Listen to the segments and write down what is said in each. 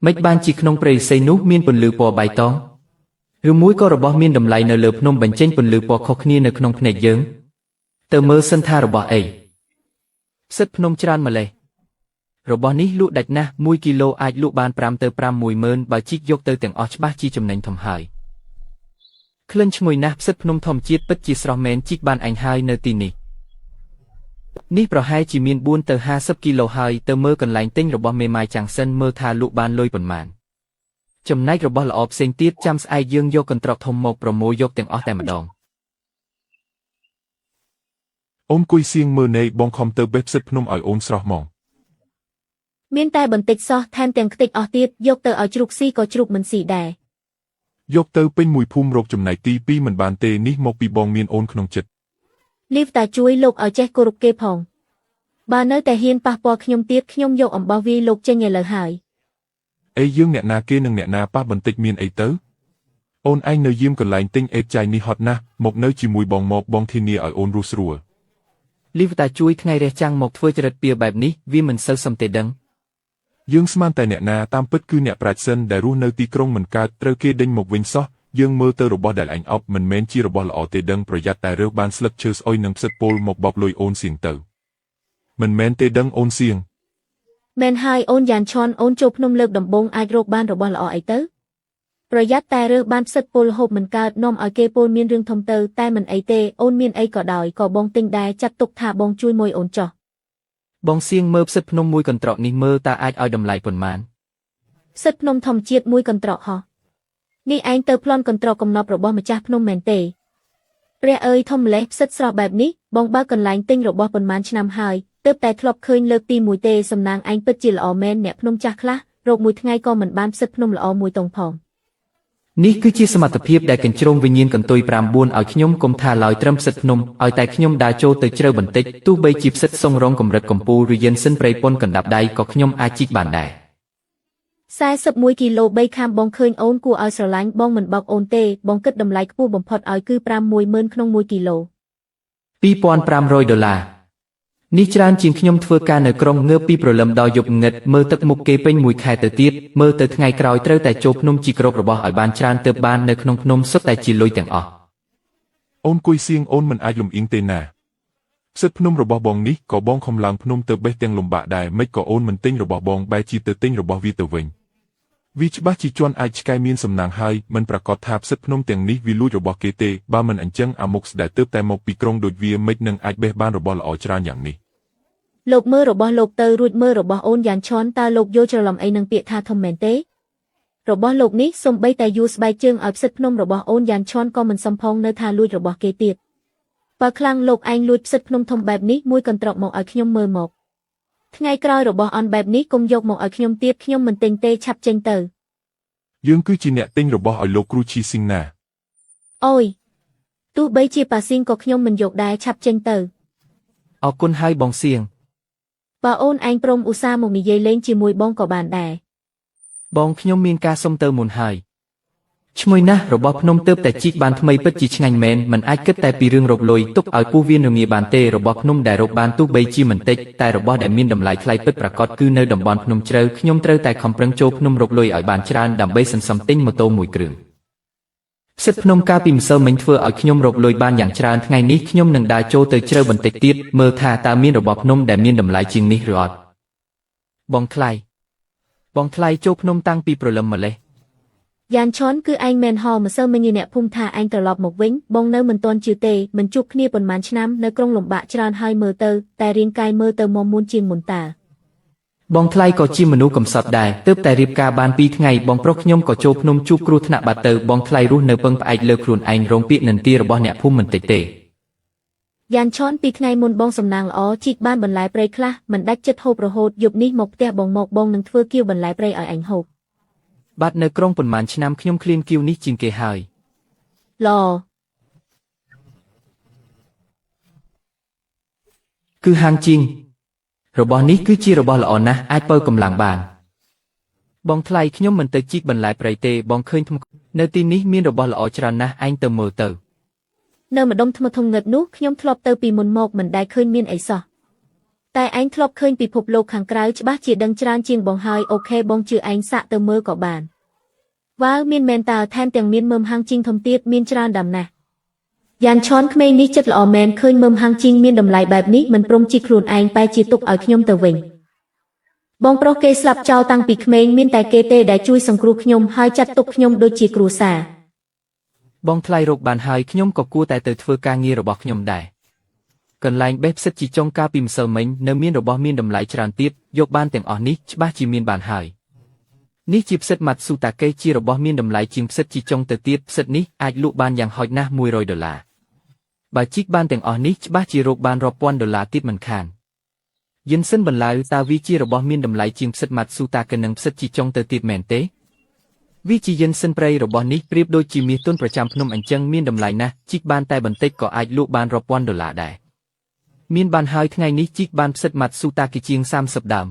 មិនបានជាក្នុងព្រៃសីនោះមានពន្លឺពណ៌បៃតងឬមួយក៏របស់មានតម្លៃនៅលើភ្នំបញ្ចេញពន្លឺពណ៌ខុសគ្នានៅក្នុងភ្នែកយើងទៅមើលសិនថារបស់អីផ្សិតភ្នំច្រើនម្លេះរបស់នេះលក់ដាច់ណាស់1គីឡូអាចលក់បាន5ទៅ60000បើជីកយកទៅទាំងអស់ច្បាស់ជាចំណេញធំហើយក្លិនឈ្ងុយណាស់ផ្សិតភ្នំធម្មជាតិពិតជាស្រស់មែនជីកបានអញហើយនៅទីនេះនេះប្រហែលជាមាន4ទៅ50គីឡូហើយទៅមើលកន្លែងទិញរបស់មេម៉ាយចាំងសិនមើលថាលក់បានលុយប៉ុន្មានចំណែករបស់ល្អផ្សេងទៀតចាំស្អែកយើងយកកន្ត្រកធំមកប្រមូលយកទាំងអស់តែម្ដងអូនគួយសៀងមើលណែបងខំទៅបេះផ្សិតភ្នំឲ្យអូនស្រស់មកមានតែបន្តិចសោះថែមទាំងខ្ទេចអស់ទៀតយកទៅឲ្យជ្រូកស៊ីក៏ជ្រូកមិនស៊ីដែរយកទៅពេញមួយភូមិរកចំណែកទី2មិនបានទេនេះមកពីបងមានអូនក្នុងចិត្តលីវតាជួយលោកឲ្យចេះគោរពគេផងបើនៅតែហ៊ានប៉ះពាល់ខ្ញុំទៀតខ្ញុំយកអំបោះវាលោកចេញឥឡូវហើយអេយើងអ្នកណាគេនឹងអ្នកណាប៉ះបន្តិចមានអីទៅអូនឯងនៅយាមកន្លែងទិញអេបចាយនេះហត់ណាស់មកនៅជាមួយបងមកបងធានាឲ្យអូនរស់ស្រួលលីវតាជួយថ្ងៃរះចាំងមកធ្វើចរិតពៀបែបនេះវាមិនសូវសំទេដឹងយើងស្មានតែអ្នកណាតាមពិតគឺអ្នកប្រាជ្ញសិនដែលរស់នៅទីក្រុងមិនកើតត្រូវគេដេញមកវិញសោះយើងមើលទៅរបស់ដែលអញអប់មិនមែនជារបស់ល្អទេដឹងប្រយ័ត្នតែរើសបានស្លឹកឈើស្អុយនិងផ្សិតពោលមកបោកលុយអូនសៀងទៅមិនមែនទេដឹងអូនសៀងមែនហើយអូនយ៉ានឈន់អូនចូលភ្នំលើកដំបូងអាចរកបានរបស់ល្អអីទៅប្រយ័ត្នតែរើសបានផ្សិតពោលហូបមិនកើតនាំឲ្យគេពោលមានរឿងធំទៅតែមិនអីទេអូនមានអីក៏ដោយក៏បងទិញដែរចាត់ទុកថាបងជួយមួយអូនចោះបងសៀងមើលផ្សិតភ្នំមួយកន្ត្រកនេះមើលតើអាចឲ្យតម្លៃប៉ុន្មានផ្សិតភ្នំធម្មជាតិមួយកន្ត្រកហោះនេះឯងទៅប្លន់កន្ត្រកកំណប់របស់ម្ចាស់ភ្នំមែនទេព្រះអើយធំម្លេះផ្សិតស្រស់បែបនេះបងបើកន្លែងទិញរបស់ប៉ុន្មានឆ្នាំហើយទើបតែធ្លាប់ឃើញលើកទី1ទេសំណាងឯងពិតជាល្អមែនអ្នកភ្នំចាស់ខ្លះរកមួយថ្ងៃក៏មិនបានផ្សិតភ្នំល្អមួយតង់ផងនេះគឺជាសមត្ថភាពដែលកញ្ជ្រោងវិញ្ញាណកន្ទុយ9ឲ្យខ្ញុំកុំថាឡើយត្រឹមផ្សិតភ្នំឲ្យតែខ្ញុំដើរចូលទៅជ្រៅបន្តិចទោះបីជាផ្សិតសុងរងកម្រិតកម្ពូលឬយិនសិនប្រៃប៉ុនកណ្ដាប់ដៃក៏ខ្ញុំអាចជីកបានដែរ41គីឡូ3ខាំបងឃើញអូនគួរឲ្យស្រឡាញ់បងមិនបោកអូនទេបងគិតតម្លៃខ្ពស់បំផុតឲ្យគឺ60000ក្នុង1គីឡូ$2500នេះច្រើនជាងខ្ញុំធ្វើការនៅក្រុងងើបពីព្រលឹមដល់យប់ងឹតមើលទឹកមុខគេពេញមួយខែទៅទៀតមើលទៅថ្ងៃក្រោយត្រូវតែចូលភ្នំជីគ្រប់របស់ឲ្យបានច្រើនទើបបាននៅក្នុងភ្នំសុទ្ធតែជាលុយទាំងអស់អូនគួយសៀងអូនមិនអាចលំអៀងទេណាផ្សិតភ្នំរបស់បងនេះក៏បងខំឡើងភ្នំទៅបេះទាំងលំបាកដែរមិនក៏អូនមិនទិញរបស់បងបែរជាទៅទិញរបស់វាទៅវិញវាច្បាស់ជាជន់អាចឆ្កែមានសំណាងហើយមិនប្រកាសថាផ្សិតភ្នំទាំងនេះវាលួចរបស់គេទេបើមិនអញ្ចឹងអាមុខស្ដែលទើបតែមកពីក្រុងដូចវាមិននឹងអាចបេះបានរបស់ល្អច្រើនយ៉ាងនេះលោកមើលរបស់លោកទៅរួចមើលរបស់អូនយ៉ាងឈន់តើលោកយល់ច្រឡំអីនឹងពាក្យថាធំមែនទេរបស់លោកនេះសំបីតែយួរស្បែកជើងឲ្យផ្សិតភ្នំរបស់អូនយ៉ាងឈន់ក៏មិនសំផងនៅថាលួចរបស់គេទៀតបើខ្លាំងលោកឯងលួចផ្សិតភ្នំធំបែបនេះមួយកន្ត្រកមកឲ្យខ្ញុំមើលមកថ្ងៃក្រោយរបស់អនបែបនេះកុំយកមកឲ្យខ្ញុំទៀតខ្ញុំមិនទិញទេឆាប់ចេញទៅយើងគឺជាអ្នកទិញរបស់ឲ្យលោកគ្រូឈីស៊ីងណាអូយទោះបីជាប៉ាស៊ីងក៏ខ្ញុំមិនយកដែរឆាប់ចេញទៅអរគុណហើយបងសៀងបើអូនឯងព្រមឧស្សាហ៍មកនិយាយលេងជាមួយបងក៏បានដែរបងខ្ញុំមានការសុំទៅមុនហើយឈ្មោះណាស់របស់ភ្នំទើបតែជីកបានថ្មីពិតជាឆ្ងាញ់មែនមិនអាចគិតតែពីរឿងរកលុយទុកឲ្យពោះវានរងាបានទេរបស់ភ្នំដែលរកបានទោះបីជាមិនតិចតែរបស់ដែលមានតម្លៃថ្លៃពិតប្រាកដគឺនៅតំបន់ភ្នំជ្រៅខ្ញុំត្រូវតែខំប្រឹងចូលភ្នំរកលុយឲ្យបានច្រើនដើម្បីសន្សំទិញម៉ូតូមួយគ្រឿងផ្សិតភ្នំកាលពីម្សិលមិញធ្វើឲ្យខ្ញុំរកលុយបានយ៉ាងច្រើនថ្ងៃនេះខ្ញុំនឹងដើរចូលទៅជ្រៅបន្តិចទៀតមើលថាតើមានរបស់ភ្នំដែលមានតម្លៃជាងនេះឬអត់បងថ្លៃចូលភ្នំតាំងពីព្រលឹមម្លេះយ៉ានឈន់គឺឯងមែនហោម្សិលមិញអ្នកភូមិថាឯងត្រឡប់មកវិញបងនៅមិនទាន់ជឿទេមិនជួបគ្នាប៉ុន្មានឆ្នាំនៅក្រុងលំបាកច្រើនហើយមើលទៅតែរាងកាយមើលទៅមមួនជាងមុនតាបងថ្លៃក៏ជាមនុស្សកំសត់ដែរទើបតែរៀបការបាន2ថ្ងៃបងប្រុសខ្ញុំក៏ចូលភ្នំជួបគ្រោះថ្នាក់បាត់ទៅបងថ្លៃរស់នៅពឹងផ្អែកលើខ្លួនឯងរងពាក្យនិន្ទារបស់អ្នកភូមិមិនតិចទេយ៉ានឈន់2ថ្ងៃមុនបងសំណាងល្អជីកបានបន្លែព្រៃខ្លះមិនដាច់ចិត្តហូបរហូតយប់នេះមកផ្ទះបងមកបងនឹងធ្វើគៀវបន្លែព្រៃឲ្យអញហូបបាត់នៅក្រុងប៉ុន្មានឆ្នាំខ្ញុំឃ្លានគៀវនេះជាងគេហើយគឺហាងជីងរបស់នេះគឺជារបស់ល្អណាស់អាចបើកម្លាំងបានបងថ្លៃខ្ញុំមិនទៅជីកបន្លែព្រៃទេបងឃើញនៅទីនេះមានរបស់ល្អច្រើនណាស់ឯងទៅមើលទៅនៅម្ដុំថ្មធំងឹតនោះខ្ញុំធ្លាប់ទៅពីមុនមកមិនដែលឃើញមានអីសោះ តែឯងធ្លាប់ឃើញពិភពលោកខាងក្រៅច្បាស់ជាដឹងច្រើនជាងបងហើយអូខេបងជឿឯងសាក់ទៅមើលក៏បានវ៉ាវមានមែនតើថែមទាំងមានមើមហាងជីងធំទៀតមានច្រើនដាំណាស់យ៉ានឆនក្មេងនេះចិត្តល្អមែនឃើញមើមហាងជីងមានតម្លៃបែបនេះមិនព្រមជីកខ្លួនឯងបែរជាទុកឲ្យខ្ញុំទៅវិញបងប្រុសគេស្លាប់ចោលតាំងពីក្មេងមានតែគេទេដែលជួយសង្គ្រោះខ្ញុំហើយចាត់ទុកខ្ញុំដូចជាគ្រួសារបងថ្លៃរកបានហើយខ្ញុំក៏គួរតែទៅធ្វើការងាររបស់ខ្ញុំដែរកន្លែងបេះផ្សិតជីចុងកាលពីម្សិលមិញនៅមានរបស់មានតម្លៃច្រើនទៀតយកបានទាំងអស់នេះច្បាស់ជាមានបានហើយនេះជាផ្សិតម៉ាត់ស៊ូតាកេជារបស់មានតម្លៃជាងផ្សិតជីចុងទៅទៀតផ្សិតនេះអាចលក់បានយ៉ាងហោចណាស់$100បើជីកបានទាំងអស់នេះច្បាស់ជារកបានរាប់ពាន់ដុល្លារទៀតមិនខានយិនសិនបន្លៅតើវាជារបស់មានតម្លៃជាងផ្សិតម៉ាត់ស៊ូតាកេនិងផ្សិតជីចុងទៅទៀតមែនទេវាជាយិនសិនព្រៃរបស់នេះប្រៀបដូចជាមាសទុនប្រចាំភ្នំអញ្ចឹងមានតម្លៃណាស់ជីកបានតែបន្តិចក៏អាចលក់បានរាប់ពាន់ដុល្លារដែរមានបានហើយថ្ងៃនេះជីកបានផ្សិតម៉ាត់ស៊ូតាកេជាង30ដើម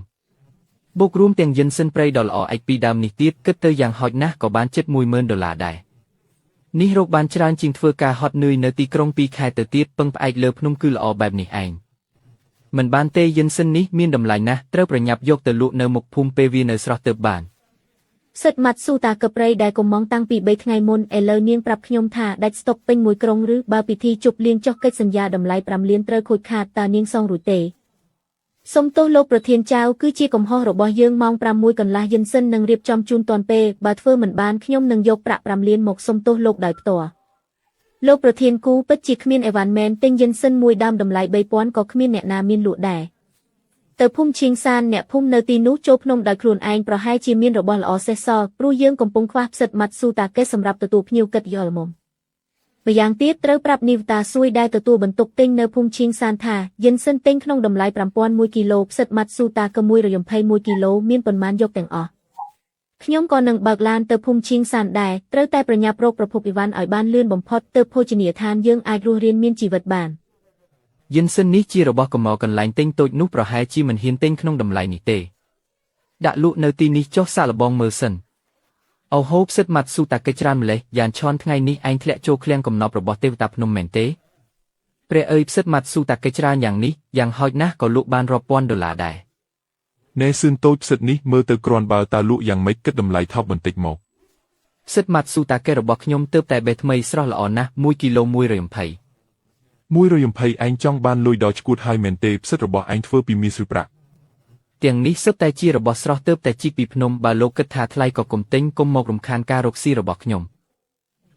បូករួមទាំងយិនសិនព្រៃដ៏ល្អឯកពីដើមនេះទៀតគិតទៅយ៉ាងហោចណាស់ក៏បានជិត$10000ដែរនេះរកបានច្រើនជាងធ្វើការហត់នឿយនៅទីក្រុង2ខែទៅទៀតពឹងផ្អែកលើភ្នំគឺល្អបែបនេះឯងមិនបានទេយិនសិននេះមានតម្លៃណាស់ត្រូវប្រញាប់យកទៅលក់នៅមុខភូមិពេលវានៅស្រស់ទើបបានសិតម៉ាត់ស៊ូតាកេព្រៃដែលកំងតាំងពី3ថ្ងៃមុនឥឡូវនាងប្រាប់ខ្ញុំថាដាច់ស្តុបពេញមួយក្រុងឬបើពិធីជប់លៀងចុះកិច្ចសន្យាតម្លៃ5លានត្រូវខូចខាតតើនាងសងរួចទេសុំទោសលោកប្រធានចៅគឺជាកំហុសរបស់យើងម៉ោង6កន្លះយិនសិននឹងរៀបចំជូនទាន់ពេលបើធ្វើមិនបានខ្ញុំនឹងយកប្រាក់5លានមកសុំទោសលោកដោយផ្ទាល់លោកប្រធានគូពិតជាគ្មានអីវ៉ាន់មែនទិញយិនសិនមួយដើមតម្លៃ3000ក៏គ្មានអ្នកណាមានលក់ដែរទៅភូមិឈៀងសានអ្នកភូមិនៅទីនោះចូលភ្នំដោយខ្លួនឯងប្រហែលជាមានរបស់ល្អសេះសល់ព្រោះយើងកំពុងខ្វះផ្សិតម៉ាត់ស៊ូតាកេសម្រាប់ទទួលភ្ញៀវកិត្តិយសមុំម្យ៉ាងទៀតត្រូវប្រាប់នីវតាសួយដែលទទួលបន្ទុកទិញនៅភូមិឈៀងសានថាយិនសិនទិញក្នុងតម្លៃ5001គីឡូផ្សិតម៉ាត់ស៊ូតាកេ121គីឡូមានប៉ុន្មានយកទាំងអស់ខ្ញុំក៏នឹងបើកឡានទៅភូមិឈៀងសានដែរត្រូវតែប្រញាប់រកប្រភពអីវ៉ាន់ឲ្យបានលឿនបំផុតទើបភោជនីយដ្ឋានយើងអាចរស់រានមានជីវិតបានយិនសិននេះជារបស់កំមកន្លែងទិញតូចនោះប្រហែលជាមិនហ៊ានទិញក្នុងតម្លៃនេះទេដាក់លក់នៅទីនេះចុះសាកល្បងមើលសិនអូហូផ្សិតម៉ាត់ស៊ូតាកេច្រើនម្លេះយ៉ានឆនថ្ងៃនេះឯងធ្លាក់ចូលឃ្លាំងកំណប់របស់ទេវតាភ្នំមែនទេព្រះអើយផ្សិតម៉ាត់ស៊ូតាកេច្រើនយ៉ាងនេះយ៉ាងហោចណាស់ក៏លក់បានរាប់ពាន់ដុល្លារដែរណែសឿនតូចផ្សិតនេះមើលទៅគ្រាន់បើតើលក់យ៉ាងម៉េចគិតតម្លៃថោកបន្តិចមកផ្សិតម៉ាត់ស៊ូតាកេរបស់ខ្ញុំទើបតែបេះថ្មីស្រស់ល្អណាស់1គីឡូ120 120ឯងចង់បានលុយដល់ឈួតហើយមែនទេផ្សិតរបស់ឯងធ្វើពីមាសឬប្រាក់ទាំងនេះសុទ្ធតែជារបស់ស្រស់ទើបតែជីកពីភ្នំបើលោកគិតថាថ្លៃក៏កុំទិញកុំមករំខានការរកស៊ីរបស់ខ្ញុំ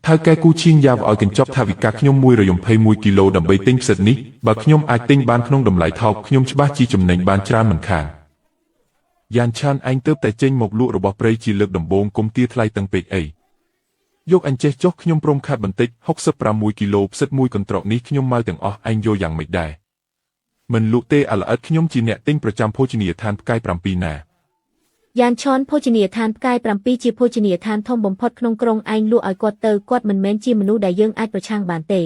ថៅកែគូឈៀងយ៉ាវឲ្យកញ្ចប់ថាវិការខ្ញុំ121គីឡូដើម្បីទិញផ្សិតនេះបើខ្ញុំអាចទិញបានក្នុងតម្លៃថោកខ្ញុំច្បាស់ជាចំណេញបានច្រើនមិនខានយ៉ានឆានឯងទើបតែចេញមកលក់របស់ព្រៃជាលើកដំបូងគុំទាថ្លៃទាំងពេកអីយកអញចេះចុះខ្ញុំព្រមខាត់បន្តិច66គីឡូផ្សិតមួយកន្ត្រកនេះខ្ញុំមកទាំងអស់ឯងយកយ៉ាងម៉េចដែរមិនលក់ទេអាល្អិតខ្ញុំជាអ្នកទិញប្រចាំភោជនីយដ្ឋានផ្កាយ7ណាយ៉ានឆនភោជនីយដ្ឋានផ្កាយ7ជាភោជនីយដ្ឋានធំបំផុតក្នុងក្រុងឯងលក់ឲ្យគាត់ទៅគាត់មិនមែនជាមនុស្សដែលយើងអាចប្រឆាំងបានទេ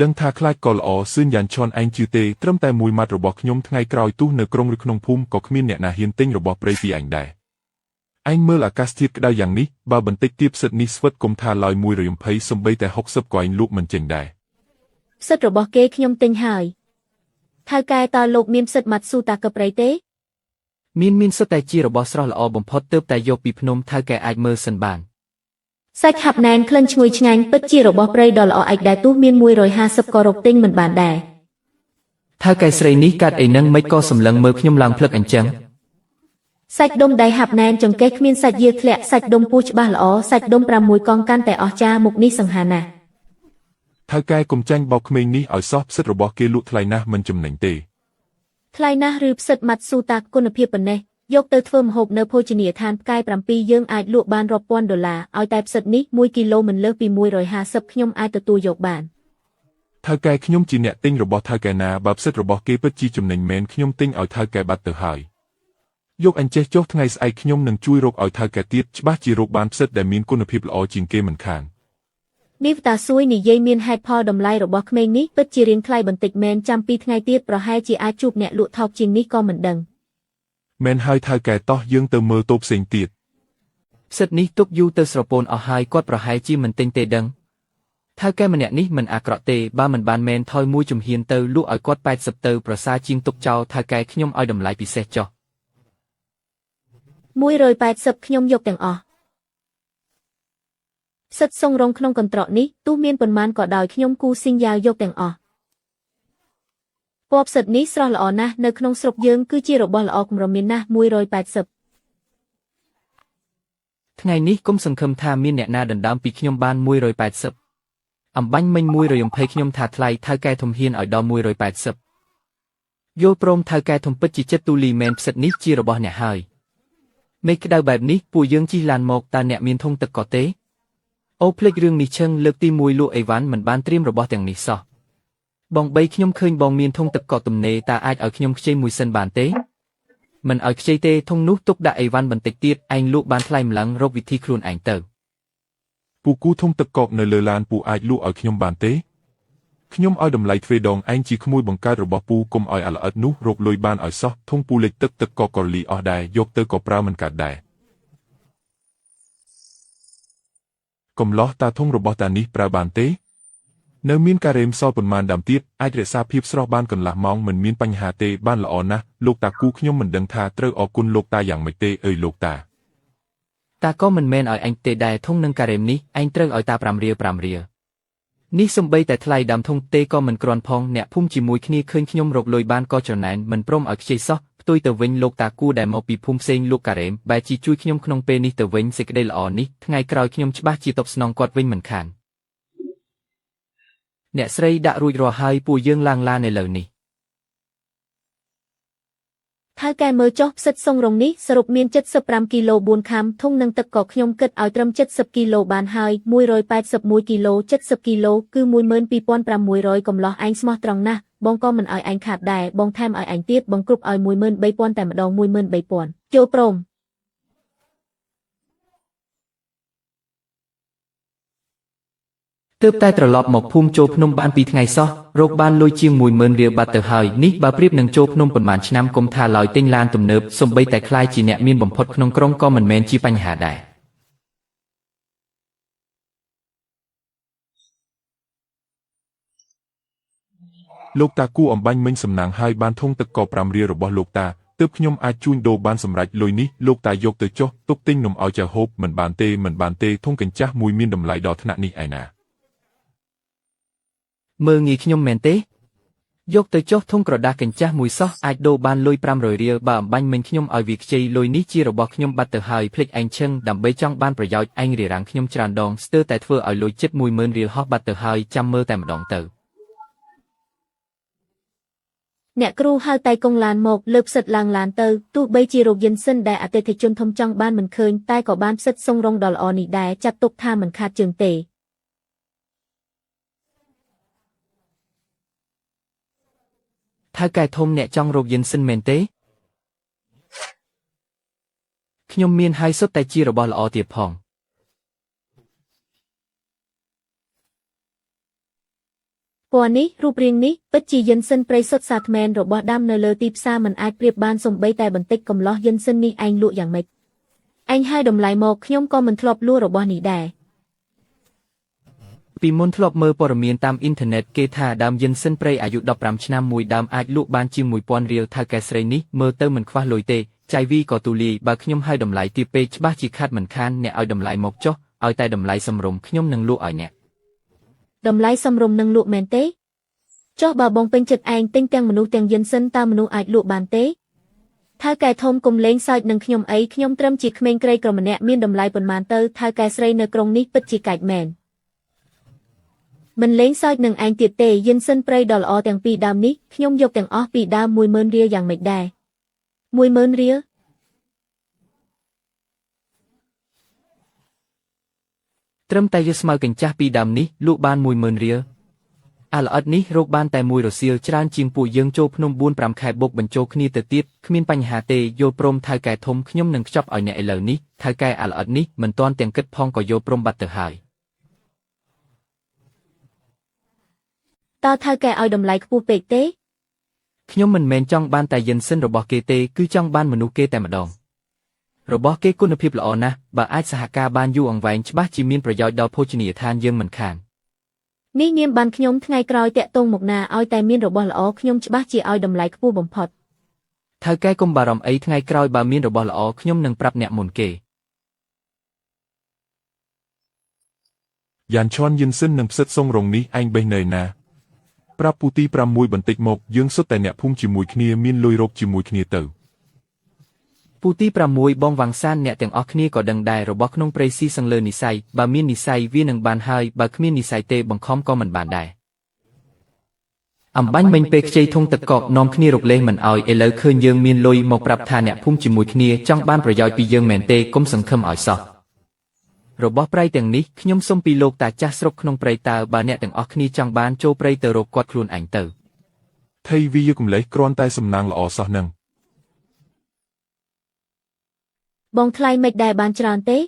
ដឹងថាខ្លាចក៏ល្អសឿនយ៉ានឆនឯងជឿទេត្រឹមតែមួយម៉ាត់របស់ខ្ញុំថ្ងៃក្រោយទោះនៅក្រុងឬក្នុងភូមិក៏គ្មានអ្នកណាហ៊ានទិញរបស់ព្រៃពីឯងដែរឯងមើលអាកាសធាតុក្តៅយ៉ាងនេះបើបន្តិចទៀតផ្សិតនេះស្វិតគុំថាឡើយ120សំបីតែ60ក៏ឯងលក់មិនចេញដែរផ្សិតរបស់គេខ្ញុំទិញហើយថៅកែតើលោកមានផ្សិតម៉ាត់ស៊ូតាកេព្រៃទេមានសុទ្ធតែជារបស់ស្រស់ល្អបំផុតទើបតែយកពីភ្នំថៅកែអាចមើលសិនបានសាច់ហាប់ណែនក្លិនឈ្ងុយឆ្ងាញ់ពិតជារបស់ព្រៃដ៏ល្អឯកដែលទោះមាន150ក៏រកទិញមិនបានដែរថៅកែស្រីនេះកាត់អីនឹងមិនក៏សម្លឹងមើលខ្ញុំឡើងភ្លឹកអញ្ចឹងសាច់ដុំដៃហាប់ណែនចង្កេះគ្មានសាច់យាធ្លាក់សាច់ដុំពោះច្បាស់ល្អសាច់ដុំ6កងកាន់តែអស្ចារ្យមុខនេះសង្ហាណាស់ថៅកែកុំចាញ់បោកក្មេងនេះឲ្យសោះផ្សិតរបស់គេលក់ថ្លៃណាស់មិនចំណេញទេថ្លៃណាស់ឬផ្សិតម៉ាត់ស៊ូតាគុណភាពប៉ុណ្ណេះយកទៅធ្វើម្ហូបនៅភោជនីយដ្ឋានផ្កាយ7យើងអាចលក់បានរាប់ពាន់ដុល្លារឲ្យតែផ្សិតនេះ1គីឡូមិនលើសពី150ខ្ញុំអាចទទួលយកបានថៅកែខ្ញុំជាអ្នកទិញរបស់ថៅកែណាបើផ្សិតរបស់គេពិតជាចំណេញមែនខ្ញុំទិញឲ្យថៅកែបាត់ទៅហើយយកអញចេះចុះថ្ងៃស្អែកខ្ញុំនឹងជួយរកឲ្យថៅកែទៀតច្បាស់ជារកបានផ្សិតដែលមានគុណភាពល្អជាងគេមិនខាននេះតាសួយនិយាយមានហេតុផលតម្លៃរបស់ក្មេងនេះពិតជារៀងថ្លៃបន្តិចមែនចាំ2ថ្ងៃទៀតប្រហែលជាអាចជួបអ្នកលក់ថោកជាងនេះក៏មិនដឹងមែនហើយថៅកែតោះយើងទៅមើលតូបផ្សេងទៀតផ្សិតនេះទុកយូរទៅស្រពោនអស់ហើយគាត់ប្រហែលជាមិនទិញទេដឹង ถ้าแกมันเนี่ยนี่มันอาក្រក់ទេបើមិនបានមែនថយមួយជំហានទៅលក់ឲ្យគាត់80ទៅប្រសើរជាងទុកចោលថាកែខ្ញុំឲ្យតម្លៃពិសេសចុះ 180ខ្ញុំយកទាំងអស់សិតសុងរងក្នុងកន្ត្រកនេះទោះមានប៉ុន្មានក៏ដោយខ្ញុំគូស៊ីងយ៉ាវយកទាំងអស់ពណ៌ផ្សិតនេះស្រស់ល្អណាស់នៅក្នុងស្រុកយើងគឺជារបស់ល្អគំរមានណាស់180 ថ្ងៃនេះគុំសង្ឃឹមថាមានអ្នកណាដណ្ដើមពីខ្ញុំបាន180អំបាញ់មិញ120ខ្ញុំថាថ្លៃថៅកែធំហ៊ានឲ្យដល់180យល់ព្រមថៅកែធំពិតជាចិត្តទូលីមែនផ្សិតនេះជារបស់អ្នកហើយមេឃក្តៅបែបនេះពួកយើងជិះឡានមកតើអ្នកមានធុងទឹកក៏ទេអូភ្លេចរឿងនេះឈឹងលើកទី1លក់អីវ៉ាន់មិនបានត្រៀមរបស់ទាំងនេះសោះបងបីខ្ញុំឃើញបងមានធុងទឹកកកទំនេរតើអាចឲ្យខ្ញុំខ្ចីមួយសិនបានទេមិនឲ្យខ្ចីទេធុងនោះទុកដាក់អីវ៉ាន់បន្តិចទៀតឯងលក់បានថ្លៃម្លឹងរកវិធីខ្លួនឯងទៅ ពូគូធុងទឹកកកនៅលើឡានពូអាចលក់ឲ្យខ្ញុំបានទេខ្ញុំឲ្យតម្លៃទ្វេដងឯងជាក្មួយបង្កើតរបស់ពូកុំឲ្យអាល្អិតនោះរកលុយបានឲ្យសោះធុងពូលេចទឹកកកក៏លីអស់ដែរយកទៅក៏ប្រើមិនកើតដែរកំឡោះតាធុងរបស់តានេះប្រើបានទេនៅមានការ៉េមសល់ប៉ុន្មានដើមទៀតអាចរក្សាភាពស្រស់បានកន្លះម៉ោងមិនមានបញ្ហាទេបានល្អណាស់លោកតាគូខ្ញុំមិនដឹងថាត្រូវអរគុណលោកតាយ៉ាងម៉េចទេអើយលោកតា តាក៏មិនមែនឲ្យអញទេដែរធុងនឹងការ៉េមនេះឯងត្រូវឲ្យតា5រៀល5រៀលនេះសំបីតែថ្លៃដើមធុងទេក៏មិនគ្រាន់ផងអ្នកភូមិជាមួយគ្នាឃើញខ្ញុំរកលុយបានក៏ច្រណែនមិនព្រមឲ្យខ្ចីសោះផ្ទុយទៅវិញលោកតាគូដែលមកពីភូមិផ្សេងលោកការ៉េមបែរជាជួយខ្ញុំក្នុងពេលនេះទៅវិញសេចក្តីល្អនេះថ្ងៃក្រោយខ្ញុំច្បាស់ជាតបស្នងគាត់វិញមិនខានអ្នកស្រីដាក់រួចរាល់ហើយពួកយើងឡើងឡានឥឡូវនេះ ថៅកែមើលចុះផ្សិតសុងរងនេះសរុបមាន75គីឡូ4ខាំធុងនឹងទឹកក៏ខ្ញុំគិតឲ្យត្រឹម70គីឡូបានហើយ181គីឡូ70គីឡូគឺ 12500 កំឡោះឯងស្មោះត្រង់ណាស់បងក៏មិនឲ្យឯងខាតដែរបងថែមឲ្យឯងទៀតបងគ្រប់ឲ្យ 13000 តែម្ដង 13000 ចូលព្រម ទើបតែត្រឡប់មកភូមិចូលភ្នំបាន2ថ្ងៃសោះរកបានលុយជាង 10000 រៀលបាត់ទៅហើយនេះបើប្រៀបនឹងចូលភ្នំប៉ុន្មានឆ្នាំគុំថាឡើយទិញឡានទំនើបសំបីតែខ្លាយជាអ្នកមានបំផុតក្នុងក្រុងក៏មិនមែនជាបញ្ហាដែរលោកតាគូអំបាញ់មិញសំណាងហើយបានធុងទឹកកក5រៀលរបស់លោកតាទើបខ្ញុំអាចជួញដូរបានសម្រេចលុយនេះលោកតាយកទៅចុះទុកទិញនំឲ្យចាហូបមិនបានទេធុងកញ្ចាស់មួយមានតម្លៃដល់ថ្នាក់នេះឯណា មើងងាយខ្ញុំមែនទេយកទៅចុះធុងក្រដាសកញ្ចាស់មួយសោះអាចដូរបានលុយ500រៀលបើអំបាញ់មិញខ្ញុំឲ្យវាខ្ចីលុយនេះជារបស់ខ្ញុំបាត់ទៅហើយភ្លេចឯងឈឹងដើម្បីចង់បានប្រយោជន៍ឯងរារាំងខ្ញុំច្រើនដងស្ទើរតែធ្វើឲ្យលុយជិត 10000 រៀលហោះបាត់ទៅហើយចាំមើលតែម្ដងទៅ អ្នកគ្រូហៅតែកងឡានមកលើផ្សិតឡើងឡានទៅទោះបីជារោគយិនសិនដែលអតិថិជនធំចង់បានមិនឃើញតែក៏បានផ្សិតសុងរងដល់ល្អនេះដែរចាត់ទុកថាមិនខាតជើងទេ ថៅកែធំអ្នកចង់រកយិនសិនមែនទេខ្ញុំមានហើយសុទ្ធតែជារបស់ល្អទៀតផងពណ៌នេះរូបរាងនេះពិតជាយិនសិនព្រៃសុទ្ធសាថ្មែនរបស់ដាំនៅលើទីផ្សារមិនអាចប្រៀបបានសំបីតែបន្តិចកំឡោះយិនសិននេះឯងលក់យ៉ាងម៉េចឯងឲ្យតម្លៃមកខ្ញុំក៏មិនធ្លាប់លក់របស់នេះដែរ ពីមុនធ្លាប់មើលព័ត៌មានតាមអ៊ីនធឺណិតគេថាដើមយិនសិនព្រៃអាយុ15ឆ្នាំមួយដើមអាចលក់បានជាង 1000 រៀលថៅកែស្រីនេះមើលទៅមិនខ្វះលុយទេចាយវីក៏ទូលាយបើខ្ញុំឲ្យតម្លៃទាបពេកច្បាស់ជាខាត់មិនខានអ្នកឲ្យតម្លៃមកចុះឲ្យតែតម្លៃសមរម្យខ្ញុំនឹងលក់ឲ្យអ្នកតម្លៃសមរម្យនឹងលក់មែនទេចុះបើបងពេញចិត្តឯងទិញទាំងមនុស្សទាំងយិនសិនតើមនុស្សអាចលក់បានទេថៅកែធំគុំលេងសើចនឹងខ្ញុំអីខ្ញុំត្រឹមជាក្មេងក្រីក្រម្នាក់មានតម្លៃប៉ុន្មានទៅថៅកែស្រីនៅក្រុងនេះពិតជាកាច់មែន មិនលេងសើចនឹងឯងទៀតទេយិនសិនព្រៃដ៏ល្អទាំងពីរដើមនេះខ្ញុំយកទាំងអស់ពីដើម 10000 រៀលយ៉ាងម៉េចដែរ 10000 រៀលត្រឹមតែយកស្មៅកញ្ចាស់ពីដើមនេះលក់បាន 10000 រៀលអាល្អិតនេះរកបានតែមួយរសៀលច្រើនជាងពួកយើងចូលភ្នំ 4-5 ខែបុកបញ្ចូលគ្នាទៅទៀតគ្មានបញ្ហាទេយល់ព្រមថៅកែធំខ្ញុំនឹងខ្ចប់ឲ្យអ្នកឥឡូវនេះថៅកែអាល្អិតនេះមិនទាន់ទាំងគិតផងក៏យល់ព្រមបាត់ទៅហើយ តើថៅកែឲ្យតម្លៃខ្ពស់ពេកទេខ្ញុំមិនមែនចង់បានតែយិនសិនរបស់គេទេគឺចង់បានមនុស្សគេតែម្ដងរបស់គេគុណភាពល្អណាស់បើអាចសហការបានយូរអង្វែងច្បាស់ជាមានប្រយោជន៍ដល់ភោជនីយដ្ឋានយើងមិនខាន នេះនាមបានខ្ញុំថ្ងៃក្រោយតាក់ទងមកណាឲ្យតែមានរបស់ល្អខ្ញុំច្បាស់ជាឲ្យតម្លៃខ្ពស់បំផុត ថៅកែកុំបារម្ភអីថ្ងៃក្រោយបើមានរបស់ល្អខ្ញុំនឹងប្រាប់អ្នកមុនគេ យ៉ានឈុនយិនសិននឹងផ្សិតសុងរងនេះឯងបេះនៅណាប្រាប់ពូទី6បន្តិចមកយើងសុទ្ធតែអ្នកភូមិជាមួយគ្នាមានលុយរកជាមួយគ្នាទៅ ពូទី6បងវាងសានអ្នកទាំងអស់គ្នាក៏ដឹងដែររបស់ក្នុងព្រៃស៊ីសឹងលើនិស័យបើមាននិស័យវានឹងបានហើយបើគ្មាននិស័យទេបង្ខំក៏មិនបានដែរអំបាញ់មិញពេលខ្ចីធុងទឹកកកនាំគ្នារកលេសមិនឲ្យឥឡូវឃើញយើងមានលុយមកប្រាប់ថាអ្នកភូមិជាមួយគ្នាចង់បានប្រយោជន៍ពីយើងមែនទេកុំសង្ឃឹមឲ្យសោះរបស់ព្រៃទាំងនេះខ្ញុំសុំពីលោកតាចាស់ស្រុកក្នុងព្រៃតើបើអ្នកទាំងអស់គ្នាចង់បានចូលព្រៃទៅរកគាត់ខ្លួនឯងទៅ ថៃវាយកកម្លេះគ្រាន់តែសំណាងល្អសោះនឹង បងថ្លៃមិនដែរបានច្រើនទេ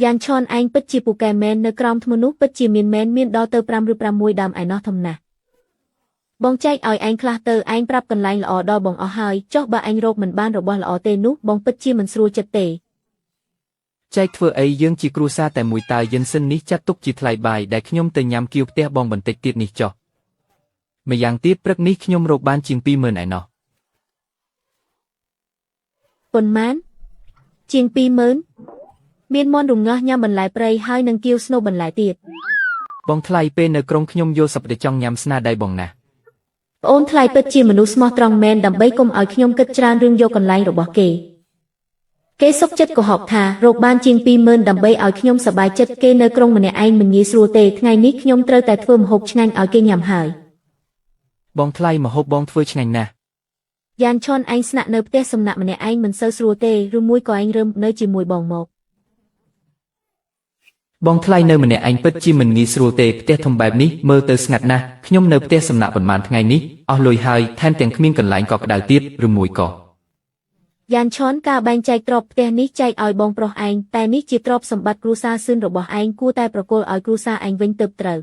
យ៉ានឈុនឯងពិតជាពូកែមែននៅក្រោមធ្មនោះពិតជាមានមែនមានដល់ទៅ5ឬ6ដើមឯណោះធំណាស់បងចែកឲ្យឯងខ្លះទៅឯងប្រាប់កន្លែងល្អដល់បងអស់ហើយចុះបើឯងរកមិនបានរបស់ល្អទេនោះបងពិតជាមិនស្រួលចិត្តទេ ចែកធ្វើអីយើងជាគ្រួសារតែមួយតើយិនសិននេះចាត់ទុកជាថ្លៃបាយដែលខ្ញុំទៅញ៉ាំគៀវផ្ទះបងបន្តិចទៀតនេះចុះម្យ៉ាងទៀតព្រឹកនេះខ្ញុំរកបានជាង 20000 ឯណោះ ប៉ុន្មានជាង 20000 មានមន់រងាស់ញ៉ាំបន្លែព្រៃហើយនឹងគៀវស្នូបន្លែទៀត បងថ្លៃពេលនៅក្រុងខ្ញុំយកសប្តិចង់ញ៉ាំស្នាដៃបងណាស់ ប្អូនថ្លៃពិតជាមនុស្សស្មោះត្រង់មែនដើម្បីកុំឲ្យខ្ញុំគិតច្រើនរឿងយកកន្លែងរបស់គេសុកចិត្តកុហកថារកបានជាង 20000 ដើម្បីឲ្យខ្ញុំសប្បាយចិត្តគេនៅក្រុងម្នាក់ឯងមិនងាយស្រួលទេថ្ងៃនេះខ្ញុំត្រូវតែធ្វើម្ហូបឆ្ងាញ់ឲ្យគេញ៉ាំហើយ បងថ្លៃម្ហូបបងធ្វើឆ្ងាញ់ណាស់ យ៉ានឈុនឯងស្នាក់នៅផ្ទះសំណាក់ម្នាក់ឯងមិនសូវស្រួលទេឬមួយក៏ឯងរើមនៅជាមួយបងមក បងថ្លៃនៅម្នាក់ឯងពិតជាមិនងាយស្រួលទេផ្ទះធំបែបនេះមើលទៅស្ងាត់ណាស់ខ្ញុំនៅផ្ទះសំណាក់ប៉ុន្មានថ្ងៃនេះអស់លុយហើយថែមទាំងគ្មានកន្លែងកក់ក្ដៅទៀតឬមួយក៏ យ៉ានឈុនការបែងចែកទ្រព្យផ្ទះនេះចែកឲ្យបងប្រុសឯងតែនេះជាទ្រព្យសម្បត្តិគ្រួសារស៊ឿនរបស់ឯងគួរតែប្រគល់ឲ្យគ្រួសារឯងវិញទៅត្រូវ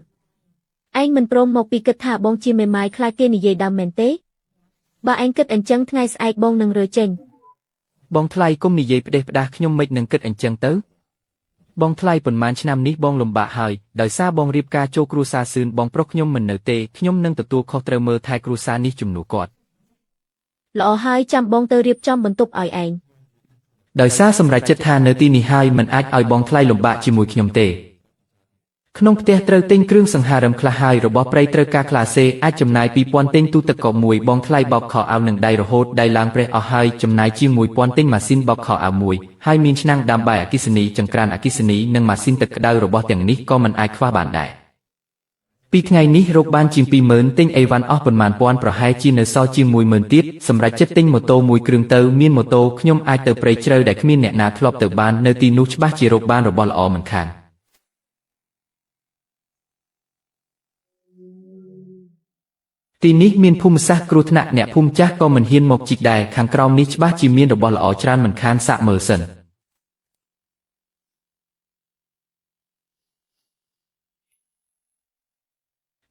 ឯងមិនព្រមមកពីគិតថាបងជាមេម៉ាយខ្លាចគេនិយាយដើមមែនទេបើឯងគិតអញ្ចឹងថ្ងៃស្អែកបងនឹងរើចេញ បងថ្លៃគុំនិយាយផ្ដេសផ្ដាសខ្ញុំមិននឹងគិតអញ្ចឹងទៅបងថ្លៃប៉ុន្មានឆ្នាំនេះបងលំបាកហើយដោយសារបងរៀបការចូលគ្រួសារស៊ឿនបងប្រុសខ្ញុំមិននៅទេខ្ញុំនឹងទទួលខុសត្រូវមើលថែគ្រួសារនេះជំនួសគាត់ ល្អហើយចាំបងទៅរៀបចំបន្ទប់ឲ្យឯង ដោយសារសម្រាប់ចិត្តថានៅទីនេះហើយមិនអាចឲ្យបងថ្លៃលំបាកជាមួយខ្ញុំទេក្នុងផ្ទះត្រូវទិញគ្រឿងសង្ហារឹមខ្លះហើយរបស់ព្រៃត្រូវការក្លាសេអាចចំណាយ 2000 ទិញទូទឹកកកមួយបងថ្លៃបោកខោអាវនឹងដៃរហូតដៃឡើងប្រេះអស់ហើយចំណាយជាង 1000 ទិញម៉ាស៊ីនបោកខោអាវមួយហើយមានឆ្នាំងដាំបាយអគ្គិសនីចង្ក្រានអគ្គិសនីនិងម៉ាស៊ីនទឹកក្តៅរបស់ទាំងនេះក៏មិនអាចខ្វះបានដែរពីថ្ងៃនេះរកបានជាង 20000 ទិញអីវ៉ាន់អស់ប៉ុន្មានពាន់ប្រហែលជានៅសល់ជាង 10000 ទៀតសម្រាប់ចិត្តទិញម៉ូតូមួយគ្រឿងទៅមានម៉ូតូខ្ញុំអាចទៅព្រៃជ្រៅដែលគ្មានអ្នកណាធ្លាប់ទៅបាននៅទីនោះច្បាស់ជារកបានរបស់ល្អមិនខាន ទីនេះមានភូមិសាស្ត្រគ្រោះថ្នាក់អ្នកភូមិចាស់ក៏មិនហ៊ានមកជីកដែរខាងក្រោមនេះច្បាស់ជាមានរបស់ល្អច្រើនមិនខានសាកមើលសិន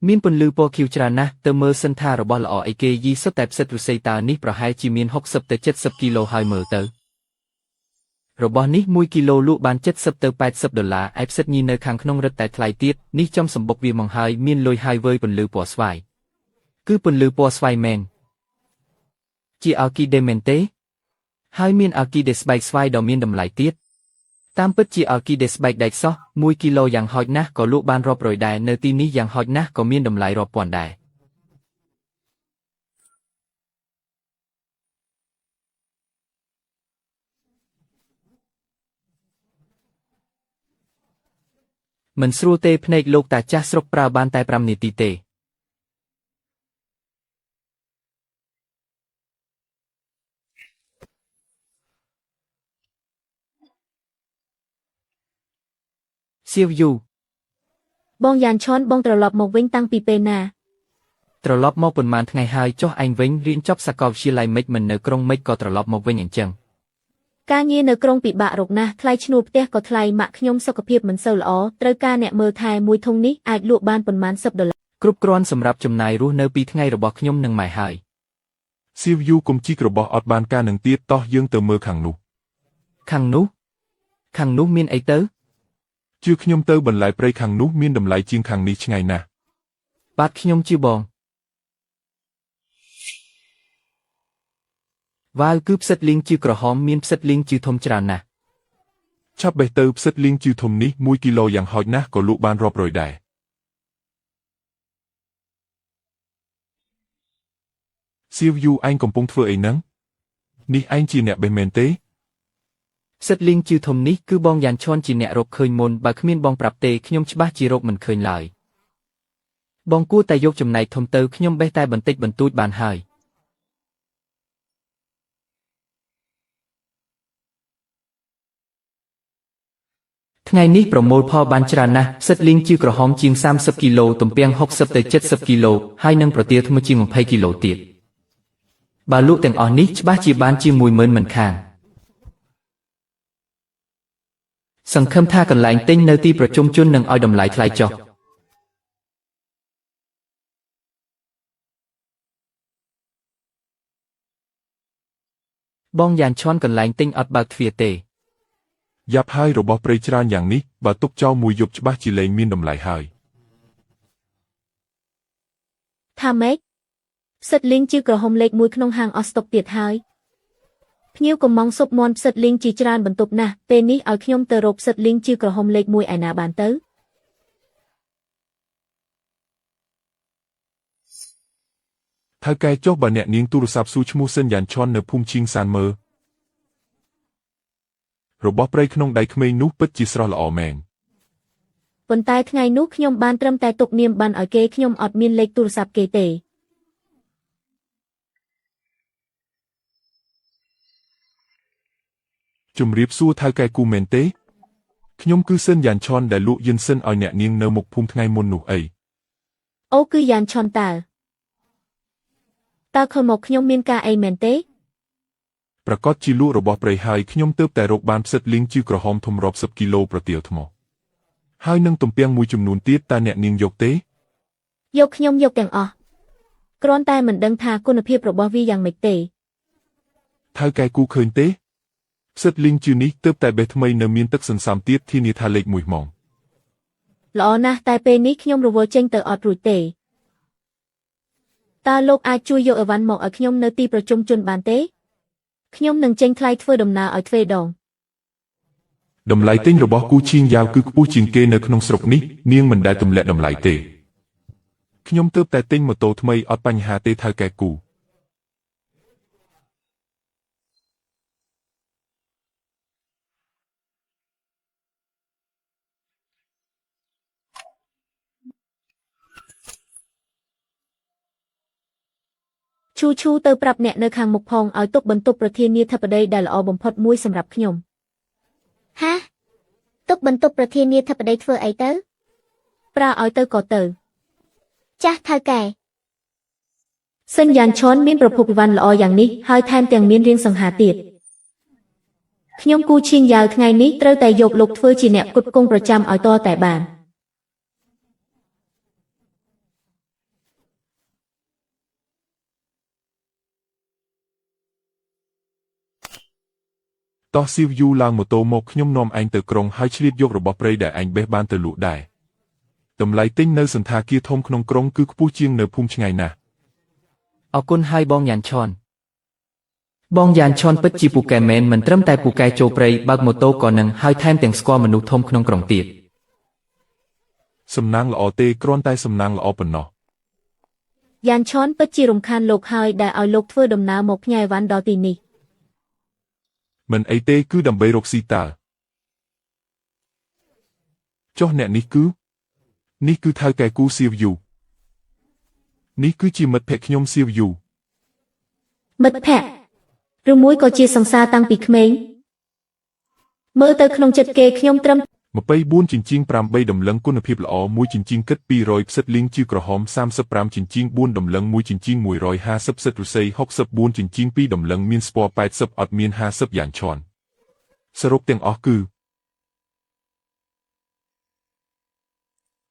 មានពន្លឺពណ៌ខៀវច្រើនណាស់ទៅមើលសិនថារបស់ល្អអីគេយីសុទ្ធតែផ្សិតរុស្ស៊ីតើនេះប្រហែលជាមាន 60 ទៅ 70 គីឡូហើយមើលទៅរបស់នេះ 1 គីឡូលក់បាន 70 ទៅ 80 ដុល្លារឯផ្សិតញីនៅខាងក្នុងរឹតតែថ្លៃទៀតនេះចំសម្បុកវាមកហើយមានលុយហើយវើយពន្លឺពណ៌ស្វាយ គឺពន្លឺពណ៌ស្វាយមែនជាអាគីដេមែនទេហើយមានអាគីដេស្បែកស្វាយដ៏មានតម្លៃទៀតតាមពិតជាអាគីដេស្បែកដែកសោះ 1 គីឡូយ៉ាងហោចណាស់ក៏លក់បានរាប់រយដែរនៅទីនេះយ៉ាងហោចណាស់ក៏មានតម្លៃរាប់ពាន់ដែរមិនស្រួលទេភ្នែកលោកតាចាស់ស្រុកប្រើបានតែ5នាទីទេ សៀវយូ បងយ៉ានឈុនបងត្រឡប់មកវិញតាំងពីពេលណា ត្រឡប់មកប៉ុន្មានថ្ងៃហើយចុះឯងវិញរៀនចប់សាកលវិទ្យាល័យមិននៅក្រុងមិនក៏ត្រឡប់មកវិញអញ្ចឹង ការងារនៅក្រុងពិបាករកណាស់ថ្លៃឈ្នួលផ្ទះក៏ថ្លៃម៉ាក់ខ្ញុំសុខភាពមិនសូវល្អត្រូវការអ្នកមើលថែមួយធុងនេះអាចលក់បានប៉ុន្មាន10ដុល្លារ គ្រប់គ្រាន់សម្រាប់ចំណាយរស់នៅ2ថ្ងៃរបស់ខ្ញុំនឹងម៉ែហើយ សៀវយូកុំជីករបស់អត់បានការនឹងទៀតតោះយើងទៅមើលខាងនោះ ខាងនោះមានអីទៅ ជឿខ្ញុំទៅបន្លែព្រៃខាងនោះមានតម្លៃជាងខាងនេះឆ្ងាយណាស់ បាទខ្ញុំជឿបងវ៉ាវគឺផ្សិតលីងជឿក្រហមមានផ្សិតលីងជឿធំច្រើនណាស់ ឆាប់បេះទៅផ្សិតលីងជឿធំនេះ1គីឡូយ៉ាងហោចណាស់ក៏លក់បានរាប់រយដែរសៀវយូឯងកំពុងធ្វើអីហ្នឹងនេះឯងជាអ្នកបេះមែនទេ ផ្សិតលីងជឿធំនេះគឺបងយ៉ាន់ឈុនជាអ្នករកឃើញមុនបើគ្មានបងប្រាប់ទេខ្ញុំច្បាស់ជារកមិនឃើញឡើយបងគួរតែយកចំណែកធំទៅខ្ញុំបេះតែបន្តិចបន្តួចបានហើយថ្ងៃនេះប្រមូលផលបានច្រើនណាស់ផ្សិតលីងជឿក្រហមជាង30គីឡូទំពាំង60ទៅ70គីឡូហើយនឹងប្រទាលថ្មជាង20គីឡូទៀតបើលក់ទាំងអស់នេះច្បាស់ជាបានជា10000មិនខានសង្ឃឹមថាកន្លែងទិញនៅទីប្រជុំជននឹងឲ្យតម្លៃថ្លៃចុះបងយ៉ានឈុនកន្លែងទិញអត់បើកទ្វារទេយ៉ាប់ហើយរបស់ព្រៃច្រើនយ៉ាងនេះបើទុកចោលមួយយប់ច្បាស់ជាលែងមានតម្លៃហើយថាម៉េចផ្សិតលីងជឿក្រហមលេខ1ក្នុងហាងអស់ស្តុកទៀតហើយភ្ញៀវកំងស៊ុបមាន់ផ្សិតលីងជាច្រើនបន្ទប់ណាស់ពេលនេះឲ្យខ្ញុំទៅរកផ្សិតលីងជឿក្រហមលេខ1ឯណាបានទៅថៅកែចុះបើអ្នកនាងទូរស័ព្ទសួរឈ្មោះសិនយ៉ាន់ឈុននៅភូមិឈីងសានមើលរបស់ព្រៃក្នុងដៃក្មេងនោះពិតជាស្រស់ល្អមែនប៉ុន្តែថ្ងៃនោះខ្ញុំបានត្រឹមតែទុកនាមបានឲ្យគេខ្ញុំអត់មានលេខទូរស័ព្ទគេទេជំរាបសួរថៅកែគូមែនទេខ្ញុំគឺសិនយ៉ាន់ឈុនដែលលក់យិនសិនឲ្យអ្នកនាងនៅមុខភូមិថ្ងៃមុននោះអីអូគឺយ៉ានឈុនតើខលមកខ្ញុំមានការអីមែនទេប្រកាសជាលក់របស់ព្រៃហើយខ្ញុំទើបតែរកបានផ្សិតលីងជឿក្រហមធំរាប់10គីឡូប្រទាលថ្មហើយនឹងទំពាំងមួយចំនួនទៀតតើអ្នកនាងយកទេយកខ្ញុំយកទាំងអស់គ្រាន់តែមិនដឹងថាគុណភាពរបស់វាយ៉ាងម៉េចទេថៅកែគូឃើញទេផ្សិតលីងជឿនេះទើបតែបេះថ្មីនៅមានទឹកសន្សំទៀតធានាថាលេខ1ហ្មងល្អណាស់តែពេលនេះខ្ញុំរវល់ចេញទៅអត់រួចទេតើលោកអាចជួយយកអីវ៉ាន់មកឲ្យខ្ញុំនៅទីប្រជុំជនបានទេខ្ញុំនឹងចេញថ្លៃធ្វើដំណើរឲ្យទ្វេដងតម្លៃទិញរបស់គូឈៀងយ៉ាវគឺខ្ពស់ជាងគេនៅក្នុងស្រុកនេះនាងមិនដែលទម្លាក់តម្លៃទេខ្ញុំទើបតែទិញម៉ូតូថ្មីអត់បញ្ហាទេថៅកែគូឈូទៅប្រាប់អ្នកនៅខាងមុខផងឲ្យទុកបន្ទប់ប្រធានាធិបតីដែលល្អបំផុតមួយសម្រាប់ខ្ញុំហាទុកបន្ទប់ប្រធានាធិបតីធ្វើអីទៅប្រើឲ្យទៅក៏ទៅចាស់ថៅកែសិនយ៉ានឈុនមានប្រភពអីវ៉ាន់ល្អយ៉ាងនេះហើយថែមទាំងមានរៀងសង្ហាទៀតខ្ញុំគូឈៀងយ៉ាវថ្ងៃនេះត្រូវតែយកលោកធ្វើជាអ្នកគុតគង់ប្រចាំឲ្យតតែបានតោះស៊ីវយូឡើងម៉ូតូមកខ្ញុំនាំឯងទៅក្រុងហើយឆ្លៀតយករបស់ព្រៃដែលឯងបេះបានទៅលក់ដែរតម្លៃទិញនៅសន្តាគារធំក្នុងក្រុងគឺខ្ពស់ជាងនៅភូមិឆ្ងាយណាស់អរគុណហើយបងយ៉ាន់ឈុនបងយ៉ាន់ឈុនពិតជាពូកែមែនមិនត្រឹមតែពូកែចូលព្រៃបើកម៉ូតូក៏នឹងហើយថែមទាំងស្គាល់មនុស្សធំក្នុងក្រុងទៀតសំណាងល្អទេគ្រាន់តែសំណាងល្អប៉ុណ្ណោះយ៉ានឈុនពិតជារំខានលោកហើយដែលឲ្យលោកធ្វើដំណើរមកផ្ញើអីវ៉ាន់ដល់ទីនេះមិនអីទេគឺដើម្បីរកស៊ីតើចុះអ្នកនេះគឺថៅកែគូសៀវយូនេះគឺជាមិត្តភក្តិខ្ញុំសៀវយូមិត្តភក្តិឬមួយក៏ជាសង្សារតាំងពីក្មេងមើលទៅក្នុងចិត្តគេខ្ញុំត្រឹម24ចិញ្ចៀង8ដំឡឹងគុណភាពល្អ1ចិញ្ចៀងគិត200ផ្សិតលីងជឿក្រហម35ចិញ្ចៀង4ដំឡឹង1ចិញ្ចៀង150ផ្សិតរុស្សី64ចិញ្ចៀង2ដំឡឹងមានស្ពណ៌80អត់មាន50យ៉ាងឈាន់សរុបទាំងអស់គឺ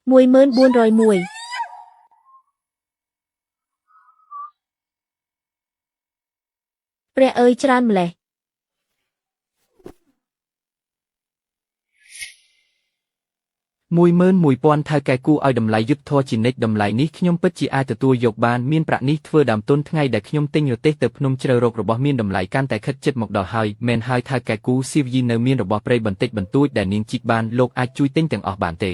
14401ព្រះអើយច្រើនម្លេះ 11000ថៅកែគូឲ្យតម្លៃយុទ្ធធរជានិច្ចតម្លៃនេះខ្ញុំពិតជាអាចទទួលយកបានមានប្រាក់នេះធ្វើដើមទុនថ្ងៃដែលខ្ញុំទិញរទេះទៅភ្នំជ្រៅរករបស់មានតម្លៃកាន់តែខិតជិតមកដល់ហើយមែនហើយថៅកែគូស៊ីវយីនៅមានរបស់ព្រៃបន្តិចបន្តួចដែលនាងជីកបានលោកអាចជួយទិញទាំងអស់បានទេ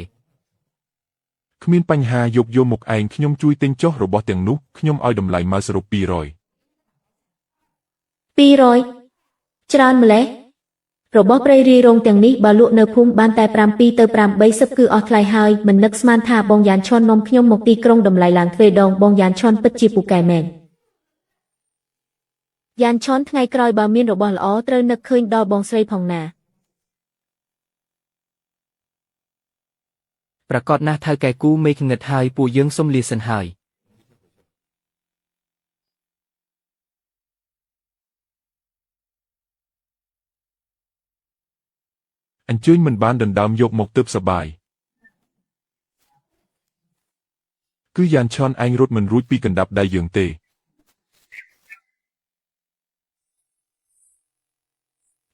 គ្មានបញ្ហាយកមកឯងខ្ញុំជួយទិញចុះរបស់ទាំងនោះខ្ញុំឲ្យតម្លៃមកសរុប200 200ច្រើនម្លេះរបស់ព្រៃរីរងទាំងនេះបើលក់នៅភូមិបានតែ7ទៅ8គឺអស់ថ្លៃហើយមិននឹកស្មានថាបងយ៉ានឈុននាំខ្ញុំមកទីក្រុងតម្លៃឡើងទ្វេដងបងយ៉ានឈុនពិតជាពូកែមែនយ៉ានឈុនថ្ងៃក្រោយបើមានរបស់ល្អត្រូវនឹកឃើញដល់បងស្រីផងណា ប្រកាសណាស់ថៅកែគូមេឃងឹតហើយពួកយើងសុំលាសិនហើយអញ្ជើញមិនបានដណ្ដើមយកមកទើបសបាយគឺយ៉ានឆនឯងរត់មិនរួចពីកណ្ដាប់ដៃយើងទេ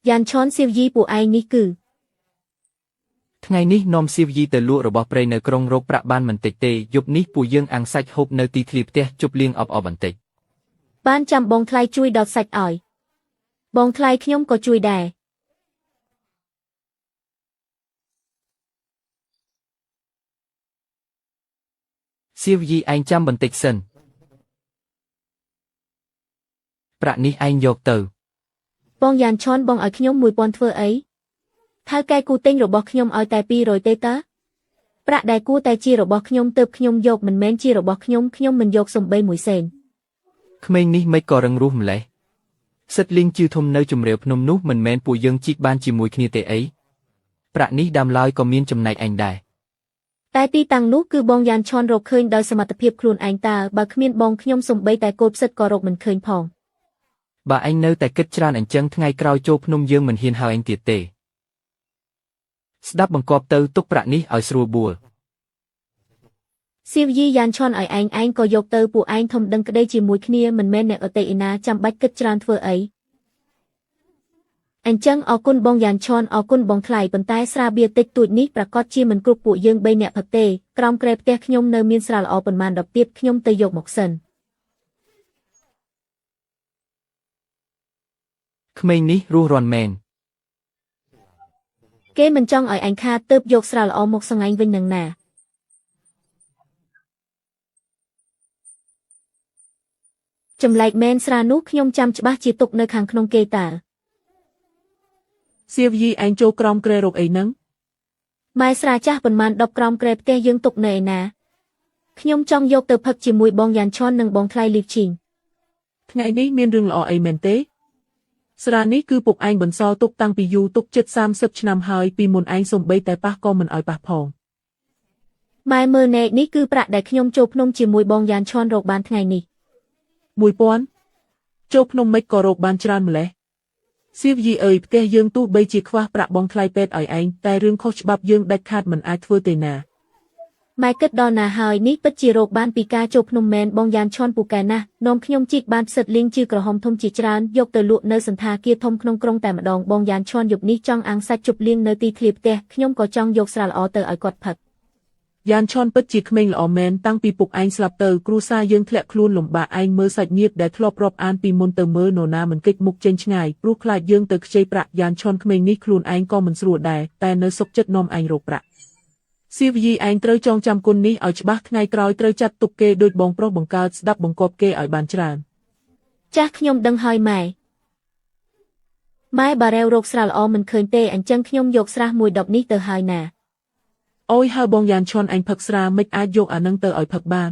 យ៉ានឈុនស៊ីវយីពួកឯងនេះគឺថ្ងៃនេះនាំស៊ីវយីទៅលក់របស់ព្រៃនៅក្រុងរកប្រាក់បានមិនតិចទេយប់នេះពួកយើងអាំងសាច់ហូបនៅទីធ្លាផ្ទះជប់លៀងអបអរបន្តិចបានចាំបងថ្លៃជួយដុតសាច់ឲ្យបងថ្លៃខ្ញុំក៏ជួយដែរស៊ីវយីឯងចាំបន្តិចសិនប្រាក់នេះឯងយកទៅបងយ៉ានឈុនបងឲ្យខ្ញុំ1000ធ្វើអីថៅកែគូទិញរបស់ខ្ញុំឲ្យតែ200ទេតាប្រាក់ដែលគួរតែជារបស់ខ្ញុំទើបខ្ញុំយកមិនមែនជារបស់ខ្ញុំមិនយកសំបី1សេនក្មេងនេះមិនក៏រឹងរូសម្លេះសិតលីងជឿធំនៅជំរាវភ្នំនោះមិនមែនពួកយើងជីកបានជាមួយគ្នាទេអីប្រាក់នេះដើមឡើយក៏មានចំណែកឯងដែរតែទីតាំងនោះគឺបងយ៉ានឈុនរកឃើញដោយសមត្ថភាពខ្លួនឯងតើបើគ្មានបងខ្ញុំសំបីតែកូនផ្សិតក៏រកមិនឃើញផងបើឯងនៅតែគិតច្រើនអញ្ចឹងថ្ងៃក្រោយចូលភ្នំយើងមិនហ៊ានហៅឯងទៀតទេស្ដាប់បង្គាប់ទៅទុកប្រាក់នេះឲ្យស្រួលបួលស៊ីវយីយ៉ានឈុនឲ្យឯងក៏យកទៅពួកឯងធំដឹងក្តីជាមួយគ្នាមិនមែនអ្នកអតីឯណាចាំបាច់គិតច្រើនធ្វើអីអញ្ចឹងអរគុណបងយ៉ានឈុនអរគុណបងថ្លៃប៉ុន្តែស្រាបៀរតិចតួចនេះប្រកាសជាមិនគ្រប់ពួកយើង3នាក់ផឹកទេក្រោមក្រែផ្ទះខ្ញុំនៅមានស្រាល្អប៉ុន្មានដបទៀតខ្ញុំទៅយកមកសិនក្មេងនេះរស់រាន់មែនគេមិនចង់ឲ្យអញខាតទើបយកស្រាល្អមកសង្ហែងវិញនឹងណាចម្លែកមែនស្រានោះខ្ញុំចាំច្បាស់ជាទុកនៅខាងក្នុងគេតាសៀវយីឯងចូលក្រោមក្រែរកអីហ្នឹងម៉ែស្រាចាស់ប៉ុន្មាន10ក្រោមក្រែផ្ទះយើងទុកនៅឯណាខ្ញុំចង់យកទៅផឹកជាមួយបងយ៉ានឈុននិងបងថ្លៃលីវឈីងថ្ងៃនេះមានរឿងល្អអីមែនទេស្រានេះគឺពុកឯងបន្សល់ទុកតាំងពីយូរទុកជិត30ឆ្នាំហើយពីមុនឯងសំបីតែប៉ះក៏មិនឲ្យប៉ះផងម៉ែមើលណែនេះគឺប្រាក់ដែលខ្ញុំចូលភ្នំជាមួយបងយ៉ានឈុនរកបានថ្ងៃនេះ1000ចូលភ្នំមិនក៏រកបានច្រើនម្លេះសៀវយីអើយផ្ទះយើងទោះបីជាខ្វះប្រាក់បងថ្លៃពេទ្យឲ្យឯងតែរឿងខុសច្បាប់យើងដាច់ខាតមិនអាចធ្វើទេណាម៉ែគិតដល់ណាហើយនេះពិតជារកបានពីការចូលភ្នំមែនបងយ៉ានឈុនពូកែណាស់នាំខ្ញុំជីកបានផ្សិតលៀងជឿក្រហមធំជាច្រើនយកទៅលក់នៅសន្តាគារធំក្នុងក្រុងតែម្ដងបងយ៉ានឈុនយប់នេះចង់អាំងសាច់ជប់លៀងនៅទីធ្លាផ្ទះខ្ញុំក៏ចង់យកស្រាល្អទៅឲ្យគាត់ផឹកយ៉ានឈុនពិតជាក្មេងល្អមែនតាំងពីពុកឯងស្លាប់ទៅគ្រួសារយើងធ្លាក់ខ្លួនលំបាកឯងមើលសាច់ញាតិដែលធ្លាប់រាប់អានពីមុនទៅមើលនរណាមិនគេចមុខចេញឆ្ងាយព្រោះខ្លាចយើងទៅខ្ចីប្រាក់យ៉ានឈុនក្មេងនេះខ្លួនឯងក៏មិនស្រួលដែរតែនៅសុខចិត្តនាំឯងរកប្រាក់សៀវយីឯងត្រូវចងចាំគុណនេះឲ្យច្បាស់ថ្ងៃក្រោយត្រូវចាត់ទុកគេដូចបងប្រុសបង្កើតស្ដាប់បង្គាប់គេឲ្យបានច្រើនចាស់ខ្ញុំដឹងហើយម៉ែបារ៉ែវរកស្រាល្អមិនឃើញទេអញ្ចឹងខ្ញុំយកស្រាមួយដបនេះទៅហើយណាអូយហើយបងយ៉ានឈុនឯងផឹកស្រាមិនអាចយកអានឹងទៅឲ្យផឹកបាន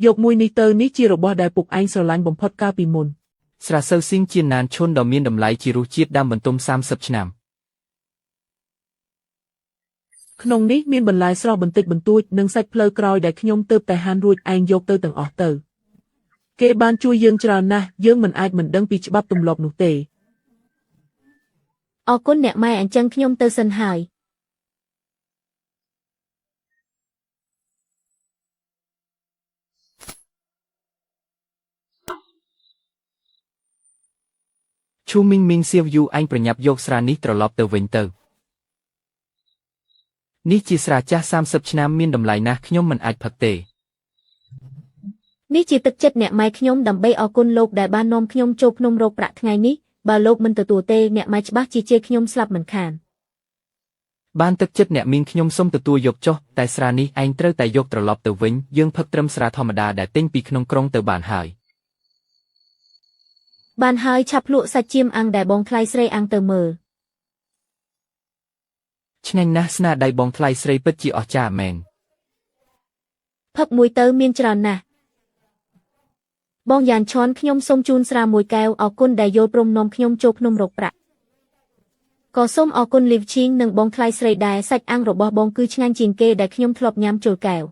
យកមួយនេះទៅនេះជារបស់ដែលពុកឯងស្រឡាញ់បំផុតកាលពីមុនស្រាសៅស៊ីងជាណានឈុនដ៏មានតម្លៃជារសជាតិដើមបន្ទុំ30ឆ្នាំក្នុងនេះមានបន្លែស្រស់បន្តិចបន្តួចនិងសាច់ភ្លៅក្រោយដែលខ្ញុំទើបតែហាន់រួចឯងយកទៅទាំងអស់ទៅគេបានជួយយើងច្រើនណាស់យើងមិនអាចមិនដឹងពីច្បាប់ទម្លាប់នោះទេអរគុណអ្នកម៉ែអញ្ចឹងខ្ញុំទៅសិនហើយ ឈូមីងមីងសៀវយូអញប្រញាប់យកស្រានេះត្រឡប់ទៅវិញទៅនេះជាស្រាចាស់30ឆ្នាំមានតម្លៃណាស់ខ្ញុំមិនអាចផឹកទេ នេះជាទឹកចិត្តអ្នកម៉ែខ្ញុំដើម្បីអរគុណលោកដែលបាននាំខ្ញុំចូលភ្នំរកប្រាក់ថ្ងៃនេះបើលោកមិនទទួលទេអ្នកម៉ែច្បាស់ជាជេរខ្ញុំស្លាប់មិនខាន បានទឹកចិត្តអ្នកមីងខ្ញុំសុំទទួលយកចុះតែស្រានេះឯងត្រូវតែយកត្រឡប់ទៅវិញយើងផឹកត្រឹមស្រាធម្មតាដែលទិញពីក្នុងក្រុងទៅបានហើយ បានហើយឆាប់លក់សាច់ជៀមអាំងដែលបងថ្លៃស្រីអាំងទៅមើល ឆ្ងាញ់ណាស់ស្នាដៃបងថ្លៃស្រីពិតជាអស្ចារ្យមែន ផឹកមួយទៅមានច្រើនណាស់បងយ៉ានឈនខ្ញុំសូមជូនស្រាមួយកែវអរគុណដែលយល់ព្រមនាំខ្ញុំចូលភ្នំរកប្រាក់ក៏សូមអរគុណលីវឈីងនិងបងថ្លៃស្រីដែរសាច់អាំងរបស់បងគឺឆ្ងាញ់ជាងគេដែលខ្ញុំធ្លាប់ញ៉ាំចូលកែវ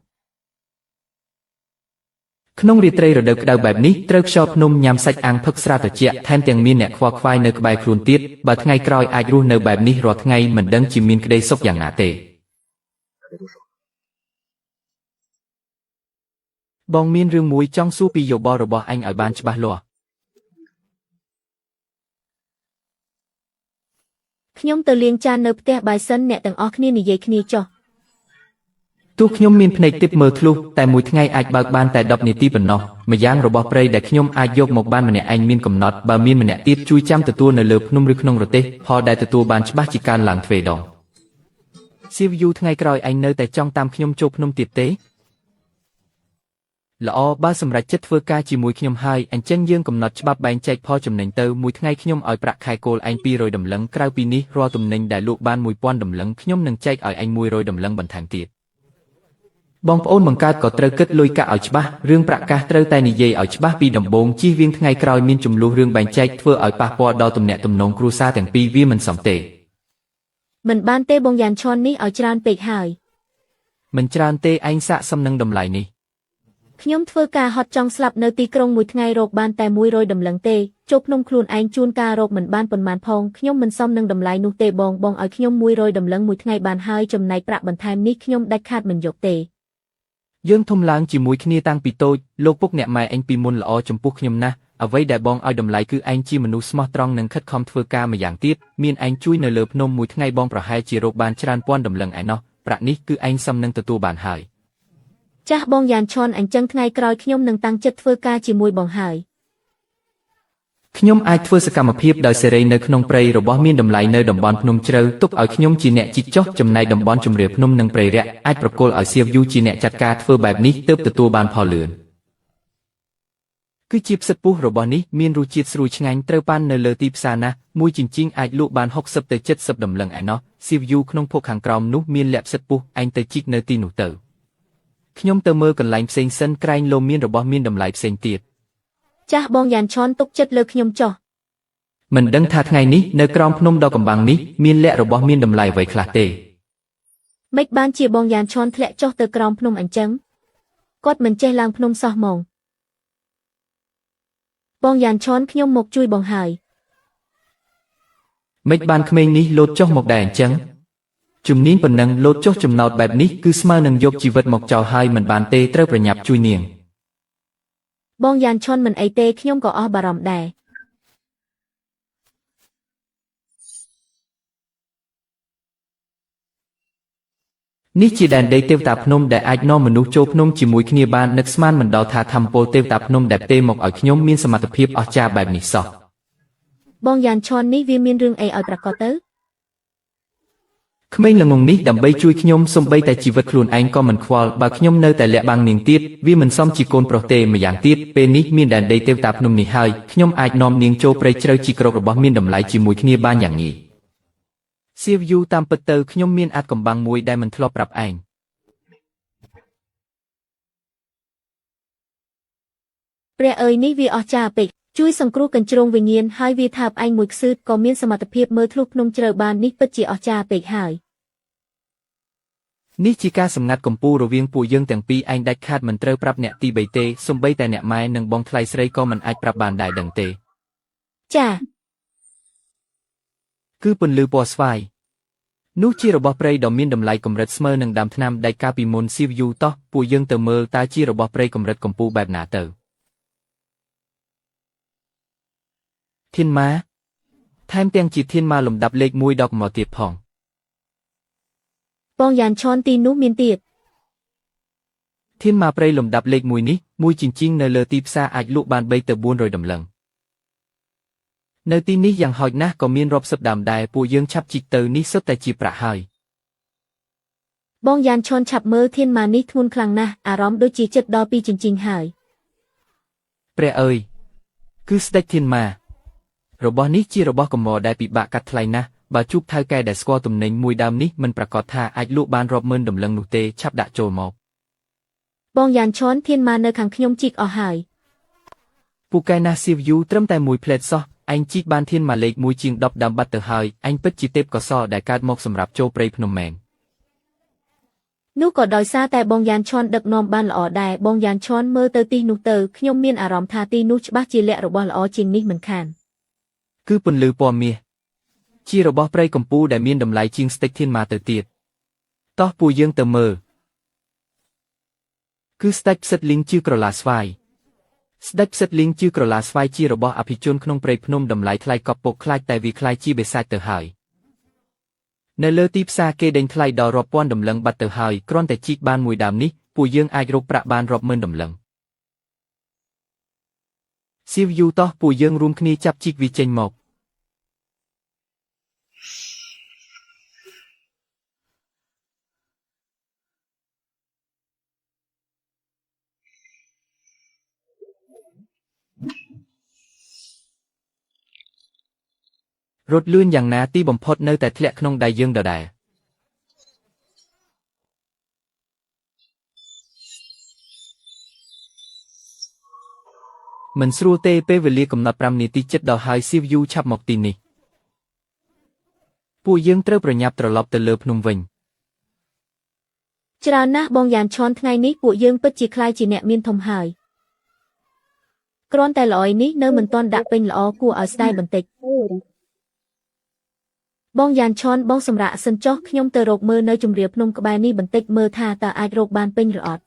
ក្នុងរាត្រីរដូវក្តៅបែបនេះត្រូវខ្យល់ភ្នំញ៉ាំសាច់អាំងផឹកស្រាត្រជាក់ថែមទាំងមានអ្នកខ្វល់ខ្វាយនៅក្បែរខ្លួនទៀតបើថ្ងៃក្រោយអាចរស់នៅបែបនេះរាល់ថ្ងៃមិនដឹងជាមានក្តីសុខយ៉ាងណាទេបងមានរឿងមួយចង់សួរពីយោបល់របស់អញឲ្យបានច្បាស់លាស់ ខ្ញុំទៅលាងចាននៅផ្ទះបាយសិនអ្នកទាំងអស់គ្នានិយាយគ្នាចុះ ទោះខ្ញុំមានភ្នែកទិព្វមើលធ្លុះតែមួយថ្ងៃអាចបើកបានតែ10នាទីប៉ុណ្ណោះម្យ៉ាងរបស់ព្រៃដែលខ្ញុំអាចយកមកបានម្នាក់ឯងមានកំណត់បើមានម្នាក់ទៀតជួយចាំទទួលនៅលើភ្នំឬក្នុងរទេសផលដែលទទួលបានច្បាស់ជាការឡើងទ្វេដងសៀវយូថ្ងៃក្រោយឯងនៅតែចង់តាមខ្ញុំចូលភ្នំទៀតទេល្អបើសម្រាប់ចិត្តធ្វើការជាមួយខ្ញុំហើយអញ្ចឹងយើងកំណត់ច្បាប់បែងចែកផលចំណេញទៅមួយថ្ងៃខ្ញុំឲ្យប្រាក់ខែគោលឯង200តម្លឹងក្រៅពីនេះរាល់ទំនិញដែលលក់បាន1000តម្លឹងខ្ញុំនឹងចែកឲ្យឯង100តម្លឹងបន្ថែមទៀត បងប្អូនបង្កើតក៏ត្រូវគិតលុយកាក់ឲ្យច្បាស់រឿងប្រាក់កាសត្រូវតែនិយាយឲ្យច្បាស់ពីដំបូងជៀសវាងថ្ងៃក្រោយមានចំនួនរឿងបែងចែកធ្វើឲ្យប៉ះពាល់ដល់ទំនាក់ទំនងគ្រួសារទាំងពីរវាមិនសមទេ មិនបានទេបងយ៉ានឈននេះឲ្យច្រើនពេកហើយ មិនច្រើនទេឯងសាកសំនឹងតម្លៃនេះ ខ្ញុំធ្វើការហត់ចង់ស្លាប់នៅទីក្រុងមួយថ្ងៃរកបានតែ100តម្លឹងទេចូលភ្នំខ្លួនឯងជួនការរកមិនបានប៉ុន្មានផងខ្ញុំមិនសមនឹងតម្លៃនោះទេបងឲ្យខ្ញុំ100តម្លឹងមួយថ្ងៃបានហើយចំណែកប្រាក់បន្ថែមនេះខ្ញុំដាច់ខាតមិនយកទេ យើងធំឡើងជាមួយគ្នាតាំងពីតូចលោកពុកអ្នកម៉ែឯងពីមុនល្អចំពោះខ្ញុំណាស់អ្វីដែលបងឲ្យតម្លៃគឺឯងជាមនុស្សស្មោះត្រង់និងខិតខំធ្វើការម្យ៉ាងទៀតមានឯងជួយនៅលើភ្នំមួយថ្ងៃបងប្រហែលជារកបានច្រើនពាន់តម្លឹងឯណោះប្រាក់នេះគឺឯងសមនឹងទទួលបានហើយ ចាស់បងយ៉ានឈនអញ្ចឹងថ្ងៃក្រោយខ្ញុំនឹងតាំងចិត្តធ្វើការជាមួយបងហើយ ខ្ញុំអាចធ្វើសកម្មភាពដោយសេរីនៅក្នុងព្រៃរបស់មានតម្លៃនៅតំបន់ភ្នំជ្រៅទុកឲ្យខ្ញុំជាអ្នកជីកចុះចំណែកតំបន់ជម្រាលភ្នំនិងព្រៃរាក់អាចប្រគល់ឲ្យសៀវយូជាអ្នកចាត់ការធ្វើបែបនេះទើបទទួលបានផលលឿនគឺជាផ្សិតពុះរបស់នេះមានរសជាតិស្រួយឆ្ងាញ់ត្រូវប៉ាន់នៅលើទីផ្សារណាមួយជញ្ជីងអាចលក់បាន60ទៅ70តម្លឹងឯណោះសៀវយូក្នុងភពខាងក្រោមនោះមានលក្ខផ្សិតពុះឯងទៅជីកនៅទីនោះទៅខ្ញុំទៅមើលកន្លែងផ្សេងសិនក្រែងលោមានរបស់មានតម្លៃផ្សេងទៀត ចាស់បងយ៉ានឈនទុកចិត្តលើខ្ញុំចុះ មិនដឹងថាថ្ងៃនេះនៅក្រោមភ្នំដ៏កំបាំងនេះមានលក្ខរបស់មានតម្លៃអ្វីខ្លះទេ មិនបានជាបងយ៉ានឈនធ្លាក់ចុះទៅក្រោមភ្នំអញ្ចឹងគាត់មិនចេះឡើងភ្នំសោះហ្មងបងយ៉ានឈនខ្ញុំមកជួយបងហើយ មិនបានក្មេងនេះលោតចុះមកដែរអញ្ចឹងជំនាញប៉ុណ្ណឹងលោតចុះចំណោតបែបនេះគឺស្មើនឹងយកជីវិតមកចោលហើយមិនបានទេត្រូវប្រញាប់ជួយនាង បងយ៉ានឈនមិនអីទេខ្ញុំក៏អស់បារម្ភដែរ នេះជាដែនដីទេវតាភ្នំដែលអាចនាំមនុស្សចូលភ្នំជាមួយគ្នាបាននឹកស្មានមិនដល់ថាធម្មពលទេវតាភ្នំដែលផ្ទេរមកឲ្យខ្ញុំមានសមត្ថភាពអស្ចារ្យបែបនេះសោះ បងយ៉ានឈននេះវាមានរឿងអីឲ្យប្រកាសទៅ ក្មេងល្ងងនេះដើម្បីជួយខ្ញុំសំបីតែជីវិតខ្លួនឯងក៏មិនខ្វល់បើខ្ញុំនៅតែលាក់បាំងនាងទៀតវាមិនសមជាកូនប្រុសទេម្យ៉ាងទៀតពេលនេះមានដែនដីទេវតាភ្នំនេះហើយខ្ញុំអាចនាំនាងចូលព្រៃជ្រៅជីករករបស់មានតម្លៃជាមួយគ្នាបានយ៉ាងងាយ សៀវយូតាមពិតទៅខ្ញុំមានអាចកំបាំងមួយដែលមិនធ្លាប់ប្រាប់ឯង ព្រះអើយនេះវាអស្ចារ្យពេកជួយសង្គ្រោះកញ្ជ្រោងវិញ្ញាណហើយវាថាបឯងមួយខ្សឺក៏មានសមត្ថភាពមើលធ្លុះភ្នំជ្រៅបាននេះពិតជាអស្ចារ្យពេកហើយ នេះជាការសម្ងាត់កម្ពុជារវាងពួកយើងទាំងពីរឯងដាច់ខាតមិនត្រូវប្រាប់អ្នកទី3ទេសូម្បីតែអ្នកម៉ែនិងបងថ្លៃស្រីក៏មិនអាចប្រាប់បានដែរដឹងទេ ចា គឺពន្លឺពណ៌ស្វាយនោះជារបស់ព្រៃដ៏មានតម្លៃកម្រិតស្មើនឹងដើមថ្នាំដែលកាលពីមុនសៀវយូតោះពួកយើងទៅមើលតើជារបស់ព្រៃកម្រិតកម្ពុជាបែបណាទៅ ធានម៉ា ថែមទាំងជាធានមកលំដាប់លេខ1ដល់មកទៀតផង បងយ៉ានឆនទីនោះមានទៀត ធានមកព្រៃលំដាប់លេខ1នេះមួយជញ្ជីងនៅលើទីផ្សារអាចលក់បាន3ទៅ400តម្លឹងនៅទីនេះយ៉ាងហោចណាស់ក៏មានរាប់សិបដើមដែរពួកយើងឆាប់ជីកទៅនេះសុទ្ធតែជាប្រាក់ហើយ បងយ៉ានឆនឆាប់មើលធានមកនេះធ្ងន់ខ្លាំងណាស់អារម្មណ៍ដូចជាចិត្តដល់ពីជញ្ជីងហើយ ព្រះអើយគឺស្ដេចធានមករបស់នេះជារបស់កម្រដែលពិបាកកាត់ថ្លៃណាស់បើជួបថៅកែដែលស្គាល់ទំនិញមួយដើមនេះមិនប្រកាសថាអាចលក់បានរាប់ម៉ឺនតម្លឹងនោះទេឆាប់ដាក់ចូលមក បងយ៉ានឆនធានមកនៅខាងខ្ញុំជីកអស់ហើយ ពូកែណាស់សៀវយូត្រឹមតែមួយផ្លែតសោះឯងជីកបានធានមកលេខ1ជាង10ដើមបាត់ទៅហើយឯងពិតជាទេពកោសល្យដែលកើតមកសម្រាប់ចូលព្រៃភ្នំមែន នោះក៏ដោយសារតែបងយ៉ានឆនដឹកនាំបានល្អដែរបងយ៉ានឆនមើលទៅទីនោះទៅខ្ញុំមានអារម្មណ៍ថាទីនោះច្បាស់ជាលក្ខរបស់ល្អជាងនេះមិនខាន គឺពន្លឺពណ៌មាសជារបស់ព្រៃកម្ពុជាដែលមានតម្លៃជាងស្ទេកធានមកទៅទៀតតោះពួកយើងទៅមើលគឺស្ដេចផ្សិតលីងជាក្រឡាស្វាយស្ដេចផ្សិតលីងជាក្រឡាស្វាយជារបស់អភិជនក្នុងព្រៃភ្នំតម្លៃថ្លៃកប់ពុកខ្លាចតែវាខ្លាចជាបិសាចទៅហើយនៅលើទីផ្សារគេដេញថ្លៃដល់រាប់ពាន់តម្លឹងបាត់ទៅហើយគ្រាន់តែជីកបានមួយដើមនេះពួកយើងអាចរកប្រាក់បានរាប់ម៉ឺនតម្លឹងសៀវយូតោះពួកយើងរួមគ្នាចាប់ជីកវាចេញមក រត់លឿនយ៉ាងណាទីបំផុតនៅតែធ្លាក់ក្នុងដៃយើងដដែលមិនស្រួលទេពេលវេលាកំណត់5នាទីជិតដល់ហើយសៀវយូឆាប់មកទីនេះពួកយើងត្រូវប្រញាប់ត្រឡប់ទៅលើភ្នំវិញ ច្រើនណាស់បងយ៉ានឆនថ្ងៃនេះពួកយើងពិតជាខ្លាចជាអ្នកមានធំហើយគ្រាន់តែល្អយនេះនៅមិនទាន់ដាក់ពេញល្អគួរឲ្យស្ដាយបន្តិច បងយ៉ានឆនបងសម្រាប់សិនចុះខ្ញុំទៅរកមើលនៅជំរាលភ្នំក្បែរនេះបន្តិចមើលថាតើអាចរកបានពេញឬអត់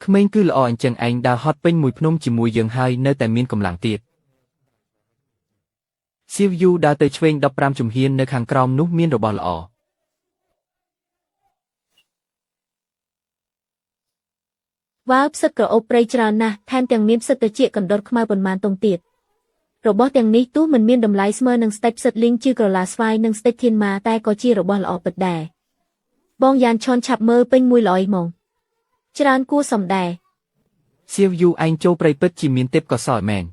ក្មេងគឺល្អអញ្ចឹងឯងដើរហត់ពេញមួយភ្នំជាមួយយើងហើយនៅតែមានកម្លាំងទៀតសៀវយូដើរទៅឆ្វេង15ជំហាននៅខាងក្រោមនោះមានរបស់ល្អ វ៉ាវផ្សិតក្រអូបព្រៃច្រើនណាស់ថែមទាំងមានផ្សិតត្រចៀកកណ្ដុរខ្មៅប៉ុន្មានតុងទៀតរបស់ទាំងនេះទោះមិនមានតម្លៃស្មើនឹងស្ដេចផ្សិតលីងជាក្រឡាស្វាយនិងស្ដេចធានម៉ាតែក៏ជារបស់ល្អពិតដែរបងយ៉ានឆនឆាប់មើលពេញមួយល្អយហ្មងច្រើនគួរសមដែរ សៀវយូឯងចូលព្រៃពិតជាមានទេពកោសល្យមែន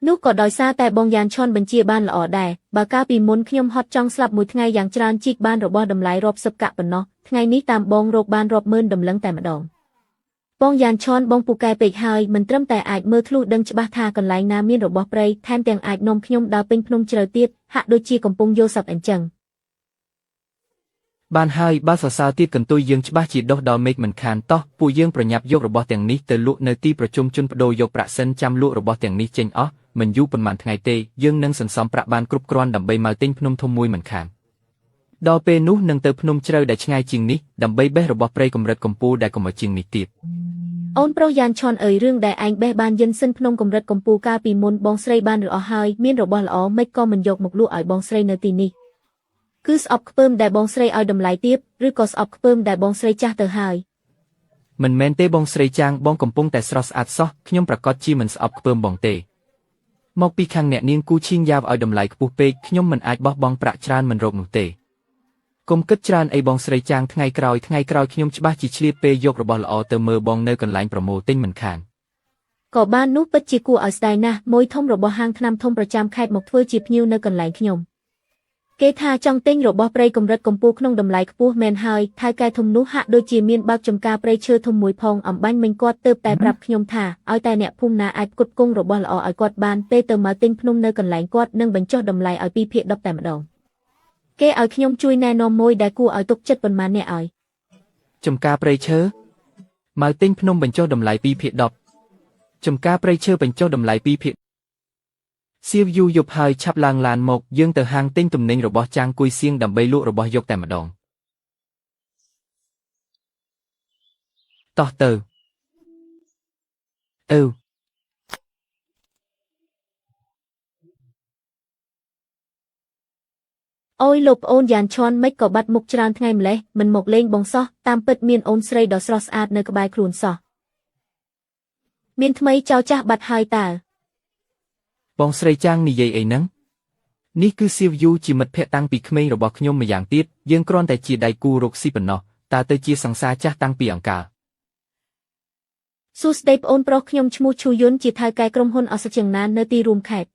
នោះក៏ដោយសារតែបងយ៉ានឆនបញ្ជាបានល្អដែរបើកាលពីមុនខ្ញុំហត់ចង់ស្លាប់មួយថ្ងៃយ៉ាងច្រើនជីកបានរបស់តម្លៃរាប់សិបកាក់ប៉ុណ្ណោះថ្ងៃនេះតាមបងរកបានរាប់ម៉ឺនតម្លឹងតែម្ដង បងយ៉ានឆនបងពូកែពេកហើយមិនត្រឹមតែអាចមើលធ្លុះដឹងច្បាស់ថាកន្លែងណាមានរបស់ព្រៃថែមទាំងអាចនាំខ្ញុំដើរពេញភ្នំជ្រៅទៀតហាក់ដូចជាកំពុងយល់សប្តិអញ្ចឹង បានហើយបើសរសើរទៀតកន្ទុយយើងច្បាស់ជាដុះដល់មេឃមិនខានតោះពួកយើងប្រញាប់យករបស់ទាំងនេះទៅលក់នៅទីប្រជុំជនបដូរយកប្រាក់សិនចាំលក់របស់ទាំងនេះចេញអស់មិនយូរប៉ុន្មានថ្ងៃទេយើងនឹងសន្សំប្រាក់បានគ្រប់គ្រាន់ដើម្បីមកទិញភ្នំធំមួយមិនខានដល់ពេលនោះនឹងទៅភ្នំជ្រៅដែលឆ្ងាយជាងនេះដើម្បីបេះរបស់ព្រៃកម្រិតកម្ពុជាដែលកម្រិតជាងនេះទៀត អូនប្រុសយ៉ានឆនអើយរឿងដែលឯងបេះបានយិនសិនភ្នំកម្រិតកម្ពុជាកាលពីមុនបងស្រីបានរអស់ហើយមានរបស់ល្អមិនក៏មិនយកមកលក់ឲ្យបងស្រីនៅទីនេះគឺស្អប់ខ្ពើមដែលបងស្រីឲ្យតម្លៃទាបឬក៏ស្អប់ខ្ពើមដែលបងស្រីចាស់ទៅហើយ មិនមែនទេបងស្រីចាងបងកំពុងតែស្រស់ស្អាតសោះខ្ញុំប្រកាសជាមិនស្អប់ខ្ពើមបងទេមកពីខាងអ្នកនាងគូឈៀងយ៉ាវឲ្យតម្លៃខ្ពស់ពេកខ្ញុំមិនអាចបោះបង់ប្រាក់ច្រើនមិនរកនោះទេកុំគិតច្រើនអីបងស្រីចាងថ្ងៃក្រោយខ្ញុំច្បាស់ជាឆ្លៀតពេលយករបស់ល្អទៅមើលបងនៅកន្លែងប្រមូលទិញមិនខាន ក៏បាននោះពិតជាគួរឲ្យស្ដាយណាស់មួយធំរបស់ហាងថ្នាំធំប្រចាំខេត្តមកធ្វើជាភ្ញៀវនៅកន្លែងខ្ញុំគេថាចង់ទិញរបស់ព្រៃកម្រិតកម្ពុជាក្នុងតម្លៃខ្ពស់មែនហើយថៅកែធំនោះហាក់ដូចជាមានបើកចំការព្រៃឈើធំមួយផងអំបញ្ញមិញគាត់ទើបតែប្រាប់ខ្ញុំថាឲ្យតែអ្នកភូមិណាអាចផ្គត់ផ្គង់របស់ល្អឲ្យគាត់បានពេលទៅមកទិញភ្នំនៅកន្លែងគាត់នឹងបញ្ចុះតម្លៃឲ្យ2ភាគ10តែម្ដងគេឲ្យខ្ញុំជួយណែនាំមួយដែលគួរឲ្យទុកចិត្តប៉ុន្មានអ្នកឲ្យ ចំការព្រៃឈើមកទិញភ្នំបញ្ចុះតម្លៃ2ភាគ10ចំការព្រៃឈើបញ្ចុះតម្លៃ2ភាគសៀវយូយប់ហើយឆាប់ឡើងឡានមកយើងទៅហាងទិញទំនិញរបស់ចាងគួយសៀងដើម្បីលក់របស់យកតែម្ដងតោះទៅអឺ អូយលោកប្អូនយ៉ានឈុនមិនក៏បាត់មុខច្រើនថ្ងៃម្លេះមិនមកលេងបងសោះតាមពិតមានអូនស្រីដ៏ស្រស់ស្អាតនៅក្បែរខ្លួនសោះមានថ្មីចៅចាស់បាត់ហើយតើ បងស្រីចាងនិយាយអីហ្នឹងនេះគឺសៀវយូជាមិត្តភក្តិតាំងពីក្មេងរបស់ខ្ញុំម្យ៉ាងទៀតយើងគ្រាន់តែជាដៃគូរកស៊ីប៉ុណ្ណោះតើទៅជាសង្សារចាស់តាំងពីអង្ការ សួស្តីប្អូនប្រុសខ្ញុំឈ្មោះឈូយុនជាថៅកែក្រុមហ៊ុនអសជង្ណាននៅទីរួមខេត្ត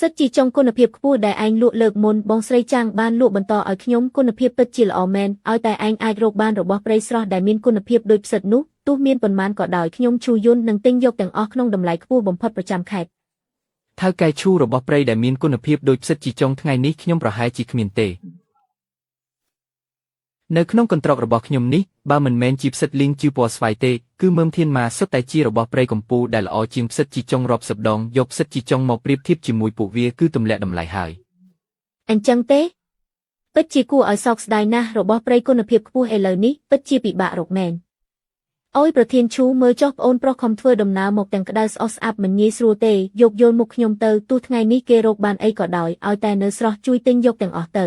សិតជាចុងគុណភាពខ្ពស់ដែលឯងលក់លើកមុនបងស្រីចាងបានលក់បន្តឲ្យខ្ញុំគុណភាពពិតជាល្អមែនឲ្យតែឯងអាចរកបានរបស់ព្រៃស្រស់ដែលមានគុណភាពដូចផ្សិតនោះទោះមានប៉ុន្មានក៏ដោយខ្ញុំឈូយុននឹងទិញយកទាំងអស់ក្នុងតម្លៃខ្ពស់បំផុតប្រចាំខេត្ត ថៅកែឈូរបស់ព្រៃដែលមានគុណភាពដូចផ្សិតជាចុងថ្ងៃនេះខ្ញុំប្រហែលជាគ្មានទេនៅក្នុងកន្ត្រករបស់ខ្ញុំនេះបើមិនមែនជាផ្សិតលីងជាពណ៌ស្វាយទេគឺមើមធានម៉ាសុទ្ធតែជារបស់ព្រៃកម្ពុជាដែលល្អជាងផ្សិតជាចុងរាប់សិបដងយកផ្សិតជាចុងមកប្រៀបធៀបជាមួយពួកវាគឺទម្លាក់តម្លៃហើយ អញ្ចឹងទេពិតជាគួរឲ្យសោកស្ដាយណាស់របស់ព្រៃគុណភាពខ្ពស់ឥឡូវនេះពិតជាពិបាករកមែនអូយប្រធានឈូមើលចុះប្អូនប្រុសខំធ្វើដំណើរមកទាំងក្តៅស្អុះស្អាប់មិនងាយស្រួលទេយកយល់មុខខ្ញុំទៅទោះថ្ងៃនេះគេរកបានអីក៏ដោយឲ្យតែនៅស្រស់ជួយទិញយកទាំងអស់ទៅ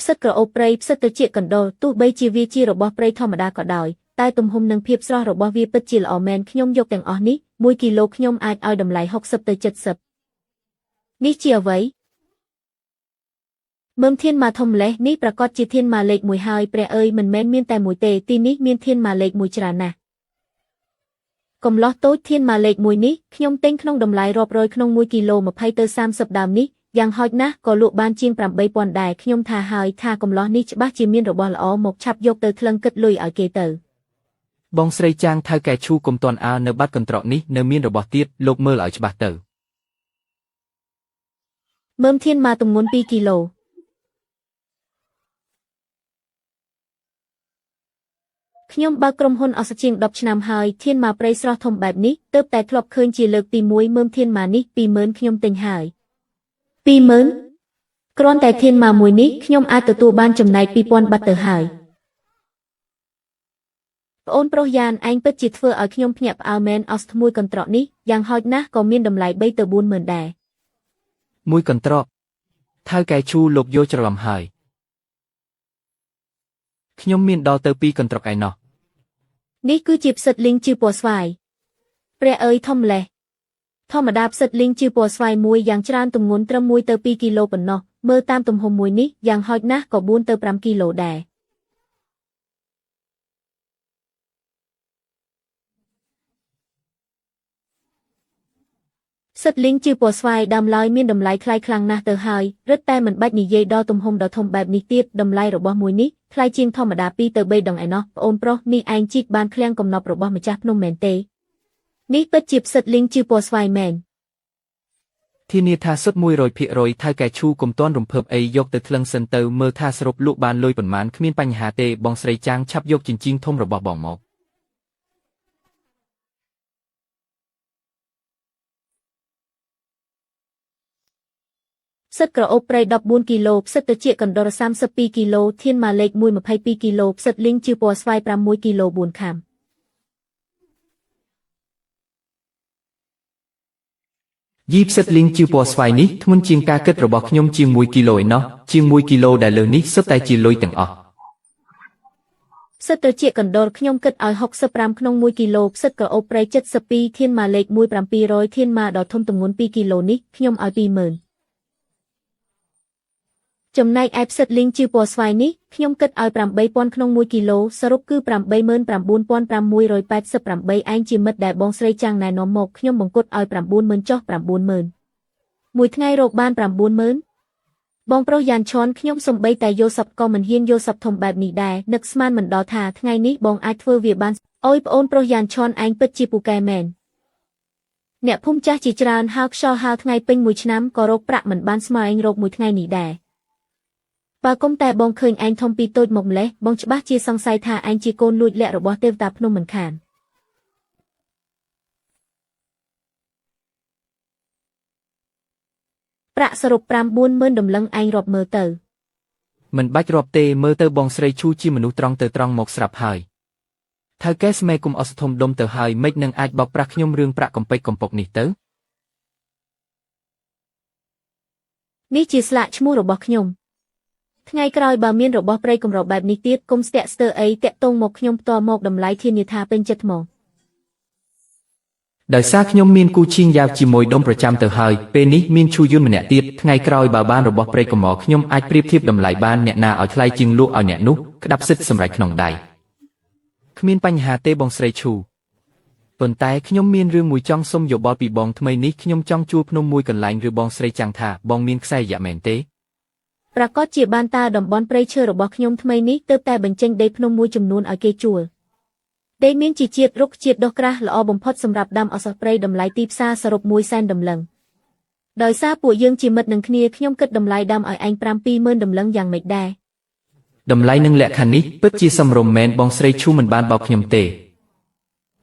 ផ្សិតក្រអូបព្រៃផ្សិតត្រចៀកកណ្ដុរទោះបីជាវាជារបស់ព្រៃធម្មតាក៏ដោយតែទំហំនិងភាពស្រស់របស់វាពិតជាល្អមែនខ្ញុំយកទាំងអស់នេះ1គីឡូខ្ញុំអាចឲ្យតម្លៃ60ទៅ70នេះជាអ្វីមើមធានម៉ាធំម្លេះនេះប្រកាសជាធានម៉ាលេខ1ហើយព្រះអើយមិនមែនមានតែមួយទេទីនេះមានធានម៉ាលេខ1ច្រើនណាស់កំឡោះតូចធានម៉ាលេខ1នេះខ្ញុំទិញក្នុងតម្លៃរាប់រយក្នុង1គីឡូ20ទៅ30ដើមនេះយ៉ាងហោចណាស់ក៏លក់បានជាង 8000 ដែរខ្ញុំថាហើយថាកំឡោះនេះច្បាស់ជាមានរបស់ល្អមកឆាប់យកទៅថ្លឹងគិតលុយឲ្យគេទៅបងស្រីចាងថៅកែឈូកុំទាន់អើនៅបាត់កន្ត្រកនេះនៅមានរបស់ទៀតលោកមើលឲ្យច្បាស់ទៅមើមធានម៉ាទម្ងន់2គីឡូខ្ញុំបើកក្រុមហ៊ុនអស់ជាង10ឆ្នាំហើយធានម៉ាព្រៃស្រស់ធំបែបនេះទើបតែធ្លាប់ឃើញជាលើកទី1មើមធានម៉ានេះ20000ខ្ញុំទិញហើយ20000គ្រាន់តែធានម៉ាមួយនេះខ្ញុំអាចទទួលបានចំណែក2000បាត់ទៅហើយប្អូនប្រុសយ៉ានឯងពិតជាធ្វើឲ្យខ្ញុំភ្ញាក់ផ្អើលមែនអស់មួយកន្ត្រកនេះយ៉ាងហោចណាស់ក៏មានតម្លៃ3ទៅ40000ដែរមួយកន្ត្រកថៅកែឈូលោកយកច្រឡំហើយខ្ញុំមានដល់ទៅ2កន្ត្រកឯណោះនេះគឺជាផ្សិតលីងជាពណ៌ស្វាយព្រះអើយធំម្លេះធម្មតាផ្សិតលីងជាពណ៌ស្វាយមួយយ៉ាងច្រើនទម្ងន់ត្រឹម1ទៅ2គីឡូប៉ុណ្ណោះមើលតាមទំហំមួយនេះយ៉ាងហោចណាស់ក៏4ទៅ5គីឡូដែរផ្សិតលីងជាពណ៌ស្វាយដើមឡើយមានតម្លៃថ្លៃខ្លាំងណាស់ទៅហើយរឹតតែមិនបាច់និយាយដល់ទំហំដ៏ធំបែបនេះទៀតតម្លៃរបស់មួយនេះថ្លៃជាងធម្មតា2ទៅ3ដងឯណោះប្អូនប្រុសនេះឯងជីកបានឃ្លាំងកំណប់របស់ម្ចាស់ភ្នំមែនទេនេះពិតជាផ្សិតលីងជាពណ៌ស្វាយមែនធានាថាសុទ្ធ100%ថៅកែឈូកុំទាន់រំភើបអីយកទៅថ្លឹងសិនទៅមើលថាសរុបលក់បានលុយប៉ុន្មានគ្មានបញ្ហាទេបងស្រីចាងឆាប់យកចិញ្ចៀងធំរបស់បងមកផ្សិតក្រអូបព្រៃ14គីឡូផ្សិតត្រចៀកកណ្ដុរ32គីឡូធានម៉ាលេខ1 22គីឡូផ្សិតលីងជាពណ៌ស្វាយ6គីឡូ4ខាំយីផ្សិតលីងជាពណ៌ស្វាយនេះធ្ងន់ជាងការគិតរបស់ខ្ញុំជាង1គីឡូឯណោះជាង1គីឡូដែលលើនេះសុទ្ធតែជាលុយទាំងអស់ផ្សិតត្រចៀកកណ្ដុរខ្ញុំគិតឲ្យ65ក្នុង1គីឡូផ្សិតក្រអូបព្រៃ72ធានម៉ាលេខ1 700ធានម៉ាដ៏ធំទម្ងន់2គីឡូនេះខ្ញុំឲ្យ20000ចំណែកឯផ្សិតលីងជាពណ៌ស្វាយនេះខ្ញុំគិតឲ្យ8000ក្នុង1គីឡូសរុបគឺ89588ឯងជាមិត្តដែលបងស្រីចាងណែនាំមកខ្ញុំបង្គុតឲ្យ90000ចុះ90000មួយថ្ងៃរកបាន90000បងប្រុសយ៉ានឈុនខ្ញុំសំបីតែយកសັບក៏មិនហ៊ានយកសັບធំបែបនេះដែរនឹកស្មានមិនដល់ថាថ្ងៃនេះបងអាចធ្វើវាបានអូយប្អូនប្រុសយ៉ានឈុនឯងពិតជាពូកែមែនអ្នកភូមិចាស់ជាច្រើនហៅខ្យល់ហៅថ្ងៃពេញមួយឆ្នាំក៏រកប្រាក់មិនបានស្មើឯងរកមួយថ្ងៃនេះដែរបើគុំតែបងឃើញឯងធំពីតូចមកម្លេះបងច្បាស់ជាសង្ស័យថាឯងជាកូនលួចលាក់របស់ទេវតាភ្នំមិនខានប្រាក់សរុប90000ដំឡឹងឯងរាប់មើលទៅមិនបាច់រាប់ទេមើលទៅបងស្រីឈូជាមនុស្សត្រង់ទៅត្រង់មកស្រាប់ហើយ ថៅកែស្មេគុំអស់ធំដុំទៅហើយមិននឹងអាចបោកប្រាស់ខ្ញុំរឿងប្រាក់កំពេចកំពកនេះទៅ នេះជាស្លាកឈ្មោះរបស់ខ្ញុំថ្ងៃក្រោយបើមានរបស់ព្រៃកម្របែបនេះទៀតគុំស្ទាក់ស្ទើរអីតាក់ទងមកខ្ញុំផ្ទាល់មកតម្លៃធានាថាពេញចិត្តមក ដោយសារខ្ញុំមានគូឈៀងយ៉ាវជាមួយដុំប្រចាំទៅហើយពេលនេះមានឈូយួនម្នាក់ទៀតថ្ងៃក្រោយបើបានរបស់ព្រៃកម្រខ្ញុំអាចប្រៀបធៀបតម្លៃបានអ្នកណាឲ្យថ្លៃជាងលក់ឲ្យអ្នកនោះក្តាប់សិទ្ធិសម្រេចក្នុងដៃគ្មានបញ្ហាទេបងស្រីឈូប៉ុន្តែខ្ញុំមានរឿងមួយចង់សុំយោបល់ពីបងថ្មីនេះខ្ញុំចង់ជួលភ្នំមួយកន្លែងឬបងស្រីចាំងថាបងមានខ្សែរយៈមែនទេ ប្រកាសជាបានតាតំបន់ព្រៃឈើរបស់ខ្ញុំថ្មីនេះទើបតែបញ្ចេញដីភ្នំមួយចំនួនឲ្យគេជួលដីមានជាជាតិរុក្ខជាតិដុះក្រាស់ល្អបំផុតសម្រាប់ដាំអសព្រៃតម្លៃទីផ្សារសរុប 1 សែនតម្លឹងដោយសារពួកយើងជាមិត្តនឹងគ្នាខ្ញុំគិតតម្លៃដាំឲ្យឯង 72000 តម្លឹងយ៉ាងម៉េចដែរ តម្លៃនឹងលក្ខខណ្ឌនេះពិតជាសមរម្យមែនបងស្រីឈូមិនបានបោកខ្ញុំទេ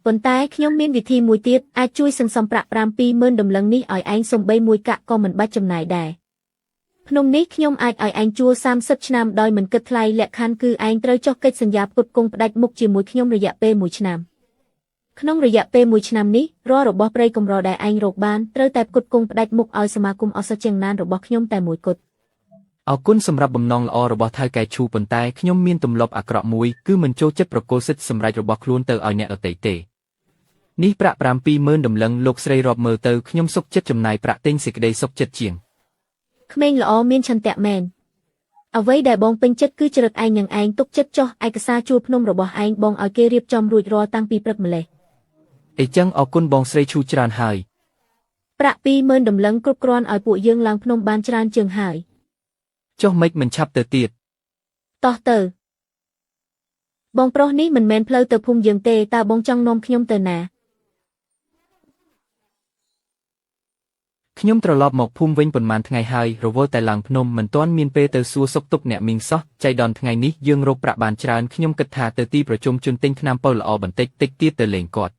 ប៉ុន្តែខ្ញុំមានវិធីមួយទៀតអាចជួយសន្សំប្រាក់ 72000 តម្លឹងនេះឲ្យឯងសំបីមួយកាក់ក៏មិនបាច់ចំណាយដែរភ្នំនេះខ្ញុំអាចឲ្យឯងជួល 30 ឆ្នាំដោយមិនគិតថ្លៃលក្ខខណ្ឌគឺឯងត្រូវចុះកិច្ចសន្យាផ្គត់ផ្គង់ផ្ដាច់មុខជាមួយខ្ញុំរយៈពេល 1 ឆ្នាំក្នុងរយៈពេល 1 ឆ្នាំនេះរាល់របស់ព្រៃកម្រដែលឯងរកបានត្រូវតែផ្គត់ផ្គង់ផ្ដាច់មុខឲ្យសមាគមអសចិងណានរបស់ខ្ញុំតែមួយគត់ អរគុណសម្រាប់បំណងល្អរបស់ថៅកែឈូប៉ុន្តែខ្ញុំមានទម្លាប់អាក្រក់មួយគឺមិនចូលចិត្តប្រកល់សិទ្ធិសម្រេចរបស់ខ្លួនទៅឲ្យអ្នកដទៃទេនេះប្រាក់ 72000 តម្លឹងលោកស្រីរាប់មើលទៅខ្ញុំសុខចិត្តចំណាយប្រាក់ទិញសេចក្តីសុខចិត្តជាង ក្មេងល្អមានឆន្ទៈមែនអ្វីដែលបងពេញចិត្តគឺចរិតឯងនឹងឯងទុកចិត្តចោះឯកសារជួលភ្នំរបស់ឯងបងឲ្យគេរៀបចំរួចរាល់តាំងពីព្រឹកម្លេះ អីចឹងអរគុណបងស្រីឈូច្រើនហើយ ប្រាក់ 20000 តម្លឹងគ្រប់គ្រាន់ឲ្យពួកយើងឡើងភ្នំបានច្រើនជាងហើយ ចុះមិនឆាប់ទៅទៀត តោះទៅបងប្រុសនេះមិនមែនផ្លូវទៅភូមិយើងទេតើបងចង់នាំខ្ញុំទៅណា ខ្ញុំត្រឡប់មកភូមិវិញប៉ុន្មានថ្ងៃហើយរវល់តែឡើងភ្នំមិនទាន់មានពេលទៅសួរសុខទុក្ខអ្នកមីងសោះចៃដន្យថ្ងៃនេះយើងរកប្រាក់បានច្រើនខ្ញុំគិតថាទៅទីប្រជុំជនទិញថ្នាំពៅល្អបន្តិចតិចទៀតទៅលេងគាត់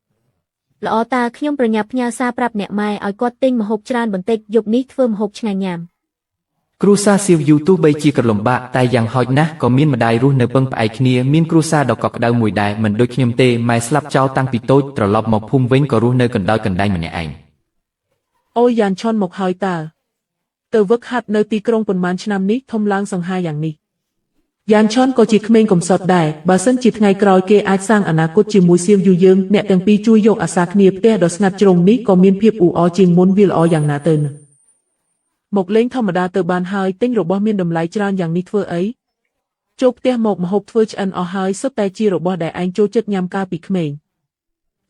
ល្អតើខ្ញុំប្រញាប់ផ្ញើសារប្រាប់អ្នកម៉ែឲ្យគាត់ទិញម្ហូបច្រើនបន្តិចយប់នេះធ្វើម្ហូបឆ្ងាញ់ញ៉ាំ គ្រួសារសៀវយូទោះបីជាក្រលំបាកតែយ៉ាងហោចណាស់ក៏មានម្ដាយរស់នៅពឹងផ្អែកគ្នាមានគ្រួសារដ៏កក់ក្ដៅមួយដែរមិនដូចខ្ញុំទេម៉ែស្លាប់ចោលតាំងពីតូចត្រឡប់មកភូមិវិញក៏រស់នៅកណ្ដោយកណ្ដែងម្នាក់ឯង អូយយ៉ានឆនមកហើយតើទៅវឹកហាត់នៅទីក្រុងប៉ុន្មានឆ្នាំនេះធំឡើងសង្ហាយ៉ាងនេះយ៉ានឆនក៏ជាក្មេងកំសត់ដែរបើសិនជាថ្ងៃក្រោយគេអាចសាងអនាគតជាមួយសៀវយូយើងអ្នកទាំងពីរជួយយកអាសាគ្នាផ្ទះដ៏ស្ងាត់ជ្រុងនេះក៏មានភាពអ៊ូអរជាងមុនវាល្អយ៉ាងណាទៅណាមកលេងធម្មតាទៅបានហើយទិញរបស់មានតម្លៃច្រើនយ៉ាងនេះធ្វើអីចូលផ្ទះមកម្ហូបធ្វើឆ្អិនអស់ហើយសុទ្ធតែជារបស់ដែលឯងចូលចិត្តញ៉ាំកាលពីក្មេង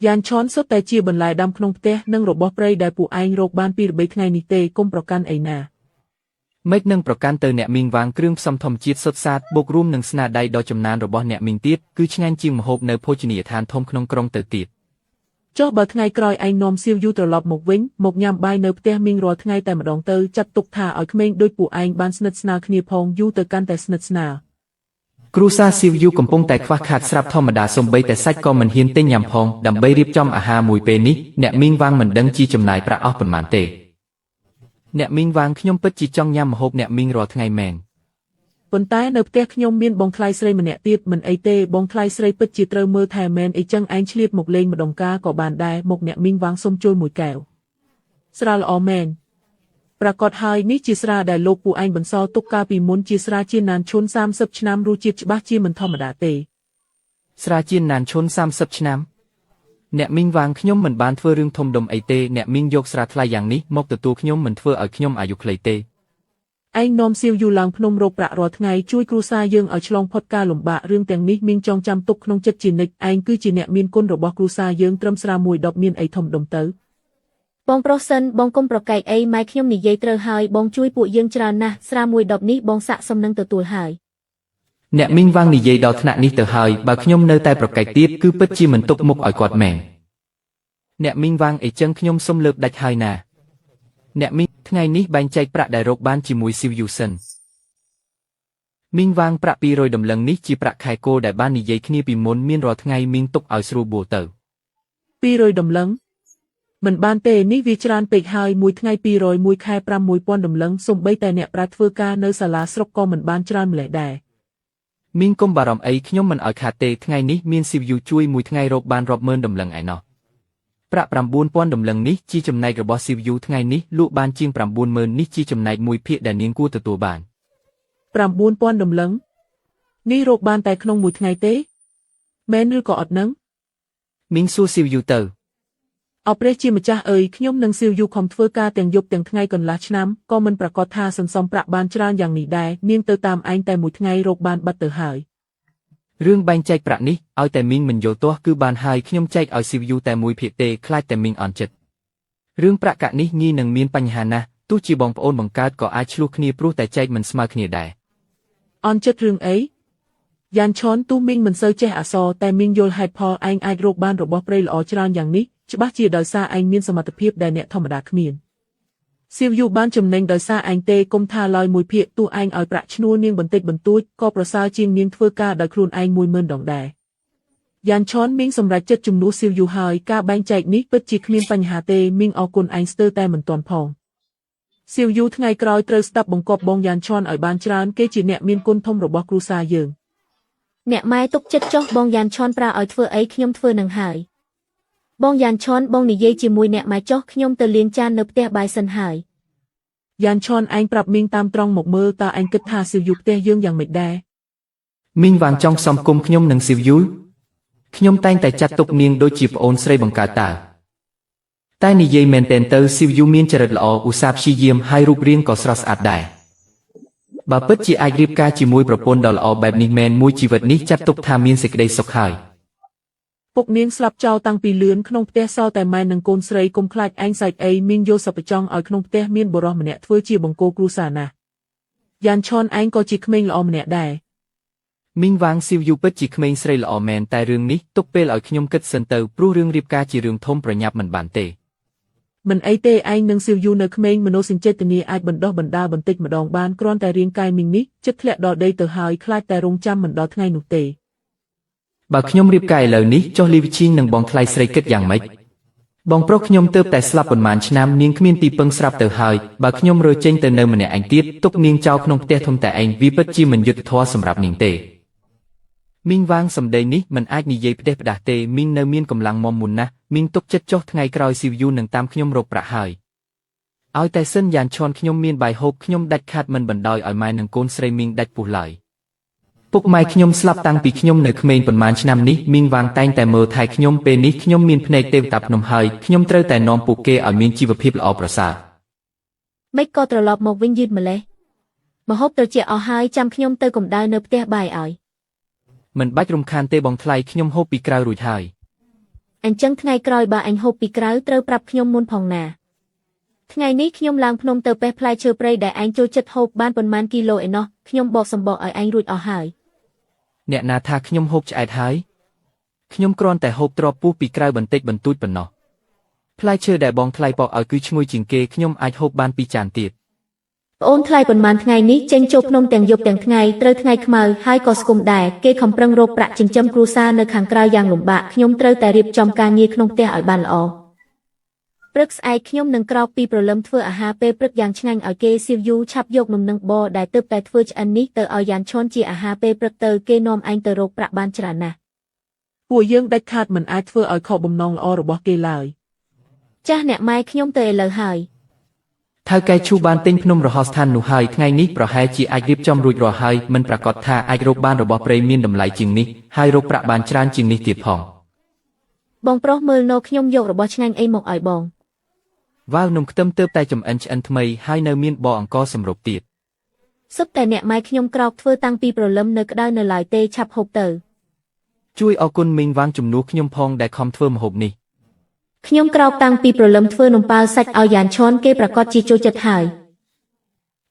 យ៉ានឆនសុទ្ធតែជាបន្លែដាំក្នុងផ្ទះនិងរបស់ព្រៃដែលពួកឯងរកបានពីរបីថ្ងៃនេះទេកុំប្រកាន់អីណា មិននឹងប្រកាន់ទៅអ្នកមីងវាងគ្រឿងផ្សំធម្មជាតិសុទ្ធសាធបូករួមនឹងស្នាដៃដ៏ចំណានរបស់អ្នកមីងទៀតគឺឆ្ងាញ់ជាងម្ហូបនៅភោជនីយដ្ឋានធំក្នុងក្រុងទៅទៀត ចុះបើថ្ងៃក្រោយឯងនាំសៀវយូត្រឡប់មកវិញមកញ៉ាំបាយនៅផ្ទះមីងរាល់ថ្ងៃតែម្ដងទៅចាត់ទុកថាឲ្យក្មេងដូចពួកឯងបានស្និទ្ធស្នាលគ្នាផងយូរទៅកាន់តែស្និទ្ធស្នាល គ្រួសារសៀវយូកំពុងតែខ្វះខាតស្រាប់ធម្មតាសូម្បីតែសាច់ក៏មិនហ៊ានទិញញ៉ាំផងដើម្បីរៀបចំអាហារមួយពេលនេះអ្នកមីងវាងមិនដឹងជាចំណាយប្រាក់អស់ប៉ុន្មានទេអ្នកមីងវាងខ្ញុំពិតជាចង់ញ៉ាំម្ហូបអ្នកមីងរាល់ថ្ងៃមែន ប៉ុន្តែនៅផ្ទះខ្ញុំមានបងថ្លៃស្រីម្នាក់ទៀតមិនអីទេបងថ្លៃស្រីពិតជាត្រូវមើលថែមែនអីចឹងឯងឆ្លៀតមកលេងម្ដងការក៏បានដែរមកអ្នកមីងវាងសុំជួយមួយកែវស្រាល្អមែនប្រកាសហើយនេះជាស្រាដែលលោកពួកឯងបន្សល់ទុកកាលពីមុនជាស្រាជាណានឈុន 30 ឆ្នាំរសជាតិច្បាស់ជាមិនធម្មតាទេ ស្រាជាណានឈុន 30 ឆ្នាំអ្នកមីងវាងខ្ញុំមិនបានធ្វើរឿងធំដុំអីទេអ្នកមីងយកស្រាថ្លៃយ៉ាងនេះមកទទួលខ្ញុំមិនធ្វើឲ្យខ្ញុំអាយុខ្លីទេ ឯងនាំសៀវយូឡើងភ្នំរកប្រាក់រាល់ថ្ងៃជួយគ្រួសារយើងឲ្យឆ្លងផុតការលំបាករឿងទាំងនេះមីងចងចាំទុកក្នុងចិត្តជានិច្ចឯងគឺជាអ្នកមានគុណរបស់គ្រួសារយើងត្រឹមស្រាមួយដប់មានអីធំដុំទៅ បងប្រុសសិនបងកុំប្រកែកអីម៉ែខ្ញុំនិយាយត្រូវហើយបងជួយពួកយើងច្រើនណាស់ស្រាមួយដប់នេះបងសាក់សំនឹងទទួលហើយ អ្នកមីងវាងនិយាយដល់ថ្នាក់នេះទៅហើយបើខ្ញុំនៅតែប្រកែកទៀតគឺពិតជាមិនទុកមុខឲ្យគាត់មែនអ្នកមីងវាងអីចឹងខ្ញុំសុំលើកដាច់ហើយណាអ្នកមីងថ្ងៃនេះបែងចែកប្រាក់ដែលរកបានជាមួយស៊ីវយូសិនមីងវាងប្រាក់ 200 តម្លឹងនេះជាប្រាក់ខែគោលដែលបាននិយាយគ្នាពីមុនមានរាល់ថ្ងៃមីងទុកឲ្យស្រួលបួលទៅ 200 តម្លឹងមិនបានទេនេះវាច្រើនពេកហើយមួយថ្ងៃ200មួយខែ 6000 តម្លឹងសូម្បីតែអ្នកប្រាធ្វើការនៅសាលាស្រុកក៏មិនបានច្រើនម្លេះដែរ មីងកុំបារម្ភអីខ្ញុំមិនឲ្យខាតទេថ្ងៃនេះមានស៊ីវយូជួយមួយថ្ងៃរកបានរាប់ម៉ឺនដំឡឹងឯណោះប្រាក់ 9,000 ដំឡឹងនេះជាចំណែករបស់ស៊ីវយូថ្ងៃនេះលក់បានជាង 90,000 នេះជាចំណែកមួយភាគដែលនាងគួរទទួលបាន 9,000 ដំឡឹងនេះរកបានតែក្នុងមួយថ្ងៃទេមែនឬក៏អត់នឹង មីងសួរស៊ីវយូទៅ អព្រះជាម្ចាស់អើយខ្ញុំនឹងស៊ីវយូខំធ្វើការទាំងយប់ទាំងថ្ងៃកន្លះឆ្នាំក៏មិនប្រកាសថាសន្សំប្រាក់បានច្រើនយ៉ាងនេះដែរនាងទៅតាមឯងតែមួយថ្ងៃរកបានបាត់ទៅហើយ រឿងបែងចែកប្រាក់នេះឲ្យតែមីងមិនយល់ទាស់គឺបានហើយខ្ញុំចែកឲ្យស៊ីវយូតែមួយភាគទេខ្លាចតែមីងអន់ចិត្តរឿងប្រាក់កាក់នេះងាយនឹងមានបញ្ហាណាស់ទោះជាបងប្អូនបង្កើតក៏អាចឆ្លោះគ្នាព្រោះតែចែកមិនស្មើគ្នាដែរ អន់ចិត្តរឿងអីយ៉ានឈនទូមីងមិនសូវចេះអក្សរតែមីងយល់ហេតុផលឯងអាចរកបានរបស់ព្រៃល្អច្រើនយ៉ាងនេះច្បាស់ជាដោយសារឯងមានសមត្ថភាពដែលអ្នកធម្មតាគ្មានស៊ីវយូបានចំណេញដោយសារឯងទេគុំថាឡើយមួយភាគទោះឯងឲ្យប្រាក់ឈ្នួលនាងបន្តិចបន្តួចក៏ប្រសើរជាងនាងធ្វើការដោយខ្លួនឯង 10,000 ដងដែរយ៉ានឈនមីងសម្រេចចិត្តជំនួសស៊ីវយូហើយការបែងចែកនេះពិតជាគ្មានបញ្ហាទេមីងអរគុណឯងស្ទើរតែមិនទាន់ផងស៊ីវយូថ្ងៃក្រោយត្រូវស្ដាប់បង្គាប់បងយ៉ានឈនឲ្យបានច្រើនគេជាអ្នកមានគុណធំរបស់គ្រួសារយើង អ្នកម៉ែទុកចិត្តចុះបងយ៉ានឈនប្រើឲ្យធ្វើអីខ្ញុំធ្វើនឹងហើយបងយ៉ានឈនបងនិយាយជាមួយអ្នកម៉ែចុះខ្ញុំទៅលាងចាននៅផ្ទះបាយសិនហើយ យ៉ានឈនឯងប្រាប់មីងតាមត្រង់មកមើលតើឯងគិតថាស៊ីវយូផ្ទះយើងយ៉ាងម៉េចដែរ មីងវាងចង់សំគុំខ្ញុំនិងស៊ីវយូខ្ញុំតែងតែចាត់ទុកនាងដូចជាប្អូនស្រីបង្កើតតើតែនិយាយមែនទែនទៅស៊ីវយូមានចរិតល្អឧស្សាហ៍ព្យាយាមហើយរូបរាងក៏ស្រស់ស្អាតដែរបើពិតជាអាចរៀបការជាមួយប្រពន្ធដ៏ល្អបែបនេះមែនមួយជីវិតនេះចាត់ទុកថាមានសេចក្តីសុខហើយ ពុកនាងស្លាប់ចោលតាំងពីលឿនក្នុងផ្ទះសល់តែម៉ែនិងកូនស្រីគុំខ្លាចឯងសាច់អីមីងយកសពចង់ឲ្យក្នុងផ្ទះមានបុរសម្នាក់ធ្វើជាបង្គោលគ្រួសារណាស់យ៉ានឈនឯងក៏ជាក្មេងល្អម្នាក់ដែរ មីងវាងស៊ីវយូពិតជាក្មេងស្រីល្អមែនតែរឿងនេះទុកពេលឲ្យខ្ញុំគិតសិនទៅព្រោះរឿងរៀបការជារឿងធំប្រញាប់មិនបានទេ មិនអីទេឯងនឹងស៊ីវយូនៅក្មេងមនោសញ្ចេតនាអាចបណ្ដោះបណ្ដាលបន្តិចម្ដងបានគ្រាន់តែរាងកាយមីងនេះចិត្តធ្លាក់ដល់ដីទៅហើយខ្លាចតែរងចាំមិនដល់ថ្ងៃនោះទេ បើខ្ញុំរៀបការឥឡូវនេះចុះលីវិឈីងនិងបងថ្លៃស្រីគិតយ៉ាងម៉េចបងប្រុសខ្ញុំទើបតែស្លាប់ប៉ុន្មានឆ្នាំនាងគ្មានទីពឹងស្រាប់ទៅហើយបើខ្ញុំរើចេញទៅនៅម្នាក់ឯងទៀតទុកនាងចោលក្នុងផ្ទះធំតែឯងវាពិតជាមិនយុត្តិធម៌សម្រាប់នាងទេមីងវាងសម្ដីនេះមិនអាចនិយាយផ្ដេសផ្ដាសទេមីងនៅមានកម្លាំងមុំមុនណាស់មីងទុកចិត្តចុះថ្ងៃក្រោយស៊ីវយូនឹងតាមខ្ញុំរកប្រាក់ហើយឲ្យតែសិនយ៉ានឈនខ្ញុំមានបាយហូបខ្ញុំដាច់ខាតមិនបណ្ដោយឲ្យម៉ែនិងកូនស្រីមីងដាច់ពោះឡើយ ពុកម៉ែខ្ញុំស្លាប់តាំងពីខ្ញុំនៅក្មេងប៉ុន្មានឆ្នាំនេះមីងវាងតែងតែមើលថែខ្ញុំពេលនេះខ្ញុំមានភ្នែកទេវតាភ្នំហើយខ្ញុំត្រូវតែនាំពួកគេឲ្យមានជីវភាពល្អប្រសើរ មិនក៏ត្រឡប់មកវិញយឺតម្លេះម្ហូបត្រជាក់អស់ហើយចាំខ្ញុំទៅកម្ដៅនៅផ្ទះបាយឲ្យ មិនបាច់រំខានទេបងថ្លៃខ្ញុំហូបពីក្រៅរួចហើយ អញ្ចឹងថ្ងៃក្រោយបើអញហូបពីក្រៅត្រូវប្រាប់ខ្ញុំមុនផងណាថ្ងៃនេះខ្ញុំឡើងភ្នំទៅបេះផ្លែឈើព្រៃដែលឯងចូលចិត្តហូបបានប៉ុន្មានគីឡូឯណោះខ្ញុំបកសម្បកឲ្យឯងរួចអស់ហើយ អ្នកណាថាខ្ញុំហូបឆ្អែតហើយខ្ញុំគ្រាន់តែហូបទ្របពោះពីក្រៅបន្តិចបន្តួចប៉ុណ្ណោះផ្លែឈើដែលបងថ្លៃបកឲ្យគឺឈ្ងុយជាងគេខ្ញុំអាចហូបបាន2ចានទៀត ប្អូនថ្លៃប៉ុន្មានថ្ងៃនេះចេញចូលភ្នំទាំងយប់ទាំងថ្ងៃត្រូវថ្ងៃខ្មៅហើយក៏ស្គមដែរគេខំប្រឹងរកប្រាក់ចិញ្ចឹមគ្រួសារនៅខាងក្រៅយ៉ាងលំបាកខ្ញុំត្រូវតែរៀបចំការងារក្នុងផ្ទះឲ្យបានល្អព្រឹកស្អែកខ្ញុំនឹងក្រោកពីព្រលឹមធ្វើអាហារពេលព្រឹកយ៉ាងឆ្ងាញ់ឲ្យគេស៊ីវយូឆាប់យកនំនឹងបដែលទើបតែធ្វើឆ្អិននេះទៅឲ្យយ៉ានឈនជាអាហារពេលព្រឹកទៅគេនាំឯងទៅរកប្រាក់បានច្រើនណាស់ ពួកយើងដាច់ខាតមិនអាចធ្វើឲ្យខកបំណងល្អរបស់គេឡើយ ចាស់អ្នកម៉ែខ្ញុំទៅឥឡូវហើយ ថៅកែឈូបានទិញភ្នំរហោស្ថាននោះហើយថ្ងៃនេះប្រហែលជាអាចរៀបចំរួចរាល់ហើយមិនប្រកាសថាអាចរកបានរបស់ព្រៃមានតម្លៃជាងនេះហើយរកប្រាក់បានច្រើនជាងនេះទៀតផង បងប្រុសមើលណូខ្ញុំយករបស់ឆ្ងាញ់អីមកឲ្យបង វ៉ាវនំខ្ទឹមទើបតែចំអិនឆ្អិនថ្មីហើយនៅមានបអង្ករសម្រុបទៀត សុទ្ធតែអ្នកម៉ែខ្ញុំក្រោកធ្វើតាំងពីព្រលឹមនៅក្តៅនៅឡើយទេឆាប់ហូបទៅ ជួយអរគុណមីងវាងជំនួសខ្ញុំផងដែលខំធ្វើម្ហូបនេះ ខ្ញុំក្រោកតាំងពីព្រលឹមធ្វើនំប៉ាវសាច់ឲ្យយ៉ានឈនគេប្រកាសជាចូលចិត្តហើយ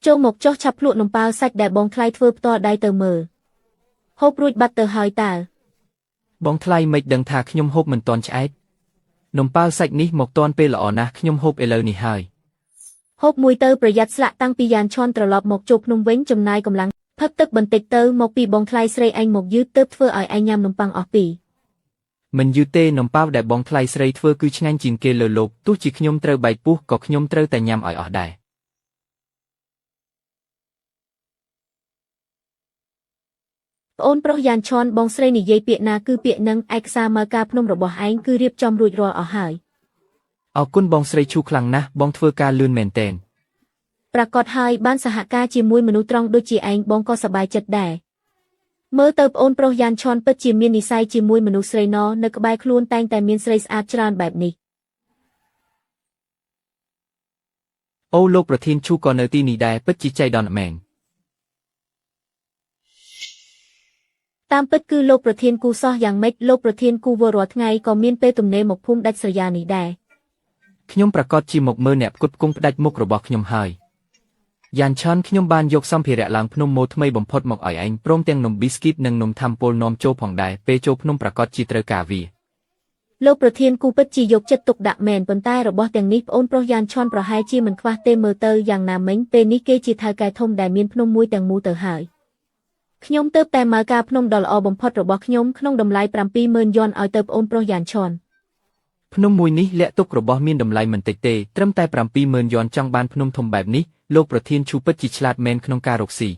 ចូលមកចុះឆាប់ភ្លក់នំប៉ាវសាច់ដែលបងថ្លៃធ្វើផ្ទាល់ដៃទៅមើលហូបរួចបាត់ទៅហើយតើ បងថ្លៃមិនដឹងថាខ្ញុំហូបមិនទាន់ឆ្អែតនំប៉ាវសាច់នេះមកទាន់ពេលល្អណាស់ខ្ញុំហូបឥឡូវនេះហើយ ហូបមួយទៅប្រយ័ត្នស្លាក់តាំងពីយ៉ានឈនត្រឡប់មកចូលភ្នំវិញចំណាយកម្លាំងផឹកទឹកបន្តិចទៅមកពីបងថ្លៃស្រីឯងមកយឺតទើបធ្វើឲ្យឯងញ៉ាំនំប៉័ងអស់ពីរ មិនយូរទេនំប៉ាវដែលបងថ្លៃស្រីធ្វើគឺឆ្ងាញ់ជាងគេលើលោកទោះជាខ្ញុំត្រូវបែកពោះក៏ខ្ញុំត្រូវតែញ៉ាំឲ្យអស់ដែរ ប្អូនប្រុសយ៉ានឈុនបងស្រីនិយាយពាក្យណាគឺពាក្យនឹងឯកសារមើលការភ្នំរបស់ឯងគឺរៀបចំរួចរាល់អស់ហើយ អរគុណបងស្រីឈូខ្លាំងណាស់បងធ្វើការលឿនមែនទែន ប្រកាសហើយបានសហការជាមួយមនុស្សត្រង់ដូចជាឯងបងក៏សប្បាយចិត្តដែរមើលទៅប្អូនប្រុសយ៉ានឈុនពិតជាមាននិស្ស័យជាមួយមនុស្សស្រីណនៅក្បែរខ្លួនតែងតែមានស្រីស្អាតច្រើនបែបនេះ អូលោកប្រធានឈូក៏នៅទីនេះដែរពិតជាចៃដន្យមែន តាមពិតគឺលោកប្រធានគូសោះយ៉ាងម៉េចលោកប្រធានគូវរាល់ថ្ងៃក៏មានពេលទំនេរមកភូមិដាច់ស្រយាលនេះដែរ ខ្ញុំប្រកាសជាមកមើលអ្នកផ្គត់ផ្គង់ផ្ដាច់មុខរបស់ខ្ញុំហើយយ៉ានឆាន់ខ្ញុំបានយកសម្ភារៈឡើងភ្នំម៉ូថ្មីបំផុតមកឲ្យឯងព្រមទាំងនំប៊ីស្គីតនិងនំថាំពលនាំចូលផងដែរពេលចូលភ្នំប្រកាសជាត្រូវការវា លោកប្រធានគូពិតជាយកចិត្តទុកដាក់មែនប៉ុន្តែរបស់ទាំងនេះប្អូនប្រុសយ៉ានឈុនប្រហែលជាមិនខ្វះទេមើលទៅយ៉ាងណាមិញពេលនេះគេជាថៅកែធំដែលមានភ្នំមួយទាំងមូលទៅហើយ ខ្ញុំទៅតែមើលការភ្នំដ៏ល្អបំផុតរបស់ខ្ញុំក្នុងតម្លៃ 70000 យ៉នឲ្យទៅប្អូនប្រុសយ៉ានឈុន ភ្នំមួយនេះលាក់ទុករបស់មានតម្លៃមិនតិចទេត្រឹមតែ 70000 យ៉នចង់បានភ្នំធំបែបនេះលោកប្រធានឈូពិតជាឆ្លាតមែនក្នុងការរកស៊ី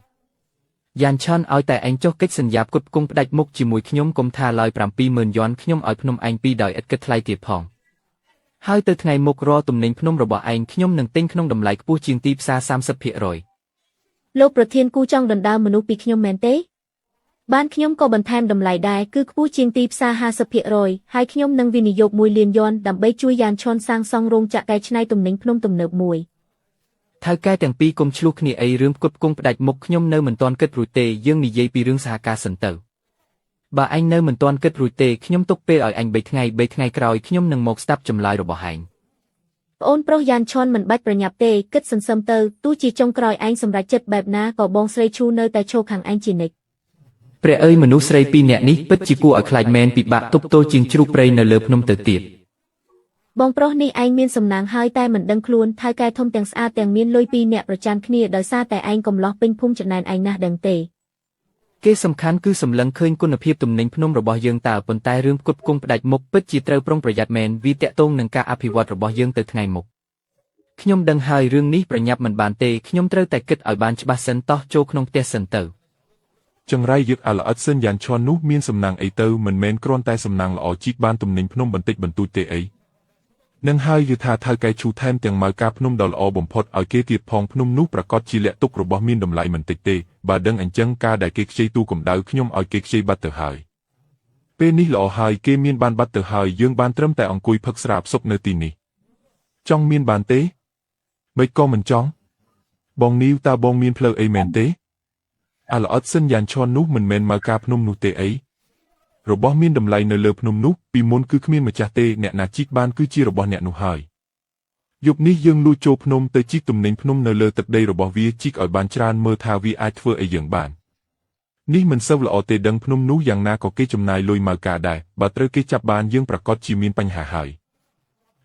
យ៉ានឆាន់ឲ្យតែឯងចុះកិច្ចសន្យាផ្គត់ផ្គង់ផ្ដាច់មុខជាមួយខ្ញុំកុំថាឡើយ 70000 យ៉នខ្ញុំឲ្យភ្នំឯងពីរដោយឥតគិតថ្លៃទៀតផងហើយទៅថ្ងៃមុខរទំនិញភ្នំរបស់ឯងខ្ញុំនឹងទិញក្នុងតម្លៃខ្ពស់ជាងទីផ្សារ 30% លោកប្រធានគូចង់ដណ្ដើមមនុស្សពីខ្ញុំមែនទេ បានខ្ញុំក៏បន្ថែមតម្លៃដែរគឺខ្ពស់ជាងទីផ្សារ 50% ហើយខ្ញុំនឹងវិនិយោគ 1 លានយ៉នដើម្បីជួយយ៉ានឈុនសាងសង់រោងចក្រកែច្នៃទំនិញភ្នំទំនើបមួយ ថៅកែទាំងពីរកុំឆ្លោះគ្នាអីរឿងផ្គត់ផ្គង់ផ្ដាច់មុខខ្ញុំនៅមិនទាន់គិតរួចទេយើងនិយាយពីរឿងសហការសិនទៅបើឯងនៅមិនទាន់គិតរួចទេខ្ញុំទុកពេលឲ្យឯង3ថ្ងៃក្រោយខ្ញុំនឹងមកស្ដាប់ចម្លើយរបស់ឯង ប្អូនប្រុសយ៉ានឈុនមិនបាច់ប្រញាប់ទេគិតសន្សឹមទៅទោះជាចុងក្រោយឯងសម្រេចចិត្តបែបណាក៏បងស្រីឈូនៅតែឈរខាងឯងជានិច្ច ព្រះអើយមនុស្សស្រីពីរនាក់នេះពិតជាគួរឲ្យខ្លាចមែនពិបាកទប់ទល់ជាងជ្រូកព្រៃនៅលើភ្នំទៅទៀត បងប្រុសនេះឯងមានសំណាងហើយតែមិនដឹងខ្លួនថៅកែធំទាំងស្អាតទាំងមានលុយពីរអ្នកប្រច័ណ្ឌគ្នាដោយសារតែឯងកំឡោះពេញភូមិចំណែនឯងណាស់ដឹងទេ គេសំខាន់គឺសម្លឹងឃើញគុណភាពទំនិញភ្នំរបស់យើងតើប៉ុន្តែរឿងផ្គត់ផ្គង់ផ្ដាច់មុខពិតជាត្រូវប្រុងប្រយ័ត្នមែនវាតាក់ទងនឹងការអភិវឌ្ឍរបស់យើងទៅថ្ងៃមុខខ្ញុំដឹងហើយរឿងនេះប្រញាប់មិនបានទេខ្ញុំត្រូវតែគិតឲ្យបានច្បាស់សិនតោះចូលក្នុងផ្ទះសិនទៅ ចង្រៃយឹកអាល្អិតសិនយ៉ានឈុននោះមានសំណាងអីទៅមិនមែនគ្រាន់តែសំណាងល្អជីកបានទំនិញភ្នំបន្តិចបន្តួចទេអីនឹងហើយយឺថាថៅកែឈូថែមទាំងមកការភ្នំដ៏ល្អបំផុតឲ្យគេទៀតផងភ្នំនោះប្រកាសជាលាក់ទុករបស់មានតម្លៃមិនតិចទេបើដឹងអញ្ចឹងការដែលគេខ្ចីទូកម្ដៅខ្ញុំឲ្យគេខ្ចីបាត់ទៅហើយពេលនេះល្អហើយគេមានបានបាត់ទៅហើយយើងបានត្រឹមតែអង្គុយផឹកស្រាបសុបនៅទីនេះចង់មានបានទេមិនក៏មិនចង់បងនីវតើបងមានផ្លូវអីមែនទេអាល្អិតសិនយ៉ានឈុននោះមិនមែនមកការភ្នំនោះទេអីរបស់មានតម្លៃនៅលើភ្នំនោះពីមុនគឺគ្មានម្ចាស់ទេអ្នកណាជីកបានគឺជារបស់អ្នកនោះហើយយប់នេះយើងលួចចូលភ្នំទៅជីកទំនិញភ្នំនៅលើទឹកដីរបស់វាជីកឲ្យបានច្រើនមើលថាវាអាចធ្វើអីយើងបាននេះមិនសូវល្អទេដឹងភ្នំនោះយ៉ាងណាក៏គេចំណាយលុយមកការដែរបើត្រូវគេចាប់បានយើងប្រកាសជាមានបញ្ហាហើយ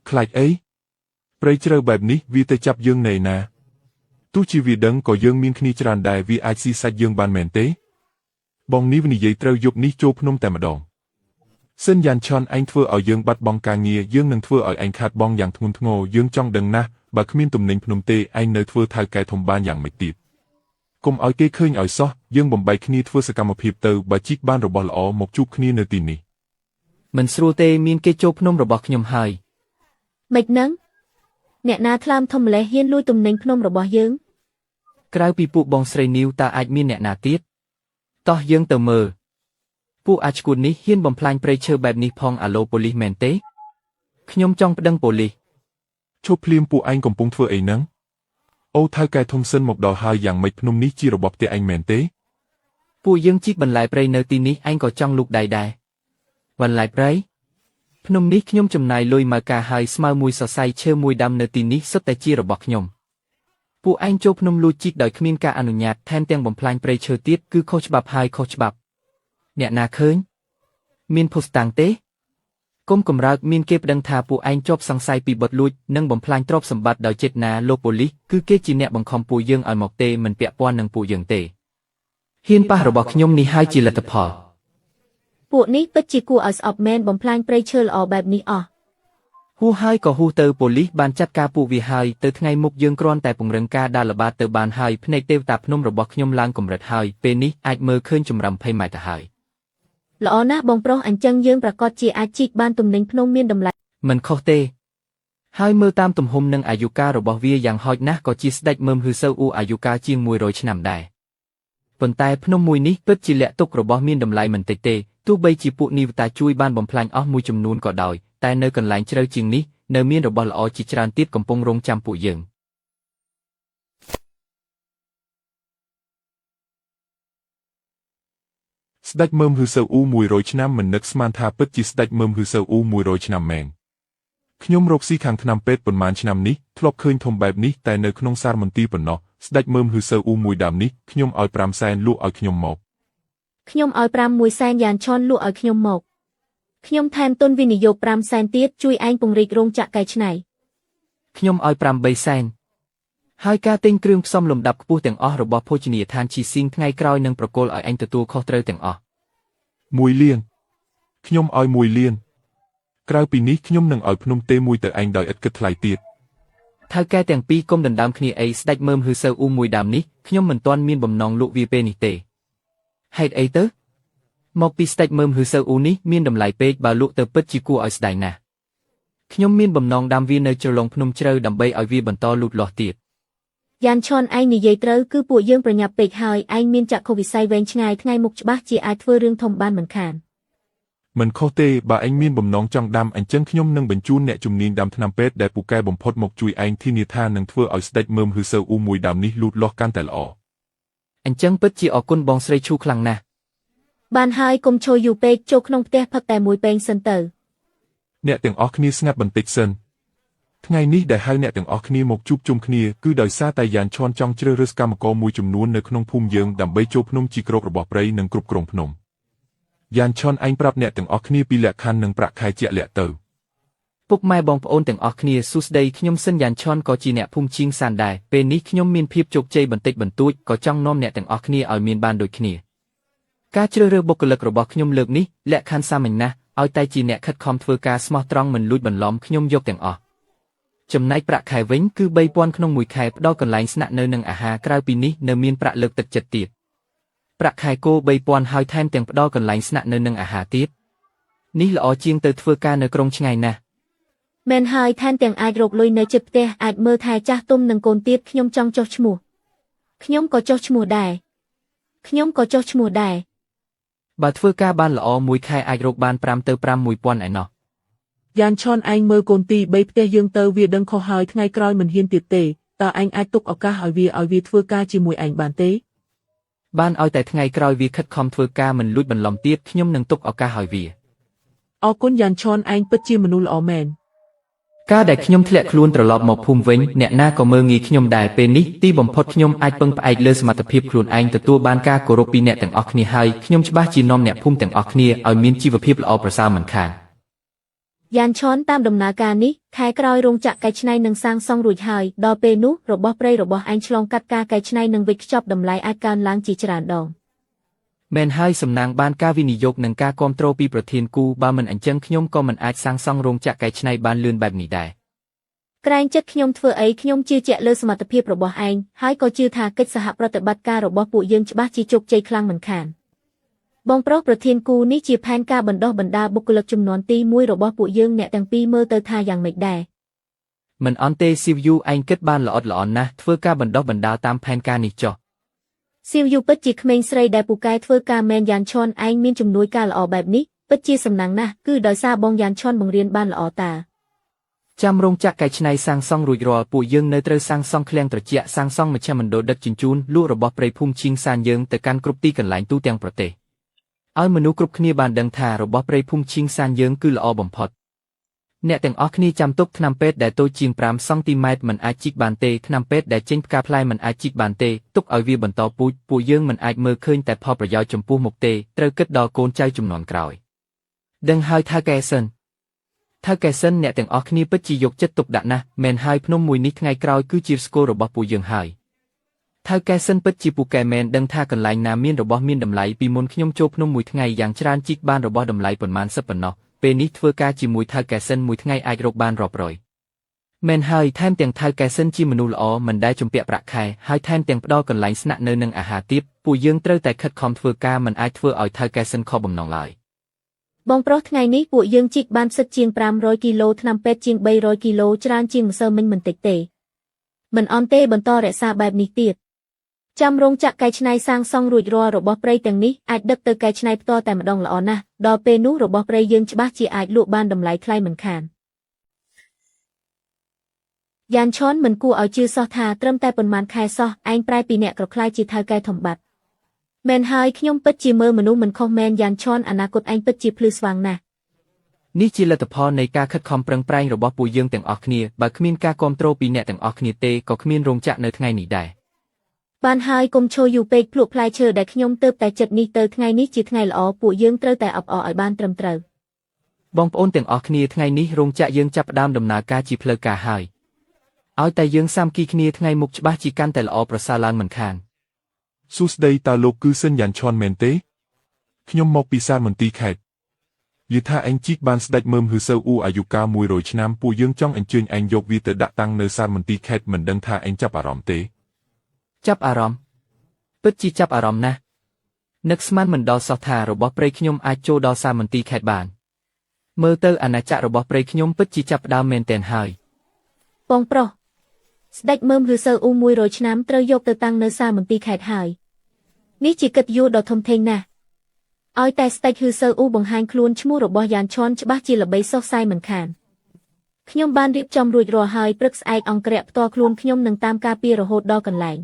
ខ្លាចអីព្រៃជ្រៅបែបនេះវាទៅចាប់យើងណែណាទោះជាវាដឹងក៏យើងមានគ្នាច្រើនដែរវាអាចស៊ីសាច់យើងបានមែនទេបងនេះនិយាយត្រូវយប់នេះចូលភ្នំតែម្ដងសិនយ៉ានឈុនឯងធ្វើឲ្យយើងបាត់បង់ការងារយើងនឹងធ្វើឲ្យឯងខាតបង់យ៉ាងធ្ងន់ធ្ងរយើងចង់ដឹងណាស់បើគ្មានទំនិញភ្នំទេឯងនៅធ្វើថៅកែធំបានយ៉ាងម៉េចទៀតកុំឲ្យគេឃើញឲ្យសោះយើងបំបីគ្នាធ្វើសកម្មភាពទៅបើជីកបានរបស់ល្អមកជួបគ្នានៅទីនេះមិនស្រួលទេមានគេចូលភ្នំរបស់ខ្ញុំហើយ ម៉េចហ្នឹងអ្នកណាថ្លើមធំម្លេះហ៊ានលួចទំនិញភ្នំរបស់យើង ក្រៅពីពួកបងស្រីនីវតើអាចមានអ្នកណាទៀតតោះយើងទៅមើលពួកអាឈ្គួតនេះហ៊ានបំផ្លាញព្រៃឈើបែបនេះផងអាឡូប៉ូលីសមែនទេខ្ញុំចង់ប្តឹងប៉ូលីស ឈប់ភ្លាមពួកឯងកំពុងធ្វើអីហ្នឹងអូថៅកែធំសិនមកដល់ហើយយ៉ាងម៉េចភ្នំនេះជារបស់ផ្ទះឯងមែនទេ ពួកយើងជីកបន្លែព្រៃនៅទីនេះឯងក៏ចង់លូកដៃដែរបន្លែព្រៃភ្នំនេះខ្ញុំចំណាយលុយមកការហើយស្មៅមួយសរសៃឈើមួយដាំនៅទីនេះសុទ្ធតែជារបស់ខ្ញុំពួកឯងចូលភ្នំលួចជីកដោយគ្មានការអនុញ្ញាតថែមទាំងបំផ្លាញព្រៃឈើទៀតគឺខុសច្បាប់ហើយខុសច្បាប់អ្នកណាឃើញមានភស្តុតាងទេគុំកំរើកមានគេប្តឹងថាពួកឯងជាប់សង្ស័យពីបទលួចនិងបំផ្លាញទ្រព្យសម្បត្តិដោយចេតនាលោកប៉ូលីសគឺគេជាអ្នកបង្ខំពួកយើងឲ្យមកទេមិនពាក់ព័ន្ធនឹងពួកយើងទេហ៊ានប៉ះរបស់ខ្ញុំនេះហើយជាលទ្ធផល ពួកនេះពិតជាគួរឲ្យស្អប់មែនបំផ្លាញព្រៃឈើល្អបែបនេះអស់ ហួហើយក៏ហួទៅប៉ូលីសបានចាត់ការពួកវាហើយទៅថ្ងៃមុខយើងគ្រាន់តែពង្រឹងការដាល់ល្បាតទៅបានហើយភ្នែកទេវតាភ្នំរបស់ខ្ញុំឡើងកម្រិតហើយពេលនេះអាចមើលឃើញចម្រំ20ម៉ែត្រទៅហើយ ល្អណាស់បងប្រុសអញ្ចឹងយើងប្រកាសជាអាចជីកបានទំនិញភ្នំមានតម្លៃ មិនខុសទេហើយមើលតាមទំហំនិងអាយុកាលរបស់វាយ៉ាងហោចណាស់ក៏ជាស្ដេចមើមហ៊ឺសូអ៊ូអាយុកាលជាង100ឆ្នាំដែរប៉ុន្តែភ្នំមួយនេះពិតជាលាក់ទុករបស់មានតម្លៃមិនតិចទេទោះបីជាពួកនីវតាជួយបានបំផ្លាញអស់មួយចំនួនក៏ដោយតែនៅកន្លែងជ្រៅជាងនេះនៅមានរបស់ល្អជាច្រើនទៀតកំពុងរងចាំពួកយើង ស្ដេចមើមហ៊ឺសូអ៊ូ100ឆ្នាំមិននឹកស្មានថាពិតជាស្ដេចមើមហ៊ឺសូអ៊ូ100ឆ្នាំមែនខ្ញុំរកស៊ីខាងថ្នាំពេទ្យប៉ុន្មានឆ្នាំនេះធ្លាប់ឃើញធំបែបនេះតែនៅក្នុងសារមន្ទីរប៉ុណ្ណោះស្ដេចមើមហ៊ឺសូអ៊ូមួយដើមនេះខ្ញុំឲ្យ5សែនលក់ឲ្យខ្ញុំមក ខ្ញុំឲ្យ6សែនយ៉ាងឆនលក់ឲ្យខ្ញុំមកខ្ញុំថែមទុនវិនិយោគ5សែនទៀតជួយឯងពង្រីករោងចក្រកែច្នៃ ខ្ញុំឲ្យ8សែនហើយការទិញគ្រឿងផ្សំលំដាប់ខ្ពស់ទាំងអស់របស់ភោជនីយដ្ឋានឈីស៊ីងថ្ងៃក្រោយនឹងប្រគល់ឲ្យឯងទទួលខុសត្រូវទាំងអស់ 1 លានខ្ញុំឲ្យ1លានក្រៅពីនេះខ្ញុំនឹងឲ្យភ្នំទេមួយទៅឯងដោយឥតគិតថ្លៃទៀត ថៅកែទាំងពីរគុំដណ្ដើមគ្នាអីស្ដេចមើមហ៊ឺសូអ៊ូមួយដើមនេះខ្ញុំមិនទាន់មានបំណងលក់វាពេលនេះទេហេតុអីទៅមកពីស្ដេចមើមហ៊ឺសូអ៊ូនេះមានតម្លៃពេកបើលក់ទៅពិតជាគួរឲ្យស្ដាយណាស់ខ្ញុំមានបំណងដាំវានៅជ្រលងភ្នំជ្រៅដើម្បីឲ្យវាបន្តលូតលាស់ទៀត យ៉ាងឆនឯងនិយាយត្រូវគឺពួកយើងប្រញាប់ពេកហើយឯងមានចក្ខុវិស័យវែងឆ្ងាយថ្ងៃមុខច្បាស់ជាអាចធ្វើរឿងធំបានមិនខាន មិនខុសទេបើឯងមានបំណងចង់ដាំអញ្ចឹងខ្ញុំនឹងបញ្ជូនអ្នកជំនាញដាំថ្នាំពេទ្យដែលពូកែបំផុតមកជួយឯងធានាថានឹងធ្វើឲ្យស្ដេចមើមហ៊ឺសូអ៊ូមួយដើមនេះលូតលាស់កាន់តែល្អ អញ្ចឹងពិតជាអរគុណបងស្រីឈូខ្លាំងណាស់ បានហើយកុំឈរយូរពេកចូលក្នុងផ្ទះផឹកតែមួយពេងសិនទៅ អ្នកទាំងអស់គ្នាស្ងាត់បន្តិចសិនថ្ងៃនេះដែលហៅអ្នកទាំងអស់គ្នាមកជួបជុំគ្នាគឺដោយសារតែយ៉ានឆនចង់ជ្រើសរើសកម្មករមួយចំនួននៅក្នុងភូមិយើងដើម្បីចូលភ្នំជីក្រករបស់ព្រៃនិងគ្រប់គ្រងភ្នំយ៉ានឆនឯងប្រាប់អ្នកទាំងអស់គ្នាពីលក្ខខណ្ឌនិងប្រាក់ខែជាក់លាក់ទៅ ពុកម៉ែបងប្អូនទាំងអស់គ្នាសួស្ដីខ្ញុំសិនយ៉ានឆនក៏ជាអ្នកភូមិឈៀងសានដែរពេលនេះខ្ញុំមានភាពជោគជ័យបន្តិចបន្តួចក៏ចង់នាំអ្នកទាំងអស់គ្នាឲ្យមានបានដូចគ្នាការជ្រើសរើសបុគ្គលិករបស់ខ្ញុំលើកនេះលក្ខខណ្ឌសាមញ្ញណាស់ឲ្យតែជាអ្នកខិតខំធ្វើការស្មោះត្រង់មិនលួចបន្លំខ្ញុំយកទាំងអស់ចំណែកប្រាក់ខែវិញគឺ3000ក្នុងមួយខែផ្ដល់កន្លែងស្នាក់នៅនិងអាហារក្រៅពីនេះនៅមានប្រាក់លើកទឹកចិត្តទៀតប្រាក់ខែគោ3000ហើយថែមទាំងផ្ដល់កន្លែងស្នាក់នៅនិងអាហារទៀតនេះល្អជាងទៅធ្វើការនៅក្រុងឆ្ងាយណាស់ មែនហើយថែមទាំងអាចរកលុយនៅជិតផ្ទះអាចមើលថែចាស់ទុំនិងកូនទៀតខ្ញុំចង់ចុះឈ្មោះខ្ញុំក៏ចុះឈ្មោះដែរ បើធ្វើការបានល្អមួយខែអាចរកបាន5ទៅ6,000ឯណោះ យ៉ាងឆនឯងមើលកូនទី3ផ្ទះយើងទៅវាដឹងខុសហើយថ្ងៃក្រោយមិនហ៊ានទៀតទេតើឯងអាចទុកឱកាសឲ្យវាធ្វើការជាមួយឯងបានទេ បានឲ្យតែថ្ងៃក្រោយវាខិតខំធ្វើការមិនលួចបន្លំទៀតខ្ញុំនឹងទុកឱកាសឲ្យវា អរគុណយ៉ាងឆនឯងពិតជាមនុស្សល្អមែន ការដែលខ្ញុំធ្លាក់ខ្លួនត្រឡប់មកភូមិវិញអ្នកណាក៏មើលងាយខ្ញុំដែរពេលនេះទីបំផុតខ្ញុំអាចពឹងផ្អែកលើសមត្ថភាពខ្លួនឯងទទួលបានការគោរពពីអ្នកទាំងអស់គ្នាហើយខ្ញុំច្បាស់ជានាំអ្នកភូមិទាំងអស់គ្នាឲ្យមានជីវភាពល្អប្រសើរមិនខាន យ៉ាងឆនតាមដំណើរការនេះខែក្រោយរោងចក្រកែច្នៃនឹងសាងសង់រួចហើយដល់ពេលនោះរបស់ព្រៃរបស់ឯងឆ្លងកាត់ការកែច្នៃនឹងវិកខ្ចប់តម្លៃអាចកើនឡើងជាច្រើនដង មែនហើយសំណាងបានការវិនិយោគនិងការគាំទ្រពីប្រធានគូបើមិនអញ្ចឹងខ្ញុំក៏មិនអាចសាងសង់រោងចក្រកែច្នៃបានលឿនបែបនេះដែរ ក្រែងចិត្តខ្ញុំធ្វើអីខ្ញុំជឿជាក់លើសមត្ថភាពរបស់ឯងហើយក៏ជឿថាកិច្ចសហប្រតិបត្តិការរបស់ពួកយើងច្បាស់ជាជោគជ័យខ្លាំងមិនខាន បងប្រុសប្រធានគូនេះជាផែនការបណ្ដុះបណ្ដាលបុគ្គលិកចំនួនទី1របស់ពួកយើងអ្នកទាំងពីរមើលទៅថាយ៉ាងម៉េចដែរ មិនអន់ទេស៊ីវយូឯងគិតបានល្អិតល្អន់ណាស់ធ្វើការបណ្ដុះបណ្ដាលតាមផែនការនេះចុះ ស៊ីវយូពិតជាក្មេងស្រីដែលពូកែធ្វើការមែនយ៉ាងឆនឯងមានជំនួយការល្អបែបនេះពិតជាសំណាងណាស់គឺដោយសារបងយ៉ាងឆនបង្រៀនបានល្អតា ចាំរោងចក្រកែច្នៃសាងសង់រួចរាល់ពួកយើងនៅត្រូវសាងសង់ឃ្លាំងត្រជាក់សាងសង់មជ្ឈមណ្ឌលដឹកជញ្ជូនលក់របស់ព្រៃភូមិឈៀងសានយើងទៅកាន់គ្រប់ទីកន្លែងទូទាំងប្រទេសឲ្យមនុស្សគ្រប់គ្នាបានដឹងថារបស់ព្រៃភូមិឈៀងសានយើងគឺល្អបំផុត អ្នកទាំងអស់គ្នាចាំទុកថ្នាំពេទ្យដែលតូចជាង5សង់ទីម៉ែត្រមិនអាចជីកបានទេថ្នាំពេទ្យដែលចេញផ្កាផ្លែមិនអាចជីកបានទេទុកឲ្យវាបន្តពូជពួកយើងមិនអាចមើលឃើញតែផលប្រយោជន៍ចំពោះមុខទេត្រូវគិតដល់កូនចៅជំនាន់ក្រោយដឹងហើយថាកែសិនអ្នកទាំងអស់គ្នាពិតជាយកចិត្តទុកដាក់ណាស់មែនហើយភ្នំមួយនេះថ្ងៃក្រោយគឺជាស្គររបស់ពួកយើងហើយថៅកែសិនពិតជាពូកែមែនដឹងថាកន្លែងណាមានរបស់មានតម្លៃពីមុនខ្ញុំចូលភ្នំមួយថ្ងៃយ៉ាងច្រើនជីកបានរបស់តម្លៃប៉ុន្មានសិបប៉ុណ្ណោះ ព ពេលនេះធ្វើការជាមួយថៅកែសិនមួយថ្ងៃអាចរកបានរាប់រយមែនហើយថែមទាំងថៅកែសិនជាមនុស្សល្អមិនដែលជំពាក់ប្រាក់ខែហើយថែមទាំងផ្ដល់កន្លែងស្នាក់នៅនិងអាហារទាបពួកយើងត្រូវតែខិតខំធ្វើការមិនអាចធ្វើឲ្យថៅកែសិនខកបំណងឡើយ បងប្រុសថ្ងៃនេះពួកយើងជីកបានផ្សិតជាង500គីឡូថ្នាំពេទ្យជាង300គីឡូច្រើនជាងម្សិលមិញមិនតិចទេមិនអន់ទេបន្តរក្សាបែបនេះទៀតចាំរោងចក្រកែច្នៃសាងសង់រួចរាល់របស់ព្រៃទាំងនេះអាចដឹកទៅកែច្នៃផ្ទាល់តែម្ដងល្អណាស់ដល់ពេលនោះរបស់ព្រៃយើងច្បាស់ជាអាចលក់បានតម្លៃថ្លៃមិនខានយ៉ានឆនមិនគួរឲ្យជឿសោះថាត្រឹមតែប៉ុន្មានខែសោះឯងប្រែពីអ្នកក្រខ្លាយជាថៅកែធំបាត់មែនហើយខ្ញុំពិតជាមើលមនុស្សមិនខុសមែនយ៉ានឆនអនាគតឯងពិតជាភ្លឺស្វាងណាស់ នេះជាលទ្ធផលនៃការខិតខំប្រឹងប្រែងរបស់ពួកយើងទាំងអស់គ្នាបើគ្មានការគាំទ្រពីអ្នកទាំងអស់គ្នាទេក៏គ្មានរោងចក្រនៅថ្ងៃនេះដែរ បានហើយកុំឈរយូរពេកភ្លក់ផ្លែឈើដែលខ្ញុំទៅតែចិត្តនេះទៅថ្ងៃនេះជាថ្ងៃល្អពួកយើងត្រូវតែអបអរឲ្យបានត្រឹមត្រូវ បងប្អូនទាំងអស់គ្នាថ្ងៃនេះរោងចក្រយើងចាប់ផ្ដើមដំណើរការជាផ្លូវការហើយឲ្យតែយើងសាមគ្គីគ្នាថ្ងៃមុខច្បាស់ជាកាន់តែល្អប្រសើរឡើងមិនខាន សួស្ដីតើលោកគឺសិនយ៉ាន់ឆនមែនទេខ្ញុំមកពីសាលមន្ទីរខេត្តយីថាអញជីកបានស្ដេចមើមហ៊ឺសើអ៊ូអាយុកាល100ឆ្នាំពួកយើងចង់អញ្ជើញឯងយកវាទៅដាក់តាំងនៅសាលមន្ទីរខេត្តមិនដឹងថាឯងចាប់អារម្មណ៍ទេ ចាប់អារម្មណ៍ពិតជាចាប់អារម្មណ៍ណាស់នឹកស្មានមិនដល់សោះថារបស់ព្រៃខ្ញុំអាចចូលដល់សាលមន្ទីរខេត្តបានមើលទៅអាណាចក្ររបស់ព្រៃខ្ញុំពិតជាចាប់ផ្ដើមមែនទែនហើយ បងប្រុសស្ដេចមើមឬសើអ៊ូ100ឆ្នាំត្រូវយកទៅតាំងនៅសាលមន្ទីរខេត្តហើយនេះជាកិត្តិយសដ៏ធំធេងណាស់ឲ្យតែស្ដេចហ៊ឺសើអ៊ូបង្ហាញខ្លួនឈ្មោះរបស់យ៉ានឆនច្បាស់ជាល្បីសុះសាយមិនខានខ្ញុំបានរៀបចំរួចរាល់ហើយព្រឹកស្អែកអង្គរៈផ្ទាល់ខ្លួនខ្ញុំនឹងតាមការពាររហូតដល់កន្លែង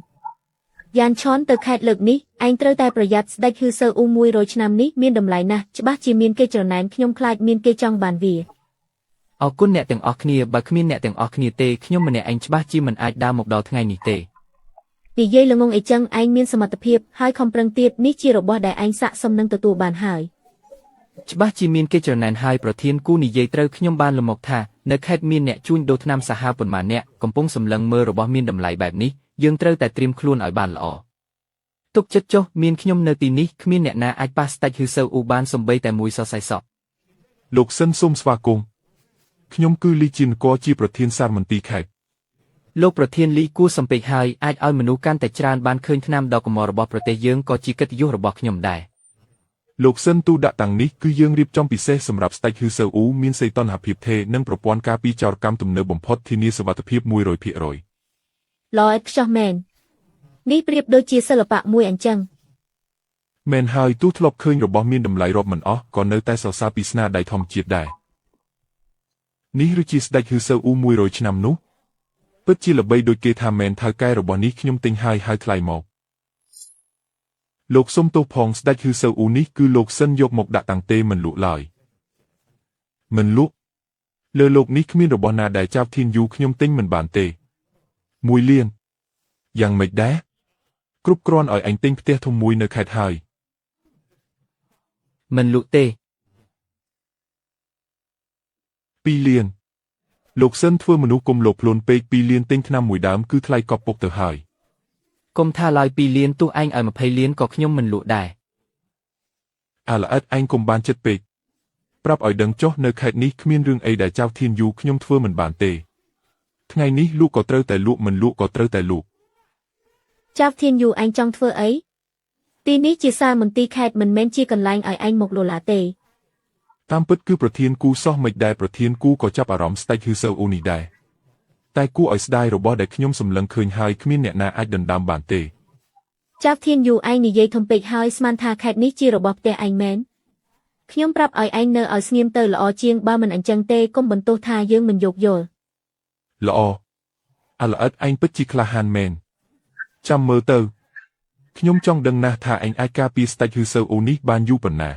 យ៉ានឆនទៅខេត្តលើកនេះឯងត្រូវតែប្រយ័ត្នស្ដេចហ៊ឺសើអ៊ូ100ឆ្នាំនេះមានតម្លៃណាស់ច្បាស់ជាមានគេច្រណែនខ្ញុំខ្លាចមានគេចង់បានវា អរគុណអ្នកទាំងអស់គ្នាបើគ្មានអ្នកទាំងអស់គ្នាទេខ្ញុំម្នាក់ឯងច្បាស់ជាមិនអាចដើរមកដល់ថ្ងៃនេះទេ និយាយល្ងងអីចឹងឯងមានសមត្ថភាពហើយខំប្រឹងទៀតនេះជារបស់ដែលឯងស័ក្តិសមនឹងទទួលបានហើយ ច្បាស់ជាមានគេច្រណែនហើយប្រធានគូនិយាយត្រូវខ្ញុំបានលំមកថានៅខេត្តមានអ្នកជួញដូរថ្នាំសាហាវប៉ុន្មានអ្នកកំពុងសម្លឹងមើលរបស់មានតម្លៃបែបនេះយើងត្រូវតែត្រៀមខ្លួនឲ្យបានល្អទុកចិត្តចុះមានខ្ញុំនៅទីនេះគ្មានអ្នកណាអាចប៉ះស្ដេចហ៊ឺសើអ៊ូបានសំបីតែមួយសរសៃសក់ លោកសិនសូមស្វាគមន៍ខ្ញុំគឺលីជីនកជាប្រធានសាលមន្ទីរខេត្ត លោកប្រធានលីគួរសំពេចហើយអាចឲ្យមនុស្សកាន់តែច្រើនបានឃើញថ្នាំដ៏កម្ររបស់ប្រទេសយើងក៏ជាកិត្តិយសរបស់ខ្ញុំដែរ លោកសិនទូដាក់តាំងនេះគឺយើងរៀបចំពិសេសសម្រាប់ស្ដេចហ៊ឺសើអ៊ូមានសីតុណ្ហភាពថេរនិងប្រព័ន្ធការពារចោរកម្មទំនើបបំផុតធានាសុវត្ថិភាព 100% ល្អឥតខ្ចោះមែននេះប្រៀបដូចជាសិល្បៈមួយអញ្ចឹង មែនហើយទោះធ្លាប់ឃើញរបស់មានតម្លៃរាប់មិនអស់ក៏នៅតែសរសើរពីស្នាដៃធម្មជាតិដែរនេះឬជាស្ដេចហ៊ឺសើអ៊ូ100ឆ្នាំនោះពិតជាល្បីដូចគេថាមែនថៅកែរបស់នេះខ្ញុំទិញហើយហៅថ្លៃមកលោកសុំទោសផងស្ដេចហ៊ឺសើអ៊ូនេះគឺលោកសិនយកមកដាក់តាំងទេមិនលក់ឡើយមិនលក់លើលោកនេះគ្មានរបស់ណាដែលចាប់ធានយូខ្ញុំទិញមិនបានទេ1 លានយ៉ាងម៉េចដែរគ្រប់គ្រាន់ឲ្យអញទិញផ្ទះធំមួយនៅខេត្តហើយ មិនលក់ទេ 2 លានលោកសិនធ្វើមនុស្សគុំលោកខ្លួនពេក2 លានទិញថ្នាំមួយដើមគឺថ្លៃកប់ពុកទៅហើយក ុំថាឡើយ2 លានទោះឯងឲ្យ20 លានក៏ខ្ញុំមិនលក់ដែរ អាល្អិតឯងកុំបានចិត្តពេកប្រាប់ឲ្យដឹងចុះនៅខេត្តនេះគ្មានរឿងអីដែលចៅធានយូខ្ញុំធ្វើមិនបានទេថ្ងៃនេះលក់ក៏ត្រូវតែលក់មិនលក់ក៏ត្រូវតែលក់ ចាប់ធានយូឯងចង់ធ្វើអីទីនេះជាសាលមន្ទីរខេត្តមិនមែនជាកន្លែងឲ្យឯងមកលូឡាទេ តាមពិតគឺប្រធានគូសោះមិនដែរប្រធានគូក៏ចាប់អារម្មណ៍ស្ដេចហ៊ឺសើអ៊ូនេះដែរតែគួរឲ្យស្ដាយរបស់ដែលខ្ញុំសម្លឹងឃើញហើយគ្មានអ្នកណាអាចដណ្ដើមបានទេ ចាប់ធានយូឯងនិយាយធំពេកហើយស្មានថាខេត្តនេះជារបស់ផ្ទះឯងមែនខ្ញុំប្រាប់ឲ្យឯងនៅឲ្យស្ងៀមទៅល្អជាងបើមិនអញ្ចឹងទេកុំបន្ទោសថាយើងមិនយកយល់ ល្អអាល្អិតឯងពិតជាក្លាហានមែនចាំមើលទៅខ្ញុំចង់ដឹងណាស់ថាឯងអាចការពារស្ដេចហ៊ឺសើអ៊ូនេះបានយូរប៉ុណ្ណា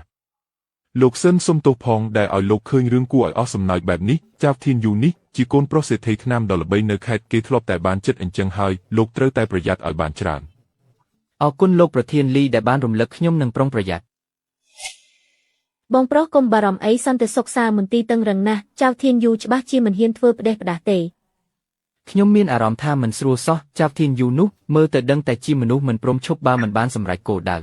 លោកសិនសុំទោសផងដែលឲ្យលោកឃើញរឿងគួរឲ្យអស់សំណើចបែបនេះចៅធានយូនេះជាកូនប្រុសសេដ្ឋីថ្នាំដ៏ល្បីនៅខេត្តគេធ្លាប់តែបានចិត្តអញ្ចឹងហើយលោកត្រូវតែប្រយ័ត្នឲ្យបានច្រើន អរគុណលោកប្រធានលីដែលបានរំលឹកខ្ញុំនឹងប្រុងប្រយ័ត្ន បងប្រុសកុំបារម្ភអីសន្តិសុខសាលមន្ទីរតឹងរឹងណាស់ចៅធានយូច្បាស់ជាមិនហ៊ានធ្វើផ្ដេសផ្ដាសទេ ខ្ញុំមានអារម្មណ៍ថាមិនស្រួលសោះចាប់ធានយូនោះមើលទៅដឹងតែជាមនុស្សមិនព្រមឈប់បើមិនបានសម្រេចគោលដៅ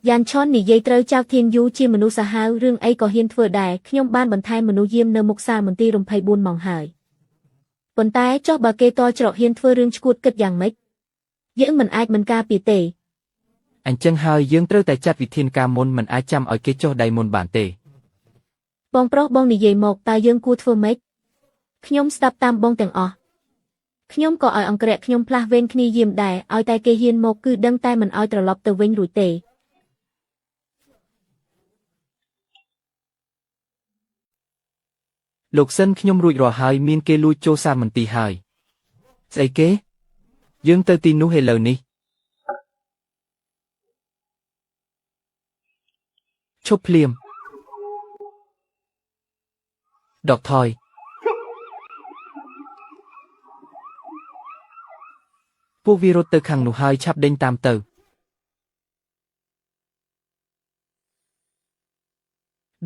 យ៉ានឆននិយាយត្រូវចៅធានយូជាមនុស្សសាហាវរឿងអីក៏ហ៊ានធ្វើដែរខ្ញុំបានបន្ថែមមនុស្សយាមនៅមុខសាលមន្ទីរ24ម៉ោងហើយប៉ុន្តែចុះបើគេតច្រកហ៊ានធ្វើរឿងឈួតគិតយ៉ាងម៉េចយើងមិនអាចមិនការពារទេ អញ្ចឹងហើយយើងត្រូវតែចាត់វិធានការមុនមិនអាចចាំឲ្យគេចុះដៃមុនបានទេ បងប្រុសបងនិយាយមកតើយើងគួរធ្វើម៉េចខ្ញុំស្ដាប់តាមបងទាំងអស់ខ្ញុំក៏ឲ្យអង្គរៈខ្ញុំផ្លាស់វេនគ្នាយាមដែរឲ្យតែគេហ៊ានមកគឺដឹងតែមិនឲ្យត្រឡប់ទៅវិញរួចទេ លោកសិនខ្ញុំរួចរាល់ហើយមានគេលួចចូលសាលមន្ទីរហើយស្អីគេយើងទៅទីនោះឥឡូវនេះឈប់ភ្លាមដកថយពួកវារត់ទៅខាងនោះហើយឆាប់ដេញតាមទៅ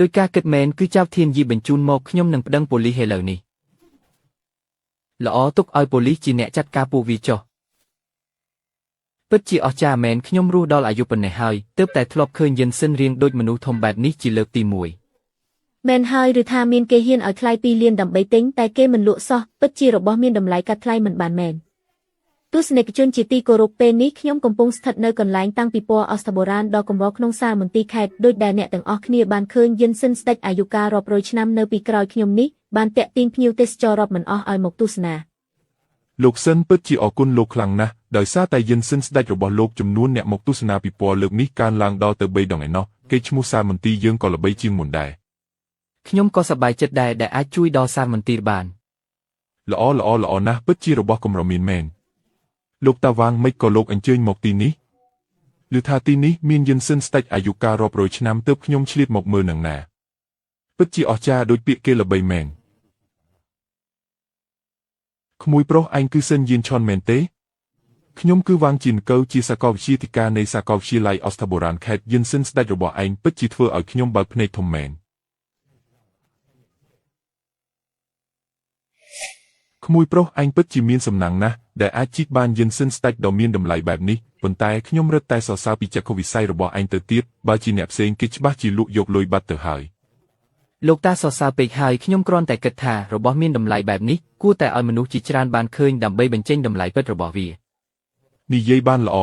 ដោយការគិតមែនគឺចៅធានយីបញ្ជូនមកខ្ញុំនឹងប្តឹងប៉ូលីសឥឡូវនេះល្អទុកឲ្យប៉ូលីសជាអ្នកចាត់ការពួកវាចុះពិតជាអស្ចារ្យមែនខ្ញុំរស់ដល់អាយុប៉ុណ្ណេះហើយទើបតែធ្លាប់ឃើញយិនសិនរៀងដូចមនុស្សធំបែបនេះជាលើកទី1 មែនហើយឬថាមានគេហ៊ានឲ្យថ្លៃ2លានដើម្បីទិញតែគេមិនលក់សោះពិតជារបស់មានតម្លៃកាត់ថ្លៃមិនបានមែនទស្សនិកជនជាទីគោរពពេលនេះខ្ញុំកំពុងស្ថិតនៅកន្លែងតាំងពីពណ៌អស្ចារ្យបុរាណដ៏កម្រក្នុងសាលមន្ទីរខេត្តដូចដែលអ្នកទាំងអស់គ្នាបានឃើញយិនសិនស្ដេចអាយុកាលរាប់រយឆ្នាំនៅពីក្រោយខ្ញុំនេះបានតាក់ទាញភ្ញៀវទេសចររាប់មិនអស់ឲ្យមកទស្សនា លោកសិនពិតជាអរគុណលោកខ្លាំងណាស់ដោយសារតែយិនសិនស្ដេចរបស់លោកចំនួនអ្នកមកទស្សនាពិព័រណ៍លើកនេះកើនឡើងដល់ទៅ3ដងឯណោះគេឈ្មោះសាលមន្ទីរយើងក៏ល្បីជាងមុនដែរ ខ្ញុំក៏សប្បាយចិត្តដែរដែលអាចជួយដល់សាលមន្ទីរបាន ល្អណាស់ពិតជារបស់កម្រមានមែនលោកតាវាងមិនក៏លោកអញ្ជើញមកទីនេះឬថាទីនេះមានយិនសិនស្ដេចអាយុកាលរាប់រយឆ្នាំទើបខ្ញុំឆ្លៀតមកមើលនឹងណាពិតជាអស្ចារ្យដូចពាក្យគេល្បីមែនក្មួយប្រុសឯងគឺសិនយិនឆនមែនទេខ្ញុំគឺវាងជីនកៅជាសាកលវិទ្យាធិការនៃសាកលវិទ្យាល័យអស្ចារ្យបុរាណខេត្តយិនសិនស្ដេចរបស់ឯងពិតជាធ្វើឲ្យខ្ញុំបើកភ្នែកធំមែនក្មួយប្រុសឯងពិតជាមានសំណាងណាស់ដែលអាចជីកបានយិនសិនស្ដេចដ៏មានតម្លៃបែបនេះប៉ុន្តែខ្ញុំរឹតតែសរសើរពីចក្ខុវិស័យរបស់ឯងទៅទៀតបើជាអ្នកផ្សេងគេច្បាស់ជាលក់យកលុយបាត់ទៅហើយ លោកតាសរសើរពេកហើយខ្ញុំគ្រាន់តែគិតថារបស់មានតម្លៃបែបនេះគួរតែឲ្យមនុស្សជាច្រើនបានឃើញដើម្បីបញ្ចេញតម្លៃពិតរបស់វា និយាយបានល្អ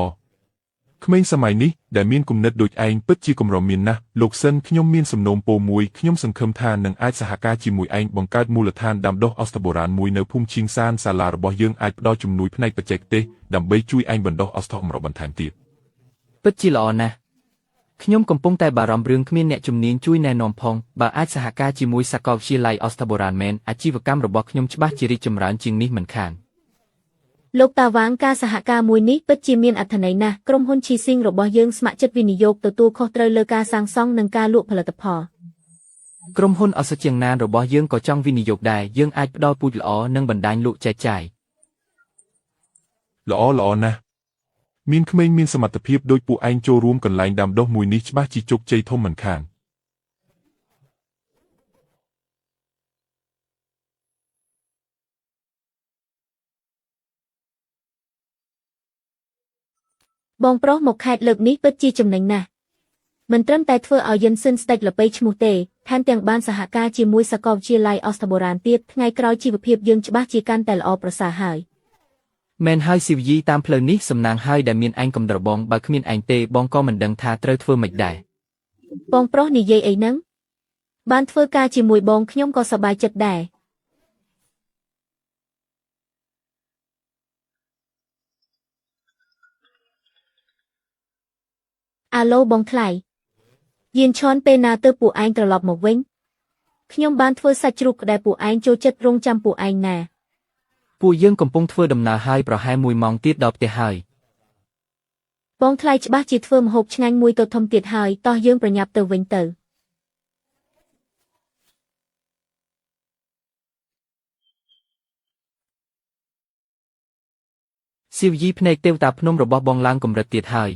ក្មេងសម័យនេះដែលមានគំនិតដូចឯងពិតជាកម្រមានណាស់លោកសិនខ្ញុំមានសំណូមពរមួយខ្ញុំសង្ឃឹមថានឹងអាចសហការជាមួយឯងបង្កើតមូលដ្ឋានដាំដុះអស្ចារ្យបុរាណមួយនៅភូមិឈៀងសានសាលារបស់យើងអាចផ្ដល់ជំនួយផ្នែកបច្ចេកទេសដើម្បីជួយឯងបណ្ដុះអស្ចារ្យម្របន្ថែមទៀត ពិតជាល្អណាស់ខ្ញុំកំពុងតែបារម្ភរឿងគ្មានអ្នកជំនាញជួយណែនាំផងបើអាចសហការជាមួយសាកលវិទ្យាល័យអស្ចារ្យបុរាណមែនអាជីវកម្មរបស់ខ្ញុំច្បាស់ជារីកចម្រើនជាងនេះមិនខាន លោកតាវាងការសហការមួយនេះពិតជាមានអត្ថន័យណាស់ក្រុមហ៊ុនឈីស៊ីងរបស់យើងស្ម័គ្រចិត្តវិនិយោគទទួលខុសត្រូវលើការសាងសង់និងការលក់ផលិតផល ក្រុមហ៊ុនអសជាងណានរបស់យើងក៏ចង់វិនិយោគដែរយើងអាចផ្ដល់ពូជល្អនិងបណ្ដាញលក់ចែកចាយ ល្អណាស់មានក្មេងមានសមត្ថភាពដូចពួកឯងចូលរួមកន្លែងដាំដុះមួយនេះច្បាស់ជាជោគជ័យធំមិនខាន បងប្រុសមកខេត្តលើកនេះពិតជាចំណេញណាស់មិនត្រឹមតែធ្វើឲ្យយិនសិនស្ដេចល្បីឈ្មោះទេថែមទាំងបានសហការជាមួយសាកលវិទ្យាល័យអស្ចារ្យបុរាណទៀតថ្ងៃក្រោយជីវភាពយើងច្បាស់ជាកាន់តែល្អប្រសើរហើយ មែនហើយស៊ីវីតាមផ្លូវនេះសំណាងហើយដែលមានឯងកំដរបងបើគ្មានឯងទេបងក៏មិនដឹងថាត្រូវធ្វើម៉េចដែរ បងប្រុសនិយាយអីហ្នឹងបានធ្វើការជាមួយបងខ្ញុំក៏សប្បាយចិត្តដែរ អាឡូបងថ្លៃយានឈនពេលណាទៅពួកឯងត្រឡប់មកវិញខ្ញុំបានធ្វើសាច់ជ្រូកដែលពួកឯងចូលចិត្តរងចាំពួកឯងណា ពួកយើងកំពុងធ្វើដំណើរហើយប្រហែល1ម៉ោងទៀតដល់ផ្ទះហើយ បងថ្លៃច្បាស់ជាធ្វើម្ហូបឆ្ងាញ់មួយទៅធំទៀតហើយតោះយើងប្រញាប់ទៅវិញទៅ ស៊ីវីភ្នែកទេវតាភ្នំរបស់បងឡើងកម្រិតទៀតហើយ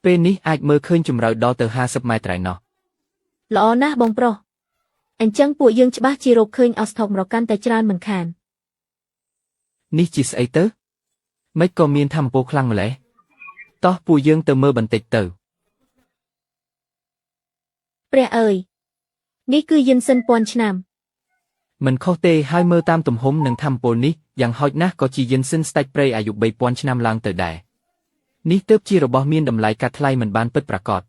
ពេលនេះអាចមើលឃើញជម្រៅដល់ទៅ50ម៉ែត្រឯណោះ ល្អណាស់បងប្រុសអញ្ចឹងពួកយើងច្បាស់ជារកឃើញអស្ថមរកាន់តែច្រើនមិនខាន នេះជាស្អីទៅមិនក៏មានធម្មពលខ្លាំងម្ល៉េះតោះពួកយើងទៅមើលបន្តិចទៅ ព្រះអើយនេះគឺយិនសិនពាន់ឆ្នាំ មិនខុសទេហើយមើលតាមទំហំនិងធម្មពលនេះយ៉ាងហោចណាស់ក៏ជាយិនសិនស្ដេចព្រៃអាយុ 3000 ឆ្នាំឡើងទៅដែរនេះទើបជារបស់មានតម្លៃកាត់ថ្លៃមិនបានពិតប្រាកដ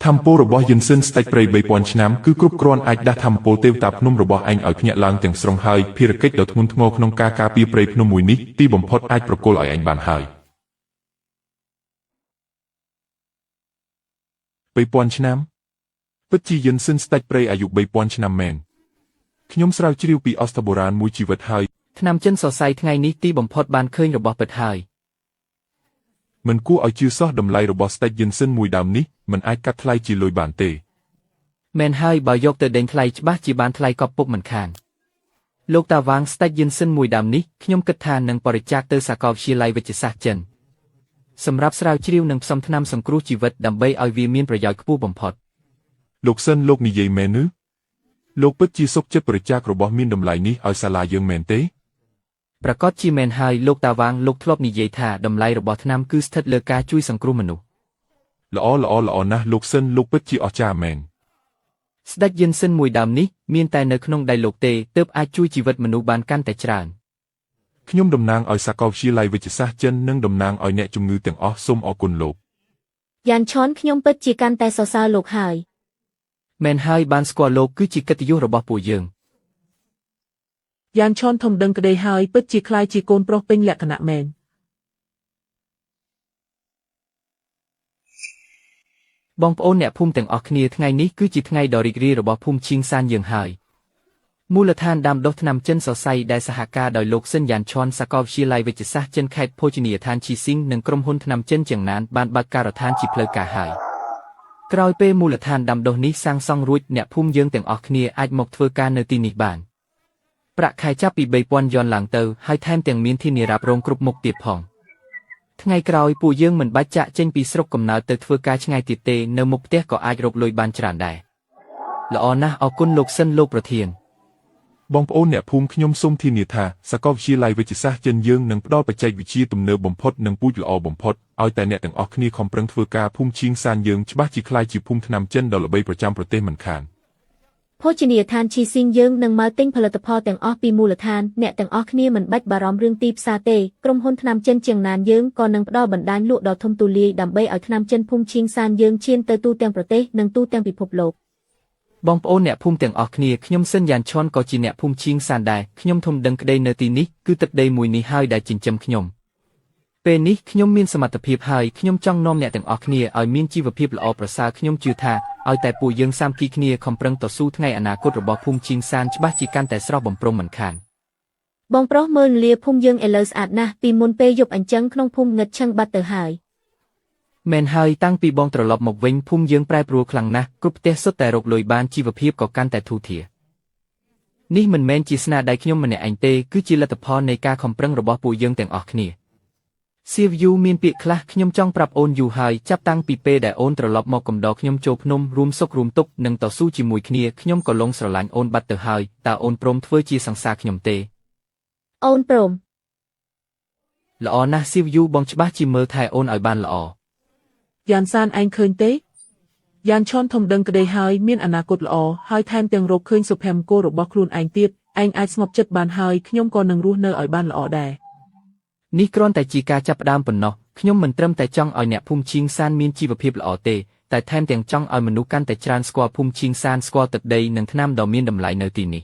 ធម្មពលរបស់យិនសិនស្ដេចព្រៃ 3000 ឆ្នាំគឺគ្រប់គ្រាន់អាចដាស់ធម្មពលទេវតាភ្នំរបស់ឯងឲ្យភ្ញាក់ឡើងទាំងស្រុងហើយភារកិច្ចដ៏ធ្ងន់ធ្ងរក្នុងការការពារព្រៃភ្នំមួយនេះទីបំផុតអាចប្រគល់ឲ្យឯងបានហើយ 3000 ឆ្នាំពិតជាយិនសិនស្ដេចព្រៃអាយុ 3000 ឆ្នាំមែនខ្ញុំស្រាវជ្រាវពីអស្ចារ្យបុរាណមួយជីវិតហើយ ថ្នាំចិនសរសៃថ្ងៃនេះទីបំផុតបានឃើញរបស់ពិតហើយ មិនគួរឲ្យជឿសោះតម្លៃរបស់ស្ដេចយិនសិនមួយដើមនេះមិនអាចកាត់ថ្លៃជាលុយបានទេ មែនហើយបើយកទៅដេញថ្លៃច្បាស់ជាបានថ្លៃកប់ពុកមិនខានលោកតាវាងស្ដេចយិនសិនមួយដើមនេះខ្ញុំគិតថានឹងបរិច្ចាគទៅសាកលវិទ្យាល័យវិទ្យាសាស្ត្រចិនសម្រាប់ស្រាវជ្រាវនិងផ្សំថ្នាំសង្គ្រោះជីវិតដើម្បីឲ្យវាមានប្រយោជន៍ខ្ពស់បំផុត លោកសិនលោកនិយាយមែនឬលោកពិតជាសុខចិត្តបរិច្ចាគរបស់មានតម្លៃនេះឲ្យសាលាយើងមែនទេ ប្រកាសជាមែនហើយលោកតាវាងលោកធ្លាប់និយាយថាតម្លៃរបស់ថ្នាំគឺស្ថិតលើការជួយសង្គ្រោះមនុស្ស ល្អណាស់លោកសិនលោកពិតជាអស្ចារ្យមែន ស្ដេចយិនសិនមួយដើមនេះមានតែនៅក្នុងដៃលោកទេទើបអាចជួយជីវិតមនុស្សបានកាន់តែច្រើន ខ្ញុំតំណាងឲ្យសាកលវិទ្យាល័យវិទ្យាសាស្ត្រចិននិងតំណាងឲ្យអ្នកជំងឺទាំងអស់សូមអរគុណលោក យ៉ានឆនខ្ញុំពិតជាកាន់តែសរសើរលោកហើយ មែនហើយបានស្គាល់លោកគឺជាកិត្តិយសរបស់ពួកយើង យ៉ានឆនធំដឹងក្តីហើយពិតជាคล้ายជាកូនប្រុសពេញលក្ខណៈមែន បងប្អូនអ្នកភូមិទាំងអស់គ្នាថ្ងៃនេះគឺជាថ្ងៃដ៏រីករាយរបស់ភូមិឈៀងសានយើងហើយមូលដ្ឋានដាំដុះថ្នាំចិនសរសៃដែលសហការដោយលោកសិនយ៉ានឆនសាកលវិទ្យាល័យវិទ្យាសាស្ត្រចិនខេត្តភោជនីយដ្ឋានឈីស៊ីងនិងក្រុមហ៊ុនថ្នាំចិនទាំងណានបានបើកការដ្ឋានជាផ្លូវការហើយក្រោយពេលមូលដ្ឋានដាំដុះនេះសាងសង់រួចអ្នកភូមិយើងទាំងអស់គ្នាអាចមកធ្វើការនៅទីនេះបានប្រាក់ខែចាប់ពី 3000 យន់ឡើងទៅហើយថែមទាំងមានធានារ៉ាប់រងគ្រប់មុខទៀតផងថ្ងៃក្រោយពួកយើងមិនបាច់ចាក់ចេញពីស្រុកកំណើតទៅធ្វើការឆ្ងាយទៀតទេនៅមុខផ្ទះក៏អាចរកលុយបានច្រើនដែរល្អណាស់អរគុណលោកសិនលោកប្រធាន បងប្អូនអ្នកភូមិខ្ញុំសូមធានាថាសាកលវិទ្យាល័យវិទ្យាសាស្ត្រចិនយើងនឹងផ្ដល់បច្ចេកវិទ្យាទំនើបបំផុតនិងពូជល្អបំផុតឲ្យតែអ្នកទាំងអស់គ្នាខំប្រឹងធ្វើការភូមិឈៀងសានយើងច្បាស់ជាคล้ายជាភូមិថ្នាំចិនដ៏ល្បីប្រចាំប្រទេសមិនខាន ភោជនីយដ្ឋានឈីស៊ីងយើងនឹងមកទិញផលិតផលទាំងអស់ពីមូលដ្ឋានអ្នកទាំងអស់គ្នាមិនបាច់បារម្ភរឿងទីផ្សារទេក្រុមហ៊ុនថ្នាំចិនជាងណានយើងក៏នឹងផ្ដល់បណ្ដាញលក់ដ៏ធំទូលាយដើម្បីឲ្យថ្នាំចិនភូមិឈៀងសានយើងឈានទៅទូទាំងប្រទេសនិងទូទាំងពិភពលោក បងប្អូនអ្នកភូមិទាំងអស់គ្នាខ្ញុំសិនយ៉ានឆនក៏ជាអ្នកភូមិឈៀងសានដែរខ្ញុំធំដឹងក្តីនៅទីនេះគឺទឹកដីមួយនេះហើយដែលចិញ្ចឹមខ្ញុំពេលនេះខ្ញុំមានសមត្ថភាពហើយខ្ញុំចង់នាំអ្នកទាំងអស់គ្នាឲ្យមានជីវភាពល្អប្រសើរខ្ញុំជឿថាឲ្យតែពួកយើងសាមគ្គីគ្នាខំប្រឹងតស៊ូថ្ងៃអនាគតរបស់ភូមិឈៀងសានច្បាស់ជាកាន់តែស្រស់បំព្រងមិនខាន បងប្រុសមើលលាភូមិយើងឥឡូវស្អាតណាស់ពីមុនពេលយប់អញ្ចឹងក្នុងភូមិងឹតឈឹងបាត់ទៅហើយ មែនហើយតាំងពីបងត្រឡប់មកវិញភូមិយើងប្រែប្រួលខ្លាំងណាស់គ្រប់ផ្ទះសុទ្ធតែរកលុយបានជីវភាពក៏កាន់តែធូរធារនេះមិនមែនជាស្នាដៃខ្ញុំម្នាក់ឯងទេគឺជាលទ្ធផលនៃការខំប្រឹងរបស់ពួកយើងទាំងអស់គ្នាសៀវយូមានពាក្យខ្លះខ្ញុំចង់ប្រាប់អូនយូរហើយចាប់តាំងពីពេលដែលអូនត្រឡប់មកកំដរខ្ញុំចូលភ្នំរួមសុខរួមទុក្ខនិងតស៊ូជាមួយគ្នាខ្ញុំក៏លងស្រឡាញ់អូនបាត់ទៅហើយតើអូនព្រមធ្វើជាសង្សារខ្ញុំទេ អូនព្រម ល្អណាស់សៀវយូបងច្បាស់ជាមើលថែអូនឲ្យបានល្អ យ៉ានសានឯងឃើញទេយ៉ានឆនធំដឹងក្តីហើយមានអនាគតល្អហើយថែមទាំងរកឃើញសុភមង្គលរបស់ខ្លួនឯងទៀតឯងអាចស្ងប់ចិត្តបានហើយខ្ញុំក៏នឹងរស់នៅឲ្យបានល្អដែរ នេះគ្រាន់តែជាការចាប់ផ្ដើមប៉ុណ្ណោះខ្ញុំមិនត្រឹមតែចង់ឲ្យអ្នកភូមិឈៀងសានមានជីវភាពល្អទេតែថែមទាំងចង់ឲ្យមនុស្សកាន់តែច្រើនស្គាល់ភូមិឈៀងសានស្គាល់ទឹកដីនិងថ្នាំដ៏មានតម្លៃនៅទីនេះ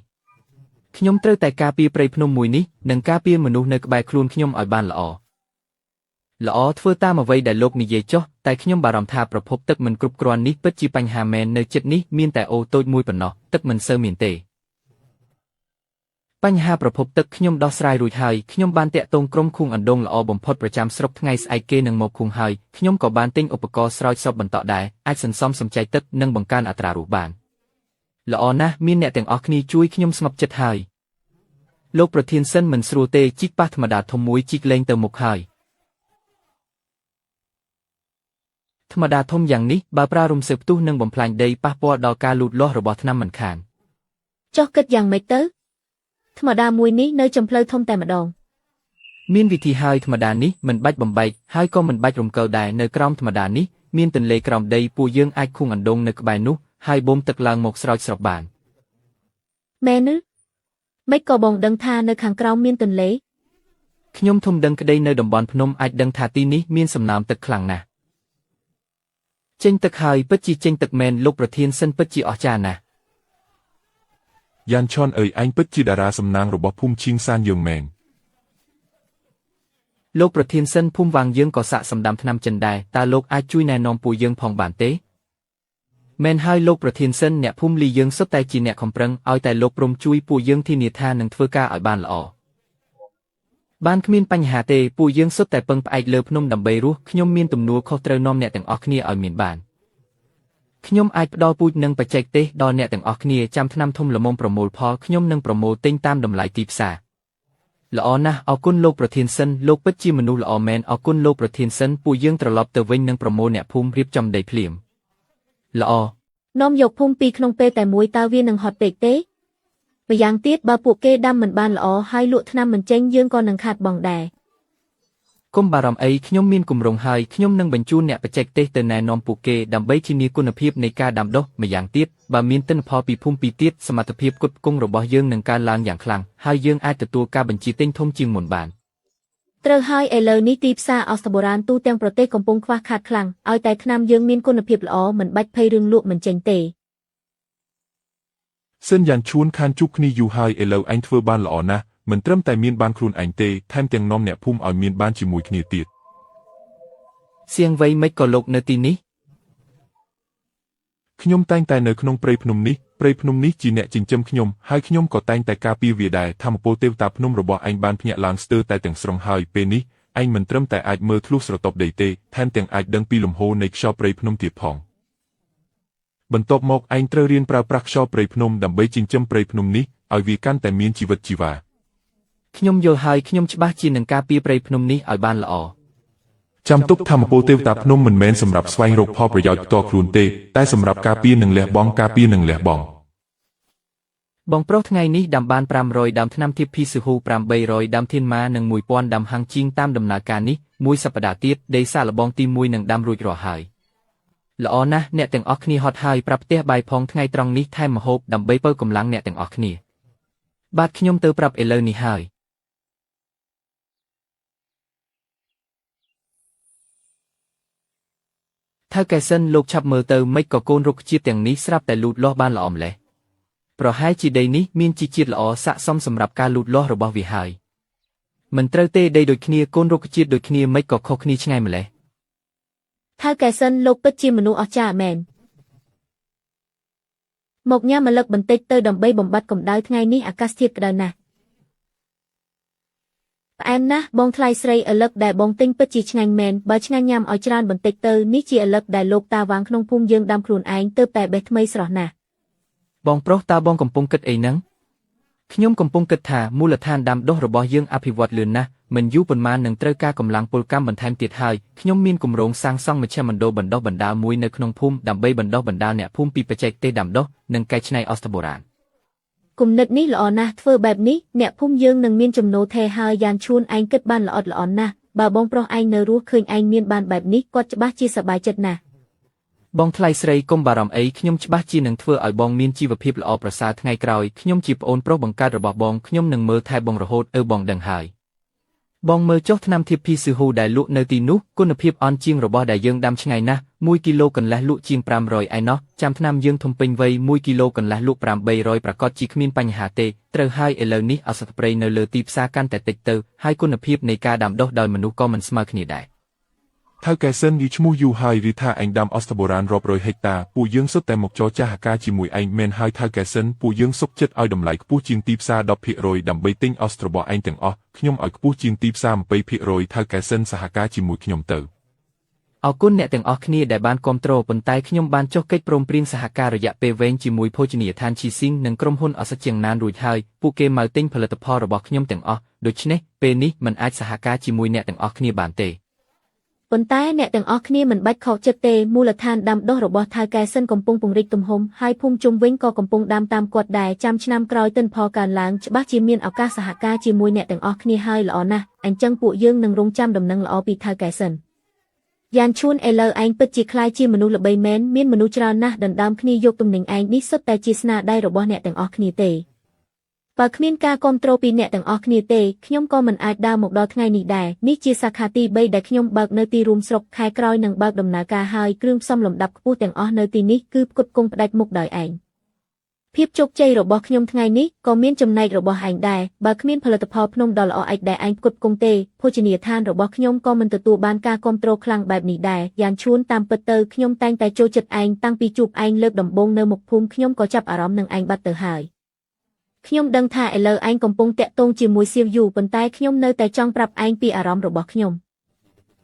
ខ្ញុំត្រូវតែការពារព្រៃភ្នំមួយនេះនិងការពារមនុស្សនៅក្បែរខ្លួនខ្ញុំឲ្យបានល្អធ្វើតាមអ្វីដែលលោកនិយាយចុះតែខ្ញុំបារម្ភថាប្រភពទឹកមិនគ្រប់គ្រាន់នេះពិតជាបញ្ហាមែននៅជិតនេះមានតែអូរតូចមួយប៉ុណ្ណោះទឹកមិនសូវមានទេបញ្ហាប្រភពទឹកខ្ញុំដោះស្រាយរួចហើយខ្ញុំបានតាក់ទងក្រុមឃុំអណ្ដូងល្អបំផុតប្រចាំស្រុកថ្ងៃស្អែកគេនឹងមកឃុំហើយខ្ញុំក៏បានទិញឧបករណ៍ស្រោចស្រពបន្តដែរអាចសន្សំសំចៃទឹកនិងបង្កើនអត្រារស់បានល្អណាស់មានអ្នកទាំងអស់គ្នាជួយខ្ញុំស្ងប់ចិត្តហើយលោកប្រធានសិនមិនស្រួលទេជីកប៉ះធម្មតាធំមួយជីកលេងទៅមុខហើយធម្មតាធំយ៉ាងនេះបើប្រើរំសេបផ្ទុះនឹងបំផ្លាញដីប៉ះពាល់ដល់ការលូតលាស់របស់ថ្នាំមិនខាន ចុះគិតយ៉ាងម៉េចទៅធម្មតាមួយនេះនៅចំផ្លូវធំតែម្ដង មានវិធីហើយធម្មតានេះមិនបាច់បំបែកហើយក៏មិនបាច់រំកិលដែរនៅក្រោមធម្មតានេះមានទន្លេក្រោមដីពួកយើងអាចឃុំអណ្ដូងនៅក្បែរនោះ ហើយបូមទឹកឡើងមកស្រោចស្រពបាន មែនឬមិនក៏បងដឹងថានៅខាងក្រោមមានទន្លេ ខ្ញុំធំដឹងក្តីនៅតំបន់ភ្នំអាចដឹងថាទីនេះមានសំណើមទឹកខ្លាំងណាស់ចេញទឹកហើយពិតជាចេញទឹកមែនលោកប្រធានសិនពិតជាអស្ចារ្យណាស់ យ៉ាន់ឆនអើយអញពិតជាតារាសំណាងរបស់ភូមិឈៀងសានយើងមែន លោកប្រធានសិនភូមិវាងយើងក៏សាកសម្ដាំថ្នាំចិនដែរតើលោកអាចជួយណែនាំពួកយើងផងបានទេមែនហើយលោកប្រធានសិនអ្នកភូមិលីយើងសុទ្ធតែជាអ្នកខំប្រឹងឲ្យតែលោកព្រមជួយពួកយើងធានាថានឹងធ្វើការឲ្យបានល្អបានគ្មានបញ្ហាទេពួកយើងសុទ្ធតែពឹងផ្អែកលើភ្នំដើម្បីរស់ខ្ញុំមានទំនួលខុសត្រូវនាំអ្នកទាំងអស់គ្នាឲ្យមានបានខ្ញុំអាចផ្ដល់ពូជនិងបច្ចេកទេសដល់អ្នកទាំងអស់គ្នាចាំថ្នាំធំល្មមប្រមូលផលខ្ញុំនឹងប្រមូលទិញតាមតម្លៃទីផ្សារល្អណាស់អរគុណលោកប្រធានសិនលោកពិតជាមនុស្សល្អមែនអរគុណលោកប្រធានសិនពួកយើងត្រឡប់ទៅវិញនឹងប្រមូលអ្នកភូមិរៀបចំដីភ្លាមល្អ នាំយកភូមិពីក្នុងពេលតែមួយតើវានឹងហត់ពេកទេម្យ៉ាងទៀតបើពួកគេដាំមិនបានល្អហើយលក់ថ្នាំមិនចេញយើងក៏នឹងខាតបង់ដែរ កុំបារម្ភអីខ្ញុំមានគម្រោងហើយខ្ញុំនឹងបញ្ជូនអ្នកបច្ចេកទេសទៅណែនាំពួកគេដើម្បីធានាគុណភាពនៃការដាំដុះម្យ៉ាងទៀតបើមានទិន្នផលពីភូមិពីទៀតសមត្ថភាពផ្គត់ផ្គង់របស់យើងនឹងកើនឡើងយ៉ាងខ្លាំងហើយយើងអាចទទួលការបញ្ជាទិញធំជាងមុនបាន ត្រូវហើយឥឡូវនេះទីផ្សារអស្តបុរាណទូទាំងប្រទេសកំពុងខ្វះខាតខ្លាំងឲ្យតែថ្នាំយើងមានគុណភាពល្អមិនបាច់ភ័យរឿងលក់មិនចេញទេ សិនយ៉ាន់ឈួនខានជួបគ្នាយូរហើយឥឡូវអញធ្វើបានល្អណាស់មិនត្រឹមតែមានបានខ្លួនឯងទេថែមទាំងនាំអ្នកភូមិឲ្យមានបានជាមួយគ្នាទៀត សៀងវៃមិនក៏លោកនៅទីនេះ ខ្ញុំតែងតែនៅក្នុងព្រៃភ្នំនេះជាអ្នកចិញ្ចឹមខ្ញុំហើយខ្ញុំក៏តែងតែការពារវាដែរធម្មពលទេវតាភ្នំរបស់ឯងបានភ្ញាក់ឡើងស្ទើរតែទាំងស្រុងហើយពេលនេះឯងមិនត្រឹមតែអាចមើលធ្លុះស្រទាប់ដីទេថែមទាំងអាចដឹងពីលំហូរនៃខ្យល់ព្រៃភ្នំទៀតផងបន្ទាប់មកឯងត្រូវរៀនប្រើប្រាស់ខ្យល់ព្រៃភ្នំដើម្បីចិញ្ចឹមព្រៃភ្នំនេះឲ្យវាកាន់តែមានជីវិតជីវ៉ា ខ្ញុំយល់ហើយខ្ញុំច្បាស់ជានឹងការពារព្រៃភ្នំនេះឲ្យបានល្អ ចាំទុកធម្មពលទេវតាភ្នំមិនមែនសម្រាប់ស្វែងរកផលប្រយោជន៍ផ្ទាល់ខ្លួនទេតែសម្រាប់ការពារនិងលះបង់បងប្រុសថ្ងៃនេះដាំបាន500ដើមថ្នាំធាតុភីស៊ឺហ៊ូ800ដើមធានម៉ានិង1000ដើមហាងជីងតាមដំណើរការនេះមួយសប្តាហ៍ទៀតដីសាកល្បងទី1នឹងដាំរួចរាល់ហើយល្អណាស់អ្នកទាំងអស់គ្នាហត់ហើយប្រាប់ផ្ទះបាយផងថ្ងៃត្រង់នេះថែមម្ហូបដើម្បីបើកម្លាំងអ្នកទាំងអស់គ្នាបាទខ្ញុំទៅប្រាប់ឥឡូវនេះហើយ ថៅកែសិនលោកឆាប់មើលទៅមិនក៏កូនរុក្ខជាតិទាំងនេះស្រាប់តែលូតលាស់បានល្អម្ល៉េះប្រហែលជាដីនេះមានជីជាតិល្អស័ក្តិសមសម្រាប់ការលូតលាស់របស់វាហើយមិនត្រូវទេដីដូចគ្នាកូនរុក្ខជាតិដូចគ្នាមិនក៏ខុសគ្នាឆ្ងាយម្ល៉េះ ថៅកែសិនលោកពិតជាមនុស្សអស្ចារ្យមែនមកញ៉ាំម្លឹកបន្តិចទៅដើម្បីបំបត្តិកម្ដៅថ្ងៃនេះអាកាសធាតុក្ដៅណាស់ផ្អែមណាស់បងថ្លៃស្រីឪឡឹកដែលបងទិញពិតជាឆ្ងាញ់មែនបើឆ្ងាញ់ញ៉ាំឲ្យច្រើនបន្តិចទៅនេះជាឪឡឹកដែលលោកតាវាងក្នុងភូមិយើងដាំខ្លួនឯងទើបតែបេះថ្មីស្រស់ណាស់ បងប្រុសតើបងកំពុងគិតអីហ្នឹងខ្ញុំកំពុងគិតថាមូលដ្ឋានដាំដុះរបស់យើងអភិវឌ្ឍលឿនណាស់មិនយូរប៉ុន្មាននឹងត្រូវការកម្លាំងពលកម្មបន្ថែមទៀតហើយខ្ញុំមានគម្រោងសាងសង់មជ្ឈមណ្ឌលបណ្ដុះបណ្ដាលមួយនៅក្នុងភូមិដើម្បីបណ្ដុះបណ្ដាលអ្នកភូមិពីបច្ចេកទេសដាំដុះនិងកែច្នៃអស្តបុរាណ គំនិតនេះល្អណាស់ធ្វើបែបនេះអ្នកភូមិយើងនឹងមានចំណូលថែហើយយ៉ានឈួនឯងគិតបានល្អល្អណាស់បើបងប្រុសឯងនៅរស់ឃើញឯងមានបានបែបនេះគាត់ច្បាស់ជាសប្បាយចិត្តណាស់ បងថ្លៃស្រីកុំបារម្ភអីខ្ញុំច្បាស់ជានឹងធ្វើឲ្យបងមានជីវភាពល្អប្រសើរថ្ងៃក្រោយខ្ញុំជាប្អូនប្រុសបង្កើតរបស់បងខ្ញុំនឹងមើលថែបងរហូតបងដឹងហើយបងមើលចុះថ្នាំធាតុភីស៊ឺហ៊ូដែលលក់នៅទីនោះគុណភាពអន់ជាងរបស់ដែលយើងដាំឆ្ងាយណាស់1គីឡូកន្លះលក់ជាង500ឯណោះចាំថ្នាំយើងធំពេញវ័យ1គីឡូកន្លះលក់800ប្រកាសជាគ្មានបញ្ហាទេត្រូវហើយឥឡូវនេះអសត្វព្រៃនៅលើទីផ្សារកាន់តែតិចទៅហើយគុណភាពនៃការដាំដុះដោយមនុស្សក៏មិនស្មើគ្នាដែរ ថៅកែសិនយីឈ្មោះយូហើយឬថាឯងដាំអស្តបុរាណរាប់រយហិកតាពួកយើងសុទ្ធតែមកចរចាសហការជាមួយឯងមែនហើយថៅកែសិនពួកយើងសុខចិត្តឲ្យតម្លៃខ្ពស់ជាងទីផ្សារ 10% ដើម្បីទិញអស្តរបស់ឯងទាំងអស់ខ្ញុំឲ្យខ្ពស់ជាងទីផ្សារ 20% ថៅកែសិនសហការជាមួយខ្ញុំទៅអរគុណអ្នកទាំងអស់គ្នាដែលបានគាំទ្រប៉ុន្តែខ្ញុំបានចុះកិច្ចព្រមព្រៀងសហការរយៈពេលវែងជាមួយភោជនីយដ្ឋានឈីស៊ីងនិងក្រុមហ៊ុនអសជាងណានរួចហើយពួកគេមកទិញផលិតផលរបស់ខ្ញុំទាំងអស់ដូច្នេះពេលនេះមិនអាចសហការជាមួយអ្នកទាំងអស់គ្នាបានទេ ប៉ុន្តែអ្នកទាំងអស់គ្នាមិនបាច់ខកចិត្តទេមូលដ្ឋានដាំដុះរបស់ថៅកែសិនកំពុងពង្រីកទំហំហើយភូមិជុំវិញក៏កំពុងដាំតាមគាត់ដែរចាំឆ្នាំក្រោយទិន្នផលកើនឡើងច្បាស់ជាមានឱកាសសហការជាមួយអ្នកទាំងអស់គ្នាហើយល្អណាស់អញ្ចឹងពួកយើងនឹងរងចាំដំណឹងល្អពីថៅកែសិន យ៉ានឈួនឥឡូវឯងពិតជាខ្លាយជាមនុស្សល្បីមែនមានមនុស្សច្រើនណាស់ដណ្ដើមគ្នាយកទំនិញឯងនេះសុទ្ធតែជាស្នាដៃរបស់អ្នកទាំងអស់គ្នាទេបើគ្មានការគ្រប់គ្រងពីអ្នកទាំងអស់គ្នាទេខ្ញុំក៏មិនអាចដើរមកដល់ថ្ងៃនេះដែរនេះជាសាខាទី3ដែលខ្ញុំបើកនៅទីរួមស្រុកខែក្រោយនឹងបើកដំណើរការហើយគ្រឿងផ្សំលំដាប់ខ្ពស់ទាំងអស់នៅទីនេះគឺផ្គត់ផ្គង់ផ្ដាច់មុខដោយឯងភាពជោគជ័យរបស់ខ្ញុំថ្ងៃនេះក៏មានចំណែករបស់ឯងដែរបើគ្មានផលិតផលភ្នំដ៏ល្អឯកដែលឯងផ្គត់ផ្គង់ទេភោជនីយដ្ឋានរបស់ខ្ញុំក៏មិនទទួលបានការគ្រប់គ្រងខ្លាំងបែបនេះដែរយ៉ាងឈួនតាមពិតទៅខ្ញុំតែងតែចូលចិត្តឯងតាំងពីជួបឯងលើកដំបូងនៅមុខភូមិខ្ញុំក៏ចាប់អារម្មណ៍នឹងឯងបាត់ទៅហើយខ្ញុំដឹងថាឥឡូវឯងកំពុងតាក់ទងជាមួយសៀវយូប៉ុន្តែខ្ញុំនៅតែចង់ប្រាប់ឯងពីអារម្មណ៍របស់ខ្ញុំ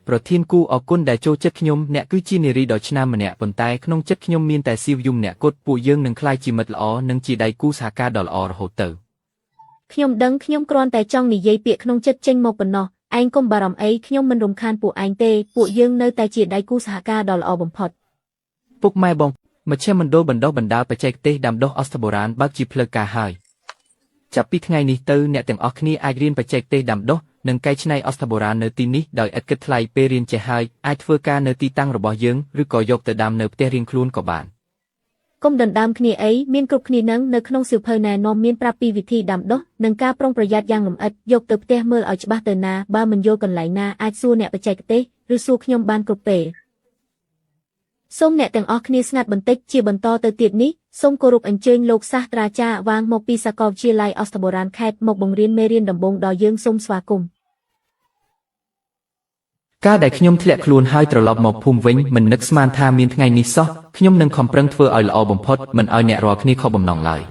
ប្រធានគូអរគុណដែលចូលចិត្តខ្ញុំអ្នកគឺជានារីដ៏ឆ្នើមម្នាក់ប៉ុន្តែក្នុងចិត្តខ្ញុំមានតែសៀវយូម្នាក់គត់ពួកយើងនឹងក្លាយជាមិត្តល្អនិងជាដៃគូសហការដ៏ល្អរហូតទៅខ្ញុំដឹងខ្ញុំគ្រាន់តែចង់និយាយពាក្យក្នុងចិត្តចេញមកប៉ុណ្ណោះឯងកុំបារម្ភអីខ្ញុំមិនរំខានពួកឯងទេពួកយើងនៅតែជាដៃគូសហការដ៏ល្អបំផុតពុកម៉ែបងមជ្ឈមណ្ឌលបណ្ដុះបណ្ដាលបច្ចេកទេសដាំដុះអស្ចារ្យបុរាណបើកជាផ្លូវការហើយចាប់ពីថ្ងៃនេះទៅអ្នកទាំងអស់គ្នាអាចរៀនបច្ចេកទេសដាំដុះនិងកែច្នៃអស្ចារ្យបុរាណនៅទីនេះដោយឥតគិតថ្លៃពេលរៀនចេះហើយអាចធ្វើការនៅទីតាំងរបស់យើងឬក៏យកទៅដាំនៅផ្ទះរៀងខ្លួនក៏បានកុំដណ្ដើមគ្នាអីមានគ្រប់គ្នានឹងនៅក្នុងសៀវភៅណែនាំមានប្រាប់ពីវិធីដាំដុះនិងការប្រុងប្រយ័ត្នយ៉ាងលម្អិតយកទៅផ្ទះមើលឲ្យច្បាស់ទៅណាបើមិនយល់កន្លែងណាអាចសួរអ្នកបច្ចេកទេសឬសួរខ្ញុំបានគ្រប់ពេលសូមអ្នកទាំងអស់គ្នាស្ងាត់បន្តិចជាបន្តទៅទៀតនេះសូមគោរពអញ្ជើញលោកសាស្ត្រាចារ្យវាងមកពីសាកលវិទ្យាល័យអស្ចារ្យបុរាណខេត្តមកបង្រៀនមេរៀនដំបូងដល់យើងសូមស្វាគមន៍ការដែលខ្ញុំធ្លាក់ខ្លួនហើយត្រឡប់មកភូមិវិញមិននឹកស្មានថាមានថ្ងៃនេះសោះខ្ញុំនឹងខំប្រឹងធ្វើឲ្យល្អបំផុតមិនឲ្យអ្នករាល់គ្នាខកបំណងឡើយ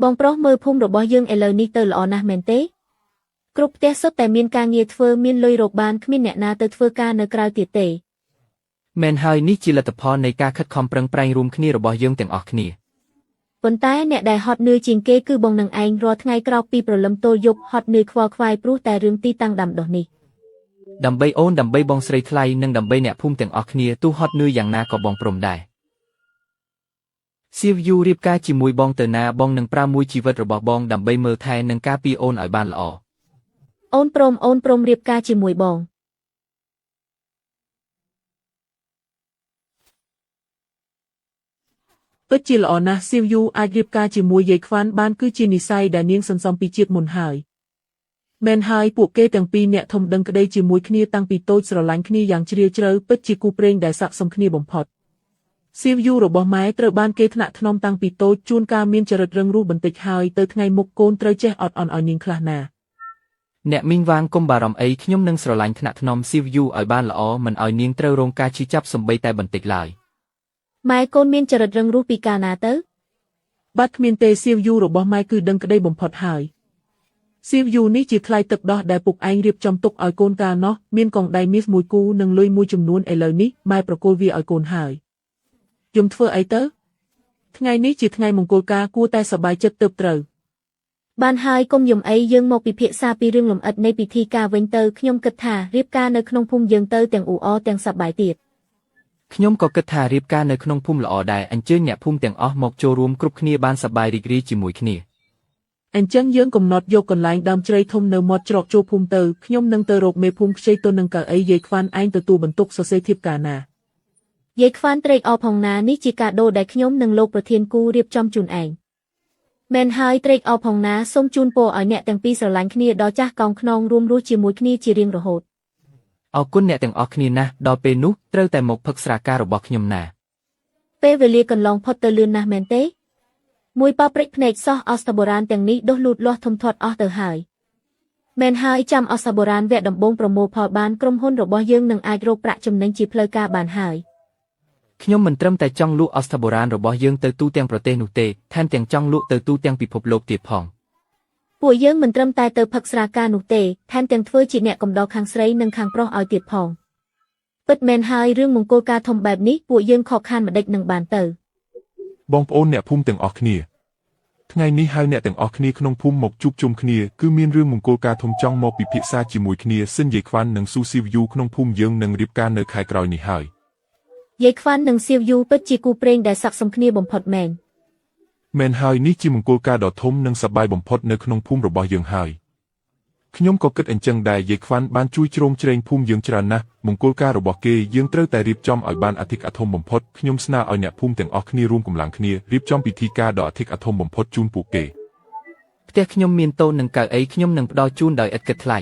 បងប្រុសមើលភូមិរបស់យើងឥឡូវនេះទៅល្អណាស់មែនទេគ្រប់ផ្ទះសុទ្ធតែមានការងារធ្វើមានលុយរកបានគ្មានអ្នកណាទៅធ្វើការនៅក្រៅទៀតទេមែនហើយនេះជាលទ្ធផលនៃការខិតខំប្រឹងប្រែងរួមគ្នារបស់យើងទាំងអស់គ្នាប៉ុន្តែអ្នកដែលហត់នឿយជាងគេគឺបងនឹងឯងរាល់ថ្ងៃក្រោកពីព្រលឹមទល់យប់ហត់នឿយខ្វល់ខ្វាយព្រោះតែរឿងទីតាំងដាំដុះនេះដើម្បីអូនដើម្បីបងស្រីថ្លៃនិងដើម្បីអ្នកភូមិទាំងអស់គ្នាទោះហត់នឿយយ៉ាងណាក៏បងព្រមដែរសៀវយូរៀបការជាមួយបងទៅណាបងនឹងប្រើមួយជីវិតរបស់បងដើម្បីមើលថែនិងការពារអូនឲ្យបានល្អអូនព្រមរៀបការជាមួយបងពិតជាល្អណាស់សៀវយូអាចរៀបការជាមួយយាយខ្វាន់បានគឺជានិស្ស័យដែលនាងសន្សំពីជាតិមុនហើយមែនហើយពួកគេទាំងពីរអ្នកធំដឹងក្តីជាមួយគ្នាតាំងពីតូចស្រឡាញ់គ្នាយ៉ាងជ្រាលជ្រៅពិតជាគូព្រេងដែលស័ក្តិសមគ្នាបំផុតសៀវយូរបស់ម៉ែត្រូវបានគេថ្នាក់ថ្នមតាំងពីតូចជួនកាលមានចរិតរឹងរូសបន្តិចហើយទៅថ្ងៃមុខកូនត្រូវចេះអត់អន់ឲ្យនាងខ្លះណាអ្នកមីងវាងកុំបារម្ភអីខ្ញុំនឹងស្រឡាញ់ថ្នាក់ថ្នមសៀវយូឲ្យបានល្អមិនឲ្យនាងត្រូវរងការឈឺចាប់សូម្បីតែបន្តិចឡើយម៉ែកូនមានចរិតរឹងរូសពីកាលណាទៅបាត់គ្មានទេសៀវយូរបស់ម៉ែគឺដឹងក្តីបំផុតហើយសៀវយូនេះជាថ្លៃទឹកដោះដែលពុកឯងរៀបចំទុកឲ្យកូនកាលនោះមានកងដៃមាសមួយគូនិងលុយមួយចំនួនឥឡូវនេះម៉ែប្រគល់វាឲ្យកូនហើយយំធ្វើអីទៅថ្ងៃនេះជាថ្ងៃមង្គលការគួរតែសប្បាយចិត្តទើបត្រូវបានហើយកុំយំអីយើងមកពិភាក្សាពីរឿងលម្អិតនៃពិធីការវិញទៅខ្ញុំគិតថារៀបការនៅក្នុងភូមិយើងទៅទាំងអ៊ូអរទាំងសប្បាយទៀតខ្ញុំក៏គិតថារៀបការនៅក្នុងភូមិល្អដែរអញ្ជើញអ្នកភូមិទាំងអស់មកចូលរួមគ្រប់គ្នាបានសប្បាយរីករាយជាមួយគ្នាអញ្ចឹងយើងកំណត់យកកន្លែងដើមជ្រៃធំនៅមាត់ច្រកចូលភូមិទៅខ្ញុំនឹងទៅរកមេភូមិខ្ចីទុននឹងកៅអីយាយខ្វាន់ឯងទទួលបន្ទុកសរសេរធៀបការណាយាយខ្វាន់ត្រេកអរផងណានេះជាកាដូដែលខ្ញុំនិងលោកប្រធានគូរៀបចំជូនឯងមែនហើយត្រេកអរផងណាសូមជូនពរឲ្យអ្នកទាំងពីរស្រឡាញ់គ្នាដល់ចាស់កោងខ្នងរួមរស់ជាមួយគ្នាជារៀងរហូតអរគុណអ្នកទាំងអស់គ្នាណាស់ដល់ពេលនោះត្រូវតែមកផឹកស្រាការរបស់ខ្ញុំណាពេលវេលាកន្លងផុតទៅលឿនណាស់មែនទេមួយប៉ព្រិចភ្នែកសោះអស្ចារ្យបុរាណទាំងនេះដុះលូតលាស់ធំធាត់អស់ទៅហើយមែនហើយចាំអស្ចារ្យបុរាណវគ្គដំបូងប្រមូលផលបានក្រុមហ៊ុនរបស់យើងនឹងអាចរកប្រាក់ចំណេញជាផ្លូវការបានហើយខ្ញុំមិនត្រឹមតែចង់លក់អស្ចារ្យបុរាណរបស់យើងទៅទូទាំងប្រទេសនោះទេថែមទាំងចង់លក់ទៅទូទាំងពិភពលោកទៀតផងពួកយើងមិនត្រឹមតែទៅផឹកស្រាការនោះទេថែមទាំងធ្វើជាអ្នកកំដរខាងស្រីនិងខាងប្រុសឲ្យទៀតផងពិតមែនហើយរឿងមង្គលការធំបែបនេះពួកយើងខកខានម្ដេចនឹងបានទៅបងប្អូនអ្នកភូមិទាំងអស់គ្នាថ្ងៃនេះហើយអ្នកទាំងអស់គ្នាក្នុងភូមិមកជួបជុំគ្នាគឺមានរឿងមង្គលការធំចង់មកពិភាក្សាជាមួយគ្នាសិនយាយខ្វាន់និងស៊ូស៊ីវយូក្នុងភូមិយើងនឹងរៀបការនៅខែក្រោយនេះហើយយាយខ្វាន់និងសៀវយូពិតជាគូព្រេងដែលស័ក្តិសមគ្នាបំផុតមែនហើយនេះជាមង្គលការដ៏ធំនិងសប្បាយបំផុតនៅក្នុងភូមិរបស់យើងហើយ ខ្ញុំក៏គិតអញ្ចឹងដែរយាយខ្វាន់បានជួយជ្រោមជ្រែងភូមិយើងច្រើនណាស់មង្គលការរបស់គេយើងត្រូវតែរៀបចំឲ្យបានអធិកអធមបំផុតខ្ញុំស្នើឲ្យអ្នកភូមិទាំងអស់គ្នារួមកម្លាំងគ្នារៀបចំពិធីការដ៏អធិកអធមបំផុតជូនពួកគេ ផ្ទះខ្ញុំមានតូននិងកៅអីខ្ញុំនឹងផ្ដល់ជូនដោយឥតគិតថ្លៃ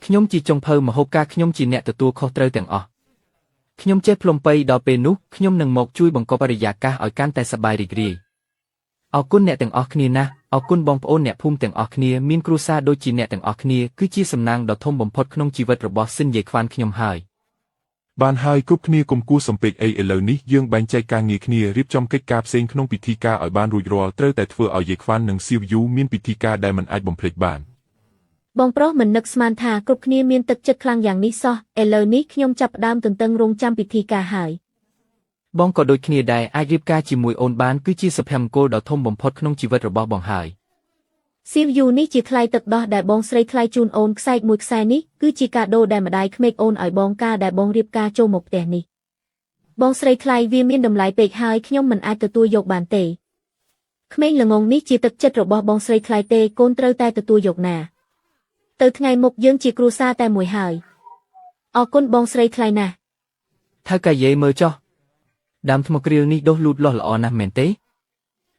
ខ្ញុំជាចុងភៅម្ហូបការខ្ញុំជាអ្នកទទួលខុសត្រូវទាំងអស់ខ្ញុំចេះផ្លុំពៃដល់ពេលនោះខ្ញុំនឹងមកជួយបង្កប់បរិយាកាសឲ្យកាន់តែសប្បាយរីករាយអរគុណអ្នកទាំងអស់គ្នាណាស់អរគុណបងប្អូនអ្នកភូមិទាំងអស់គ្នាមានគ្រួសារដូចជាអ្នកទាំងអស់គ្នាគឺជាសំណាងដ៏ធំបំផុតក្នុងជីវិតរបស់ស៊ិនយាយខ្វាន់ខ្ញុំហើយបានហើយគ្រប់គ្នាកុំគួរសំពេចអីឥឡូវនេះយើងបែងចែកការងារគ្នារៀបចំកិច្ចការផ្សេងក្នុងពិធីការឲ្យបានរួចរាល់ត្រូវតែធ្វើឲ្យយាយខ្វាន់និងស៊ីវយូមានពិធីការដែលមិនអាចបំភ្លេចបានបងប្រុសមិននឹកស្មានថាគ្រប់គ្នាមានទឹកចិត្តខ្លាំងយ៉ាងនេះសោះឥឡូវនេះខ្ញុំចាប់ផ្ដើមទន្ទឹងរង់ចាំពិធីការហើយបងក៏ដូចគ្នាដែរអាចរៀបការជាមួយអូនបានគឺជាសុភមង្គលដ៏ធំបំផុតក្នុងជីវិតរបស់បងហើយស៊ីវយូនេះជាថ្លៃទឹកដោះដែលបងស្រីថ្លៃជូនអូនខ្សែកមួយខ្សែនេះគឺជាកាដូដែលម្ដាយក្មេកអូនឲ្យបងការដែលបងរៀបការចូលមកផ្ទះនេះបងស្រីថ្លៃវាមានតម្លៃពេកហើយខ្ញុំមិនអាចទទួលយកបានទេក្មេងល្ងងនេះជាទឹកចិត្តរបស់បងស្រីថ្លៃទេកូនត្រូវតែទទួលយកណាទៅថ្ងៃមុខយើងជាគ្រួសារតែមួយហើយអរគុណបងស្រីថ្លៃណាស់ថៅកាយាយមើលចុះដើមថ្មក្រៀលនេះដុះលូតលាស់ល្អណាស់មែនទេ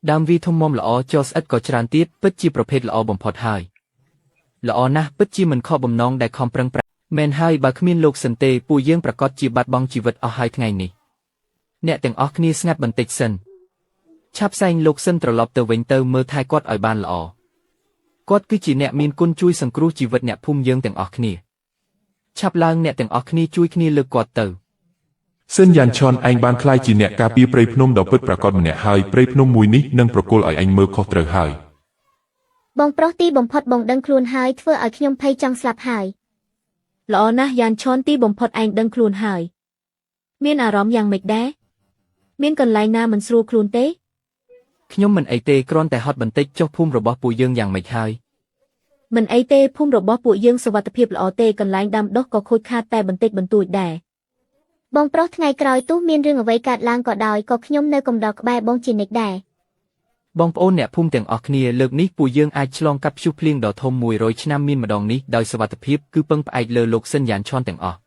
ដើមវាធំមុំល្អចុះស្អិតក៏ច្រើនទៀតពិតជាប្រភេទល្អបំផុតហើយល្អណាស់ពិតជាមិនខកបំណងដែលខំប្រឹងប្រែងមែនហើយបើគ្មានលោកសិនទេពួកយើងប្រកាសជាបាត់បង់ជីវិតអស់ហើយថ្ងៃនេះអ្នកទាំងអស់គ្នាស្ងាត់បន្តិចសិនឆាប់សែងលោកសិនត្រឡប់ទៅវិញទៅមើលថែគាត់ឲ្យបានល្អគាត់គឺជាអ្នកមានគុណជួយសង្គ្រោះជីវិតអ្នកភូមិយើងទាំងអស់គ្នាឆាប់ឡើងអ្នកទាំងអស់គ្នាជួយគ្នាលើកគាត់ទៅស៊ិនយ៉ាន់ឆនឯងបានក្លាយជាអ្នកការពារព្រៃភ្នំដ៏ពិតប្រាកដម្នាក់ហើយព្រៃភ្នំមួយនេះនឹងប្រគល់ឲ្យឯងមើលខុសត្រូវហើយបងប្រុសទីបំផុតបងដឹងខ្លួនហើយធ្វើឲ្យខ្ញុំភ័យចង់ស្លាប់ហើយល្អណាស់យ៉ានឆនទីបំផុតឯងដឹងខ្លួនហើយមានអារម្មណ៍យ៉ាងម៉េចដែរមានកន្លែងណាមិនស្រួលខ្លួនទេខ្ញុំមិនអីទេគ្រាន់តែហត់បន្តិចចុះភូមិរបស់ពួកយើងយ៉ាងម៉េចហើយមិនអីទេភូមិរបស់ពួកយើងសុវត្ថិភាពល្អទេកន្លែងដាំដុះក៏ខូចខាតតែបន្តិចបន្តួចដែរបងប្រុសថ្ងៃក្រោយទោះមានរឿងអ្វីកើតឡើងក៏ដោយក៏ខ្ញុំនៅកំដរក្បែរបងជានិច្ចដែរបងប្អូនអ្នកភូមិទាំងអស់គ្នាលើកនេះពួកយើងអាចឆ្លងកាត់ព្យុះភ្លៀងដ៏ធំ100ឆ្នាំមានម្ដងនេះដោយសុវត្ថិភាពគឺពឹងផ្អែកលើលោកស៊ិនយ៉ានឆនទាំងអស់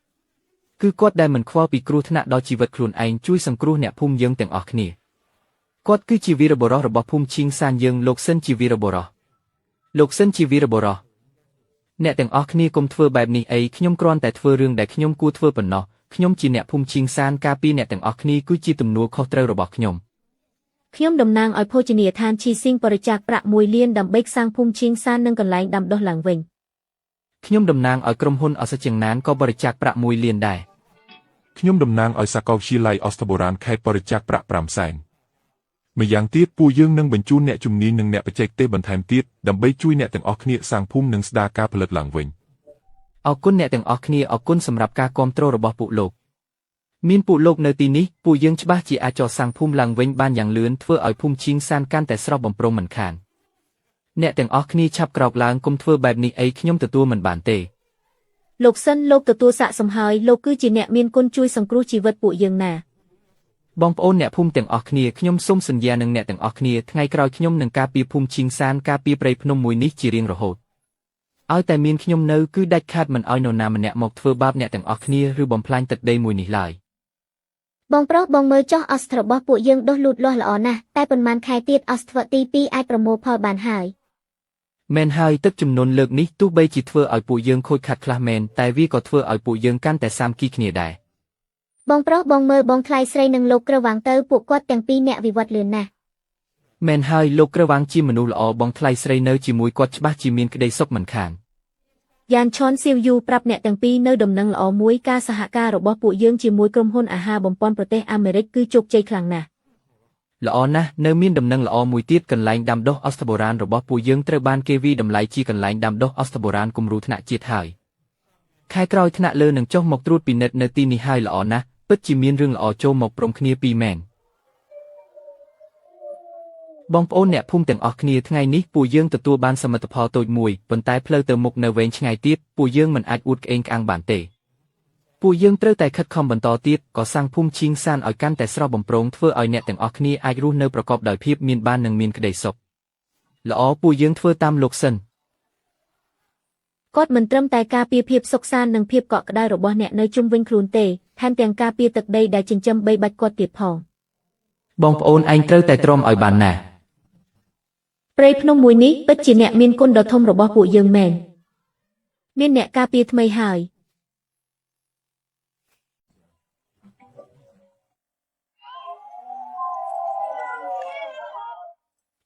គឺគាត់ដែលមិនខ្វល់ពីគ្រោះថ្នាក់ដល់ជីវិតខ្លួនឯងជួយសង្គ្រោះអ្នកភូមិយើងទាំងអស់គ្នាគាត់គឺជាវីរបុរសរបស់ភូមិឈីងសានយើងលោកស៊ិនជាវីរបុរសលោកស៊ិនជាវីរបុរសអ្នកទាំងអស់គ្នាកុំធ្វើបែបនេះអីខ្ញុំគ្រាន់តែធ្វើរឿងដែលខ្ញុំគួរធ្វើប៉ុណ្ណោះខ្ញុំជាអ្នកភូមិឈីងសានការពារអ្នកទាំងអស់គ្នាគឺជាទំនួលខុសត្រូវរបស់ខ្ញុំតំណាងឲ្យភោជនីយដ្ឋានឈីស៊ីងបរិច្ចាគប្រាក់1 លានដើម្បីសាងភូមិឈីងសាននិងកន្លែងដាំដុះឡើងវិញខ្ញុំតំណាងឲ្យក្រុមហ៊ុនអសចិងណានក៏បរិច្ចាគប្រាក់1 លានដែរខ្ញុំតំណាងឲ្យសាកលវិទ្យាល័យអស្តបុរាណខេត្តបរិច្ចាគប្រាក់5 សែនម្យ៉ាងទៀតពួកយើងនឹងបញ្ជូនអ្នកជំនាញនិងអ្នកបច្ចេកទេសបន្ថែមទៀតដើម្បីជួយអ្នកទាំងអស់គ្នាសាងភូមិនិងស្ដារការផលិតឡើងវិញអរគុណអ្នកទាំងអស់គ្នាអរគុណសម្រាប់ការគាំទ្ររបស់ពួកលោកមានពួកលោកនៅទីនេះពួកយើងច្បាស់ជាអាចកសាងភូមិឡើងវិញបានយ៉ាងលឿនធ្វើឲ្យភូមិឈីងសានកាន់តែស្រស់បំព្រងមិនខានអ្នកទាំងអស់គ្នាឆាប់ក្រោកឡើងកុំធ្វើបែបនេះអីខ្ញុំទទួលមិនបានទេលោកសិនលោកទទួលសាកសមហើយលោកគឺជាអ្នកមានគុណជួយសង្គ្រោះជីវិតពួកយើងណាបងប្អូនអ្នកភូមិទាំងអស់គ្នាខ្ញុំសូមសន្យានឹងអ្នកទាំងអស់គ្នាថ្ងៃក្រោយខ្ញុំនឹងការពារភូមិឈីងសានការពារព្រៃភ្នំមួយនេះជារៀងរហូតឲ្យតែមានខ្ញុំនៅគឺដាច់ខាតមិនឲ្យនរណាម្នាក់មកធ្វើបាបអ្នកទាំងអស់គ្នាឬបំផ្លាញទឹកដីមួយនេះឡើយបងប្រុសបងមើលចុះអស្ថរបស់ពួកយើងដុះលូតលាស់ល្អណាស់តែប៉ុន្មានខែទៀតអស្ថវទី2អាចប្រមូលផលបានហើយមែនហើយទឹកជំនន់លើកនេះទោះបីជាធ្វើឲ្យពួកយើងខូចខាតខ្លះមែនតែវាក៏ធ្វើឲ្យពួកយើងកាន់តែសាមគ្គីគ្នាដែរបងប្រុសបងមើលបងថ្លៃស្រីនិងលោកក្រវាងទៅពួកគាត់ទាំងពីរអ្នកវិវត្តលឿនណាស់មែនហើយលោកក្រវាងជាមនុស្សល្អបងថ្លៃស្រីនៅជាមួយគាត់ច្បាស់ជាមានក្តីសុខមិនខានយ៉ានឆនស៊ីវយូប្រាប់អ្នកទាំងពីរនៅដំណឹងល្អមួយការសហការរបស់ពួកយើងជាមួយក្រុមហ៊ុនអាហារបំពន់ប្រទេសអាមេរិកគឺជោគជ័យខ្លាំងណាស់ល្អណាស់នៅមានដំណឹងល្អមួយទៀតកន្លែងដាំដុះអស្តបុរាណរបស់ពួកយើងត្រូវបានគេវាយតម្លៃជាកន្លែងដាំដុះអស្តបុរាណគំរូថ្នាក់ជាតិហើយខែក្រោយថ្នាក់លើនឹងចុះមកត្រួតពិនិត្យនៅទីនេះហើយល្អណាស់ពិតជាមានរឿងល្អចូលមកព្រមគ្នាពីរមែនបងប្អូនអ្នកភូមិទាំងអស់គ្នាថ្ងៃនេះពួកយើងទទួលបានសមិទ្ធផលតូចមួយប៉ុន្តែផ្លូវទៅមុខនៅវែងឆ្ងាយទៀតពួកយើងមិនអាចអួតក្អេងក្អាងបានទេពួកយើងត្រូវតែខិតខំបន្តទៀតក៏សាងភូមិឈីងសានឲ្យកាន់តែស្រស់បំព្រងធ្វើឲ្យអ្នកទាំងអស់គ្នាអាចរស់នៅប្រកបដោយភាពមានបាននិងមានក្តីសុខល្អពួកយើងធ្វើតាមលោកសិន គាត់មិនត្រឹមតែការពារភាពសុខសាន្តនិងភាពកក់ក្ដៅរបស់អ្នកនៅជុំវិញខ្លួនទេថែមទាំងការពារទឹកដីដែលចិញ្ចឹមបីបាច់គាត់ទៀតផងបងប្អូនឯងត្រូវតែទ្រាំឲ្យបានណាស់ ព្រៃភ្នំមួយនេះពិតជាអ្នកមានគុណដ៏ធំរបស់ពួកយើងមែនមានអ្នកការពារថ្មីហើយ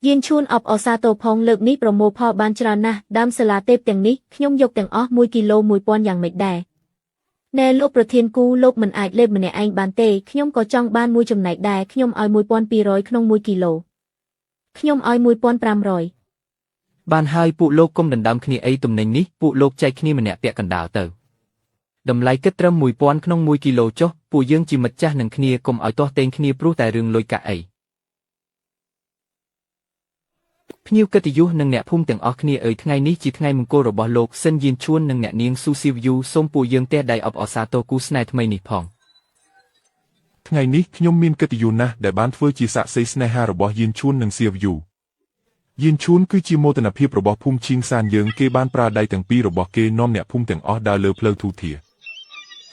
យានឈួនអបអសាទរផងលើកនេះប្រមូលផលបានច្រើនណាស់ដើមសាឡាទេពទាំងនេះខ្ញុំយកទាំងអស់1គីឡូ1000យ៉ាងម៉េចដែរណែលោកប្រធានគូលោកមិនអាចលេបម្នាក់ឯងបានទេខ្ញុំក៏ចង់បានមួយចំណែកដែរខ្ញុំឲ្យ1200ក្នុង1គីឡូខ្ញុំឲ្យ1500បានហើយពួកលោកគុំដណ្ដើមគ្នាអីទំនិញនេះពួកលោកចែកគ្នាម្នាក់ពាក់កណ្ដាលទៅតម្លៃគិតត្រឹម1000ក្នុង1គីឡូចុះពួកយើងជាមិត្តចាស់នឹងគ្នាកុំឲ្យទាស់ទែងគ្នាព្រោះតែរឿងលុយកាក់អីភ្ញៀវកិត្តិយសនិងអ្នកភូមិទាំងអស់គ្នាអើយថ្ងៃនេះជាថ្ងៃមង្គលរបស់លោកសិនយានឈួននិងអ្នកនាងស៊ូស៊ីវយូសូមពួកយើងទះដៃអបអរសាទរគូស្នេហ៍ថ្មីនេះផងថ្ងៃនេះខ្ញុំមានកិត្តិយសណាស់ដែលបានធ្វើជាសាក្សីស្នេហារបស់យានឈួននិងសៀវយូយានឈួនគឺជាមោទនភាពរបស់ភូមិឈីងសានយើងគេបានប្រើដៃទាំងពីររបស់គេនាំអ្នកភូមិទាំងអស់ដើរលើផ្លូវទូធា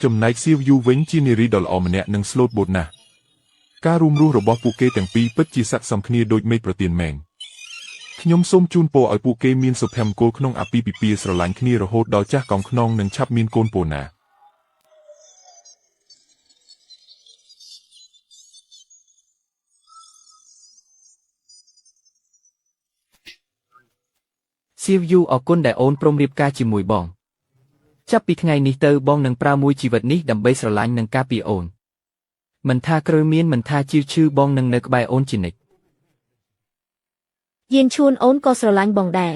ចំណែកសៀវយូវិញជានារីដ៏ល្អម្នាក់និងស្លូតបូតណាស់ការរួមរស់របស់ពួកគេទាំងពីរពិតជាស័ក្តិសមគ្នាដូចមេឃប្រទានមែងខ្ញុំសូមជូនពរឲ្យពួកគេមានសុភមង្គលក្នុងអាពាហ៍ពិពាហ៍ស្រឡាញ់គ្នារហូតដល់ចាស់កោងខ្នងនិងឆាប់មានកូនពូណាសៀវយូអរគុណដែលអូនព្រមរៀបការជាមួយបងចាប់ពីថ្ងៃនេះទៅបងនឹងប្រើមួយជីវិតនេះដើម្បីស្រឡាញ់និងការពារអូនមិនថាក្រោយមានមិនថាជឿឈឺបងនឹងនៅក្បែរអូនជានិច្ចយានឈួនអូនក៏ស្រឡាញ់បងដែរ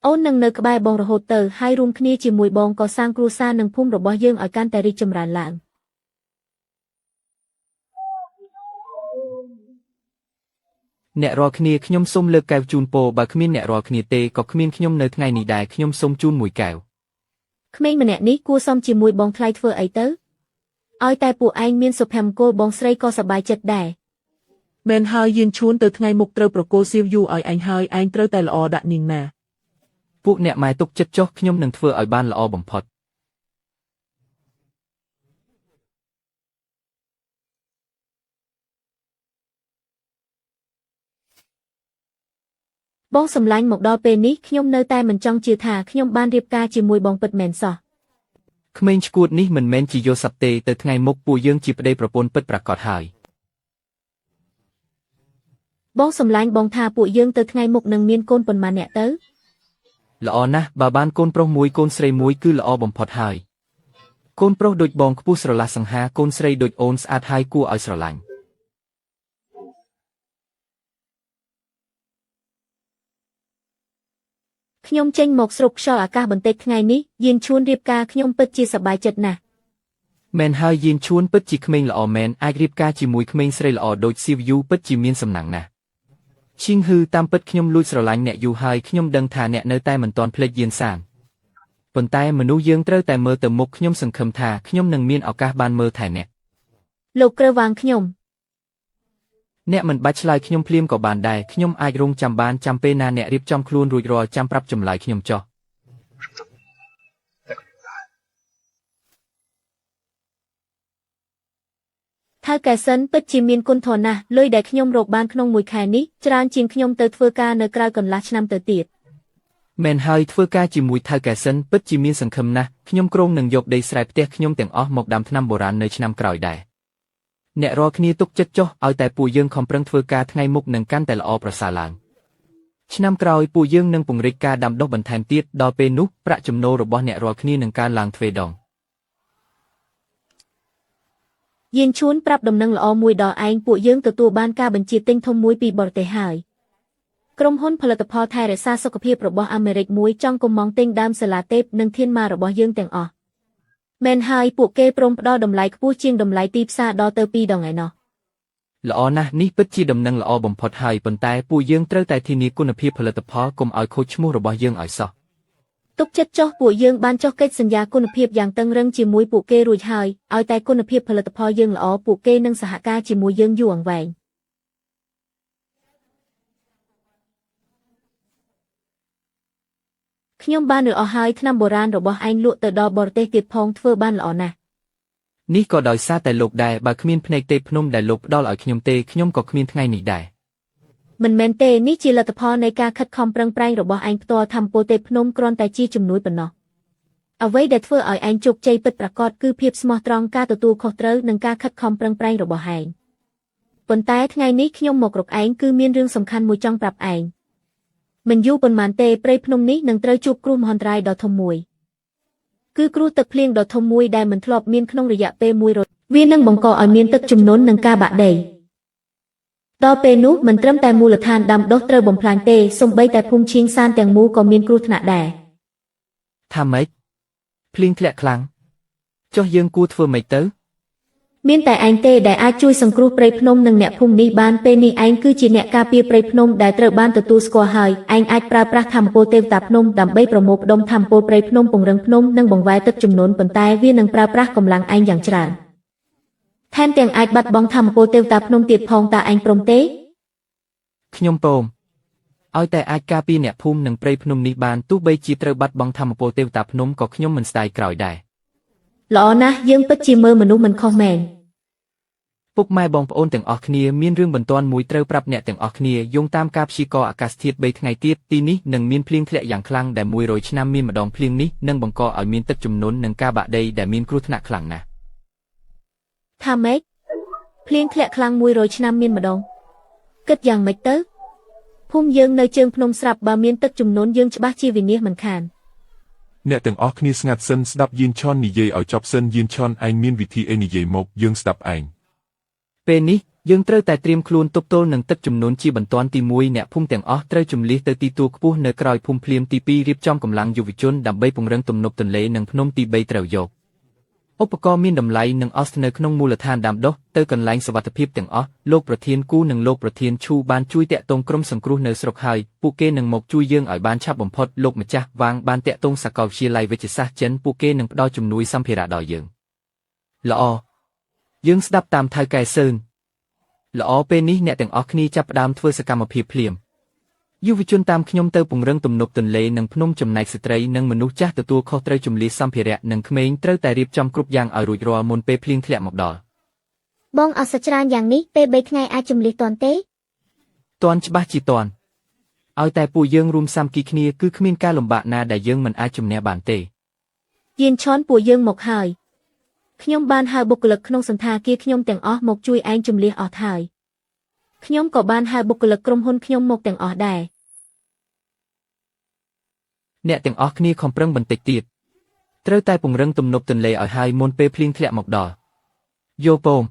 អូននឹងនៅក្បែរបងរហូតទៅហើយរួមគ្នាជាមួយបងកសាងគ្រួសារនិងភូមិរបស់យើងឲ្យកាន់តែរីកចម្រើនឡើងអ្នករាល់គ្នាខ្ញុំសូមលើកកែវជូនពរបើគ្មានអ្នករាល់គ្នាទេក៏គ្មានខ្ញុំនៅថ្ងៃនេះដែរខ្ញុំសូមជូនមួយកែវក្មេងម្នាក់នេះគួរសមជាមួយបងថ្លៃធ្វើអីទៅឲ្យតែពួកឯងមានសុភមង្គលបងស្រីក៏សប្បាយចិត្តដែរមែនហើយយានឈួនទៅថ្ងៃមុខត្រូវប្រគល់សៀវយូឲ្យឯងហើយឯងត្រូវតែល្អដាក់នាងណាពួកអ្នកម៉ែទុកចិត្តចុះខ្ញុំនឹងធ្វើឲ្យបានល្អបំផុតបងសម្លាញ់មកដល់ពេលនេះខ្ញុំនៅតែមិនចង់ជឿថាខ្ញុំបានរៀបការជាមួយបងពិតមែនសោះក្មេងឈួតនេះមិនមែនជាយោស័ព្ទទេទៅថ្ងៃមុខពួកយើងជាប្តីប្រពន្ធពិតប្រាកដហើយបងសម្លាញ់បងថាពួកយើងទៅថ្ងៃមុខនឹងមានកូនប៉ុន្មានអ្នកទៅល្អណាស់បើបានកូនប្រុសមួយកូនស្រីមួយគឺល្អបំផុតហើយកូនប្រុសដូចបងខ្ពស់ស្រឡះសង្ហាកូនស្រីដូចអូនស្អាតហើយគួរឲ្យស្រឡាញ់ខ្ញុំចេញមកស្រូបខ្យល់អាកាសបន្តិចថ្ងៃនេះយានឈួនរៀបការខ្ញុំពិតជាសប្បាយចិត្តណាស់មែនហើយយានឈួនពិតជាក្មេងល្អមែនអាចរៀបការជាមួយក្មេងស្រីល្អដូចសៀវយូពិតជាមានសំណាងណាស់ឈីងហ៊ឺតាមពិតខ្ញុំលួចស្រឡាញ់អ្នកយូរហើយខ្ញុំដឹងថាអ្នកនៅតែមិនទាន់ភ្លេចយានសានប៉ុន្តែមនុស្សយើងត្រូវតែមើលទៅមុខខ្ញុំសង្ឃឹមថាខ្ញុំនឹងមានឱកាសបានមើលថែអ្នកលោកក្រៅវាងខ្ញុំអ្នកមិនបាច់ឆ្លើយខ្ញុំភ្លាមក៏បានដែរខ្ញុំអាចរងចាំបានចាំពេលណាអ្នករៀបចំខ្លួនរួចរាល់ចាំប្រាប់ចម្លើយខ្ញុំចុះថៅកែសិនពិតជាមានគុណធម៌ណាស់លុយដែលខ្ញុំរកបានក្នុងមួយខែនេះច្រើនជាងខ្ញុំទៅធ្វើការនៅក្រៅកន្លះឆ្នាំទៅទៀតមែនហើយធ្វើការជាមួយថៅកែសិនពិតជាមានសង្ឃឹមណាស់ខ្ញុំគ្រោងនឹងយកដីស្រែផ្ទះខ្ញុំទាំងអស់មកដាំថ្នាំបុរាណនៅឆ្នាំក្រោយដែរអ្នករាល់គ្នាទុកចិត្តចុះឲ្យតែពួកយើងខំប្រឹងធ្វើការថ្ងៃមុខនឹងកាន់តែល្អប្រសើរឡើងឆ្នាំក្រោយពួកយើងនឹងពង្រីកការដាំដុះបន្ថែមទៀតដល់ពេលនោះប្រាក់ចំណូលរបស់អ្នករាល់គ្នានឹងកើនឡើងទ្វេដងយានឈួនប្រាប់ដំណឹងល្អមួយដល់ឯងពួកយើងទទួលបានការបញ្ជាទិញធំមួយពីបរទេសហើយក្រុមហ៊ុនផលិតផលថែរក្សាសុខភាពរបស់អាមេរិកមួយចង់កំងទិញដើមសាឡាទេពនិងធានម៉ារបស់យើងទាំងអស់មែនហើយពួកគេព្រមផ្ដល់តម្លៃខ្ពស់ជាងតម្លៃទីផ្សារដល់ទៅ2ដងឯណោះល្អណាស់នេះពិតជាដំណឹងល្អបំផុតហើយប៉ុន្តែពួកយើងត្រូវតែធានាគុណភាពផលិតផលកុំឲ្យខូចឈ្មោះរបស់យើងឲ្យសោះទុកចិត្តចុះពួកយើងបានចុះកិច្ចសន្យាគុណភាពយ៉ាងតឹងរឹងជាមួយពួកគេរួចហើយឲ្យតែគុណភាពផលិតផលយើងល្អពួកគេនឹងសហការជាមួយយើងយូរអង្វែង ខ្ញុំបានរកអស់ហើយថ្នាំបុរាណរបស់ឯងលក់ទៅដល់បរទេសទៀតផងធ្វើបានល្អណាស់ នេះក៏ដោយសារតែលោកដែរបើគ្មានភ្នែកទេភ្នំដែលលោកផ្ដល់ឲ្យខ្ញុំទេខ្ញុំក៏គ្មានថ្ងៃនេះដែរ មិនមែនទេនេះជាលទ្ធផលនៃការខិតខំប្រឹងប្រែងរបស់ឯងផ្ទាល់ធម្មពលទេភ្នំគ្រាន់តែជាជំនួយប៉ុណ្ណោះអ្វីដែលធ្វើឲ្យឯងជោគជ័យពិតប្រាកដគឺភាពស្មោះត្រង់ការទទួលខុសត្រូវនិងការខិតខំប្រឹងប្រែងរបស់ឯងប៉ុន្តែថ្ងៃនេះខ្ញុំមករកឯងគឺមានរឿងសំខាន់មួយចង់ប្រាប់ឯងមិនយូរប៉ុន្មានទេព្រៃភ្នំនេះនឹងត្រូវជួបគ្រោះមហន្តរាយដ៏ធំមួយគឺគ្រោះទឹកភ្លៀងដ៏ធំមួយដែលមិនធ្លាប់មានក្នុងរយៈពេល100វានឹងបង្កឲ្យមានទឹកជំនន់និងការបាក់ដីដល់ពេលនោះមិនត្រឹមតែមូលដ្ឋានដាំដុះត្រូវបំផ្លាញទេសូម្បីតែភូមិឈៀងសានទាំងមូលក៏មានគ្រោះថ្នាក់ដែរ ថាម៉េចភ្លៀងធ្លាក់ខ្លាំងចុះយើងគួរធ្វើម៉េចទៅ មានតែឯងទេដែលអាចជួយសង្គ្រោះព្រៃភ្នំនិងអ្នកភូមិនេះបានពេលនេះឯងគឺជាអ្នកការពារព្រៃភ្នំដែលត្រូវបានទទួលស្គាល់ហើយឯងអាចប្រើប្រាស់ធម្មពលទេវតាភ្នំដើម្បីប្រមូលផ្ដុំធម្មពលព្រៃភ្នំពង្រឹងភ្នំនិងបង្វែរទឹកជំនន់ប៉ុន្តែវានឹងប្រើប្រាស់កម្លាំងឯងយ៉ាងច្រើនថែមទាំងអាចបាត់បង់ធម្មពលទេវតាភ្នំទៀតផងតើឯងព្រមទេ ខ្ញុំព្រមឲ្យតែអាចការពារអ្នកភូមិនិងព្រៃភ្នំនេះបានទោះបីជាត្រូវបាត់បង់ធម្មពលទេវតាភ្នំក៏ខ្ញុំមិនស្ដាយក្រោយដែរ ល្អណាស់យើងពិតជាមើលមនុស្សមិនខុសមែន ពុកម៉ែបងប្អូនទាំងអស់គ្នាមានរឿងបន្ទាន់មួយត្រូវប្រាប់អ្នកទាំងអស់គ្នាយោងតាមការព្យាករណ៍អាកាសធាតុ3ថ្ងៃទៀតទីនេះនឹងមានភ្លៀងធ្លាក់យ៉ាងខ្លាំងដែល100ឆ្នាំមានម្ដងភ្លៀងនេះនឹងបង្កឲ្យមានទឹកជំនន់និងការបាក់ដីដែលមានគ្រោះថ្នាក់ខ្លាំងណាស់ ថាម៉េចភ្លៀងធ្លាក់ខ្លាំង100ឆ្នាំមានម្ដងគិតយ៉ាងម៉េចទៅភូមិយើងនៅជើងភ្នំស្រាប់បើមានទឹកជំនន់យើងច្បាស់ជាវិនាសមិនខាន អ្នកទាំងអស់គ្នាស្ងាត់សិនស្ដាប់យៀនឆននិយាយឲ្យចប់សិនយៀនឆនឯងមានវិធីអីនិយាយមកយើងស្ដាប់ឯង ពេលនេះយើងត្រូវតែត្រៀមខ្លួនទប់ទល់នឹងទឹកជំនន់ជាបន្ទាន់ទី1អ្នកភូមិទាំងអស់ត្រូវជម្លៀសទៅទីទួលខ្ពស់នៅក្រោយភូមិភ្លាមទី2រៀបចំកម្លាំងយុវជនដើម្បីពង្រឹងទំនប់ទន្លេនិងភ្នំទី3ត្រូវយកឧបករណ៍មានតម្លៃនិងអស់នៅក្នុងមូលដ្ឋានដាំដុះទៅកន្លែងសុវត្ថិភាពទាំងអស់លោកប្រធានគូនិងលោកប្រធានឈូបានជួយតាក់ទងក្រុមសង្គ្រោះនៅស្រុកហើយពួកគេនឹងមកជួយយើងឲ្យបានឆាប់បំផុតលោកម្ចាស់វាងបានតាក់ទងសាកលវិទ្យាល័យវិទ្យាសាស្ត្រចិនពួកគេនឹងផ្ដល់ជំនួយសម្ភារៈដល់យើងល្អយើងស្ដាប់តាមថៅកែសឿន ល្អពេលនេះអ្នកទាំងអស់គ្នាចាប់ផ្ដើមធ្វើសកម្មភាពភ្លាមយុវជនតាមខ្ញុំទៅពង្រឹងទំនប់ទន្លេនិងភ្នំចំណែកស្ត្រីនិងមនុស្សចាស់ទទួលខុសត្រូវជម្លៀសសម្ភារៈនិងក្មេងត្រូវតែរៀបចំគ្រប់យ៉ាងឲ្យរួចរាល់មុនពេលភ្លៀងធ្លាក់មកដល់ បងអត់សច្រើនយ៉ាងនេះពេល3ថ្ងៃអាចជំលិះតាន់ទេ តាន់ច្បាស់ជាតាន់ឲ្យតែពួកយើងរួមសាមគ្គីគ្នាគឺគ្មានការលំបាកណាដែលយើងមិនអាចជំនះបានទេ យានឆនពួកយើងមកហើយខ្ញុំបានហៅបុគ្គលិកក្នុងសន្តាគារខ្ញុំទាំងអស់មកជួយឯងជំលះអស់ហើយខ្ញុំក៏បានហៅបុគ្គលិកក្រុមហ៊ុនខ្ញុំមកទាំងអស់ដែរ អ្នកទាំងអស់គ្នាខំប្រឹងបន្តិចទៀតត្រូវតែពង្រឹងទំនប់ទន្លេឲ្យហើយមុនពេលភ្លៀងធ្លាក់មកដល់យោពម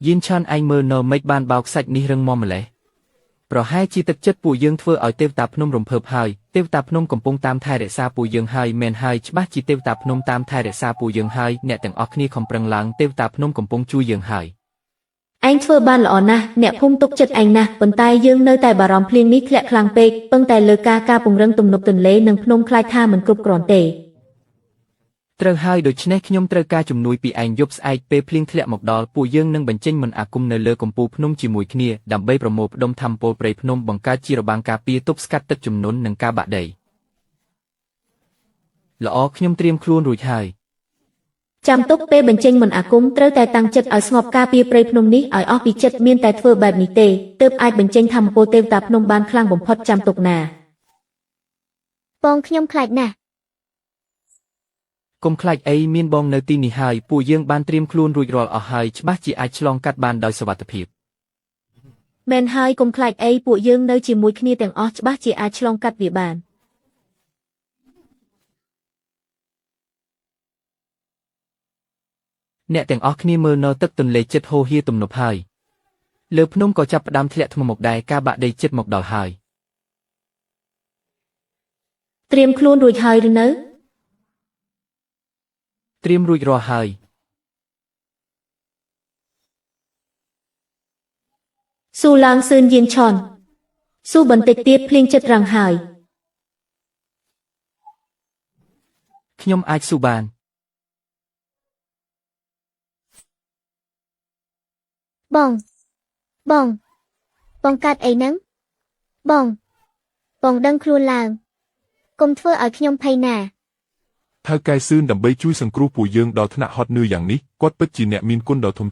យិនឆានឯងមើលនៅមិនបានបោកសាច់នេះរឹងមាំម្លេះប្រហែលជាទឹកចិត្តពួកយើងធ្វើឲ្យទេវតាភ្នំរំភើបហើយទេវតាភ្នំកំពុងតាមថែរក្សាពួកយើងហើយមែនហើយច្បាស់ជាទេវតាភ្នំតាមថែរក្សាពួកយើងហើយអ្នកទាំងអស់គ្នាខំប្រឹងឡើងទេវតាភ្នំកំពុងជួយយើងហើយ ឯងធ្វើបានល្អណាស់អ្នកភូមិទុកចិត្តឯងណាស់ប៉ុន្តែយើងនៅតែបារម្ភភ្លៀងនេះធ្លាក់ខ្លាំងពេកពឹងតែលើការពង្រឹងទំនប់ទន្លេនិងភ្នំខ្លាចថាមិនគ្រប់គ្រាន់ទេ ត្រូវហើយដូច្នេះខ្ញុំត្រូវការជំនួយពីឯងយប់ស្អែកពេលភ្លៀងធ្លាក់មកដល់ពួកយើងនឹងបញ្ចេញមន្តអាគមនៅលើកំពូលភ្នំជាមួយគ្នាដើម្បីប្រមូលផ្ដុំធម្មពលព្រៃភ្នំបង្កើតជារបាំងការពារទប់ស្កាត់ទឹកជំនន់និងការបាក់ដីល្អខ្ញុំត្រៀមខ្លួនរួចហើយ ចាំទុកពេលបញ្ចេញមន្តអាគមត្រូវតែតាំងចិត្តឲ្យស្ងប់ការពារព្រៃភ្នំនេះឲ្យអស់ពីចិត្តមានតែធ្វើបែបនេះទេទើបអាចបញ្ចេញធម្មពលទេវតាភ្នំបានខ្លាំងបំផុតចាំទុកណា បងខ្ញុំខ្លាចណាស់ កុំខ្លាចអីមានបងនៅទីនេះហើយពួកយើងបានត្រៀមខ្លួនរួចរាល់អស់ហើយច្បាស់ជាអាចឆ្លងកាត់បានដោយសុវត្ថិភាព មែនហើយកុំខ្លាចអីពួកយើងនៅជាមួយគ្នាទាំងអស់ច្បាស់ជាអាចឆ្លងកាត់វាបាន អ្នកទាំងអស់គ្នាមើលនៅទឹកទន្លេចិត្តហូរហៀទំនប់ហើយលើភ្នំក៏ចាប់ផ្ដើមធ្លាក់ថ្មមកដែរការបាក់ដីចិត្តមកដល់ហើយ ត្រៀមខ្លួនរួចហើយឬនៅ ត្រៀមរួចរាល់ហើយ ស៊ូឡើងសឿនយានឆនស៊ូបន្តិចទៀតភ្លៀងចិត្តរាំងហើយ ខ្ញុំអាចស៊ូបាន បងបងកាត់អីហ្នឹងបងដឹងខ្លួនឡើង កុំធ្វើឲ្យខ្ញុំភ័យណា ថៅកែសឿនដើម្បីជួយសង្គ្រោះពួកយើងដល់ថ្នាក់ហត់នឿយយ៉ាងនេះគាត់ពិតជាអ្នកមានគុណដ៏ធំ